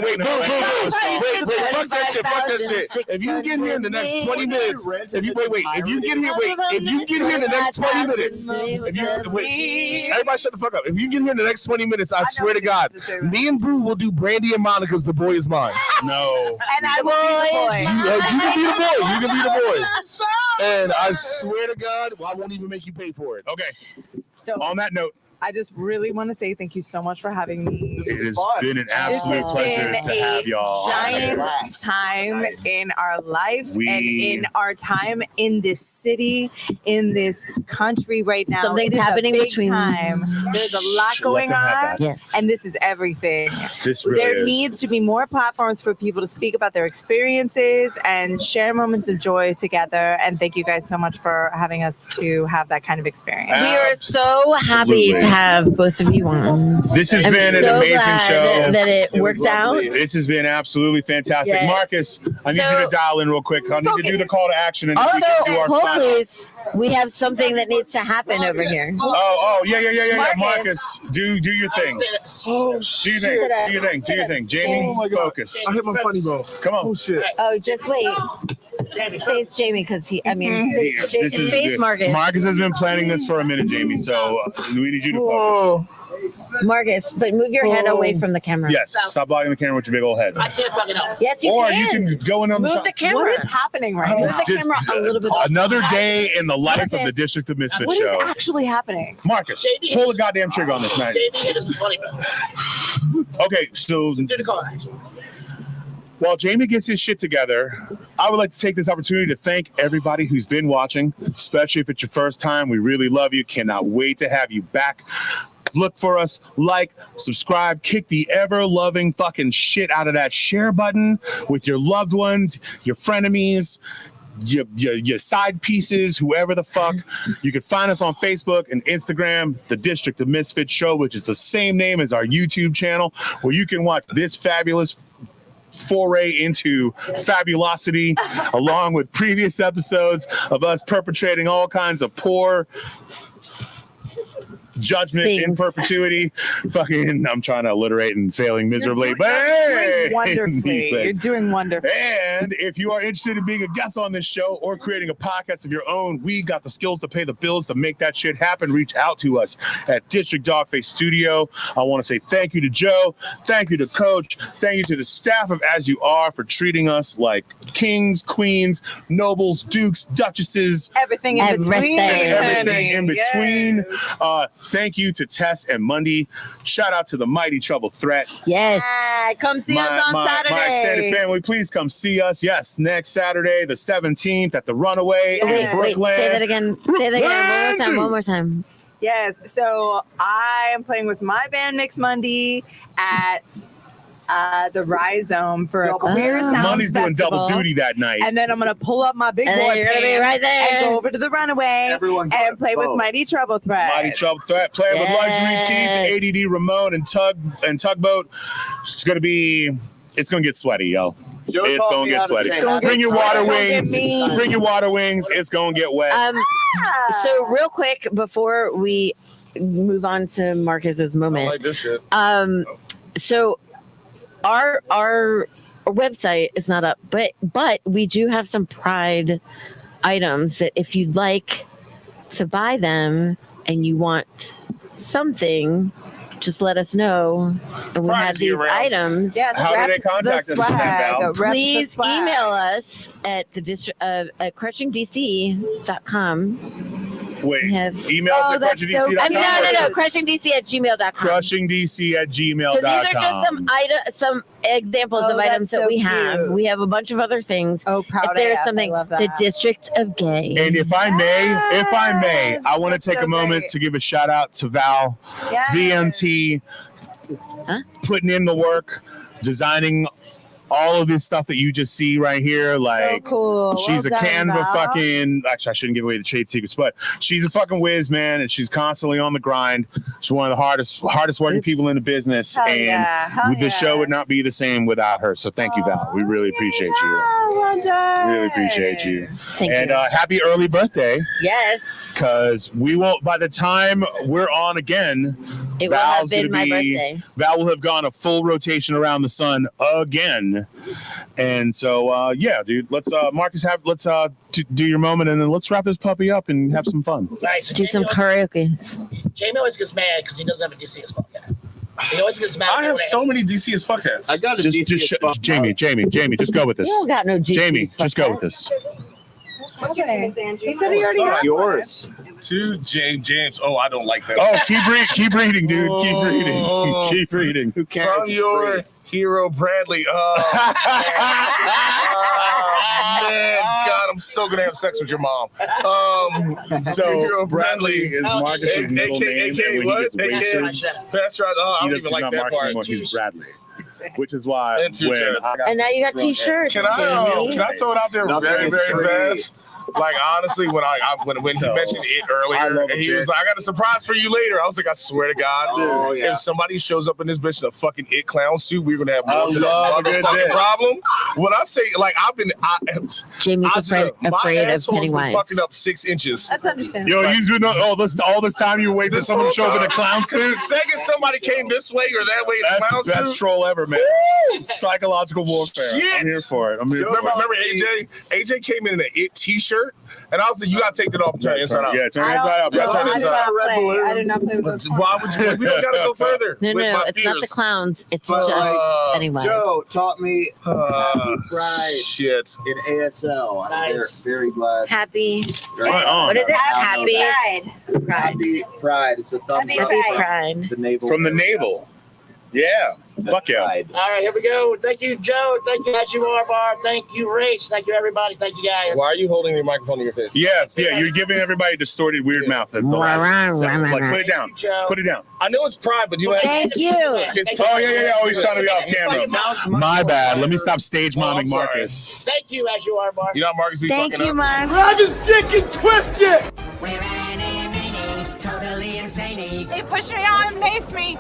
Wait, No, Boo, no, fuck that shit. If you get here in the next 20 minutes, if you get here in the next 20 minutes, everybody shut the fuck up. If you get here in the next 20 minutes, I swear to God, me and Boo will do Brandy and Monica's The Boy Is Mine. No. And I will be the boy. You can be the boy. And I swear to God, I won't even make you pay for it. Okay. So On that note, I just really want to say thank you so much for having me. it has been an absolute This has pleasure been to have y'all. Giant time in our life and in our time in this city, in this country right now. Something's It is a happening big between- time. There's a lot going them have on, that. Yes. and this is everything. This really There is. needs to be more platforms for people to speak about their experiences and share moments of joy together. And thank you guys so much for having us to have that kind of experience. We are so happy to have both of you on. This has I'm been an so amazing glad show. that it worked out. This has been absolutely fantastic. Yes. Marcus, I need So- you to dial in real quick. I need you to do the call to action and then we Also, can do our hold sign off. please. We have something that needs to happen over here. Yeah. Marcus. Marcus, do your thing. Oh, Do your thing. Do your thing. Jamie, Oh my God. focus. I hit my funny bone. Come on. Oh, shit. Oh, just wait. Face Jamie, because face This is face good. Marcus. Marcus has been planning this for a minute, Jamie. So we need you to focus. Marcus, but move your head away from the camera. Yes. Stop blocking the camera with your big old head. I can't fucking help. Yes, you Or can. you can go in on the Move side. the camera. What is happening right Move now? the camera a little bit. Another day in the life of Marcus. the District of Misfits What is show. actually happening? Marcus, JD. pull the goddamn trigger on this, man. JD hit us with funny bone. Okay, so Do the call to action. while Jamie gets his shit together, I would like to take this opportunity to thank everybody who's been watching, especially if it's your first time. We really love you. Cannot wait to have you back. Look for us, like, subscribe, kick the ever-loving fucking shit out of that share button with your loved ones, your frenemies, your side pieces, whoever the fuck. You can find us on Facebook and Instagram, the District of Misfits Show, which is the same name as our YouTube channel, where you can watch this fabulous foray into fabulosity, along with previous episodes of us perpetrating all kinds of poor judgment in perpetuity. Fucking, I'm trying to alliterate and failing miserably. But hey, wonderfully. You're doing wonderful. And if you are interested in being a guest on this show or creating a podcast of your own, we got the skills to pay the bills to make that shit happen. Reach out to us at District DOGFACE Studio. I want to say thank you to Joe, thank you to Coach, thank you to the staff of As You Are for treating us like kings, queens, nobles, dukes, duchesses, everything in between. Everything in between. Thank you to Tess and Mundy. Shout out to the Mighty Trouble Threat. Yes. Come see us on Saturday. My extended family, please come see us. Yes, next Saturday, the 17th at the Runaway in Brooklyn. Wait, say that again. Say that again. One more time. Yes. So I am playing with my band Mix Mundy at the Rhizome for a queer sounds Money's doing festival. double duty that night. And then I'm gonna pull up my big And boy then you're gonna be pants right there. and go over to the Runaway and play with Mighty Trouble Threat. Mighty Trouble Threat, playing with Luxury Teeth, ADD Ramon, and Tugboat. It's gonna get sweaty, yo. It's gonna get sweaty. Bring your water wings. Bring your water wings. It's gonna get wet. So real quick before we move on to Marcus's moment. I like this shit. So our website is not up, but we do have some Pride items that if you'd like to buy them and you want something, just let us know. And we have these items. Yes, how do they contact us? Val? Please email us at crushingdc.com. Wait, email us at crushingdc.com. No, crushingdc@gmail.com. Crushingdc@gmail.com. So these are just some examples of items that we have. cute. We have a bunch of other things. Oh, proud if there's AF, something, I love that. the District of Gay. And if I may, I want to take a moment to give a shout out to Val, VMT, putting in the work, designing all of this stuff that you just see right here. Like, so cool. She's Well a done, Canva Val. fucking, actually, I shouldn't give away the trade secrets, but she's a fucking whiz, man, and she's constantly on the grind. She's one of the hardest working people in the business, Hell and yeah. Hell the show would not be the same without her. So thank you, Val. We really appreciate you. Well done. Really appreciate you. Thank and you. Happy early birthday. Yes. Because we won't, by the time we're on again, It will have been my birthday. Val will have gone a full rotation around the sun again. And so, yeah, dude, let's, Marcus, let's do your moment, and then let's wrap this puppy up and have some fun. Right, so Do some karaoke. Jamie always gets mad because he doesn't have a DC as fuck hat. So he always gets mad. I have so many DC as fuck hats. I got a Just DC as fuck. Jamie, just go with this. You don't got no GCs. Jamie, fuck just go that. with this. Okay. He said he already It's had yours. To James. Oh, I don't like that. Oh, keep reading, dude. Keep reading. Oh. Keep reading. Who cares? From It's your free. hero, Bradley. Oh, man. God, I'm so gonna have sex with your mom. So Bradley is Marcus's middle name, and when he gets wasted, Pasteurized. Oh, I he don't even does like not that Marcus part. anymore. He's Bradley, which is why And two when shirts. I got And now you got drunk- t-shirts. Can I throw it out there Nothing very, is very free. fast? Like, honestly, when he mentioned it I earlier, love and he it. was like, I got a surprise for you later. I was like, I swear to God, Oh, yeah. if somebody shows up in this bitch in a fucking It clown suit, we're going to have I more than a love a good motherfucking dick. problem. When I say, like, Jamie's afraid my of asshole's been Pennywise. fucking up 6 inches. That's understandable. Yo, you've been all this time you wait for This someone to show whole up in a time. clown The suit. second somebody came this way or that way in a That's clown the best suit. troll ever, man. Psychological warfare. Shit. I'm here for it. Remember AJ? AJ came in an It t-shirt, and I was like, you gotta take that off and turn it inside out. Yeah, turn it inside out. Yeah, bro. turn it inside out. I did not play with those. Why would you? We don't gotta go further. No, with my it's not the fears. clowns. It's But, just Pennywise. Joe taught me Happy Pride Shit. in ASL. I'm Nice. very glad. Happy. Right on. What is it? Happy Happy Pride. Happy Pride. It's a thumbs up. Happy Pride. The navel. From the navel. Yeah. Fuck yeah. Pride. All right, here we go. Thank you, Joe. Thank you, As You Are Bar. Thank you, Rach. Thank you, everybody. Thank you, guys. Why are you holding your microphone to your face? Yeah, you're giving everybody distorted weird mouth at the last second. Like, put it down. Thank you, Joe. Put it down. I know it's pride, but you know. Thank you. Oh, yeah. Always trying to be off camera. Sounds much My more bad. better. Let me stop stage I'm momming sorry. Marcus. Thank you, As You Are Bar. You know how Marcus be Thank fucking you, up. Mark. Totally insane. They pushed me out and maced me.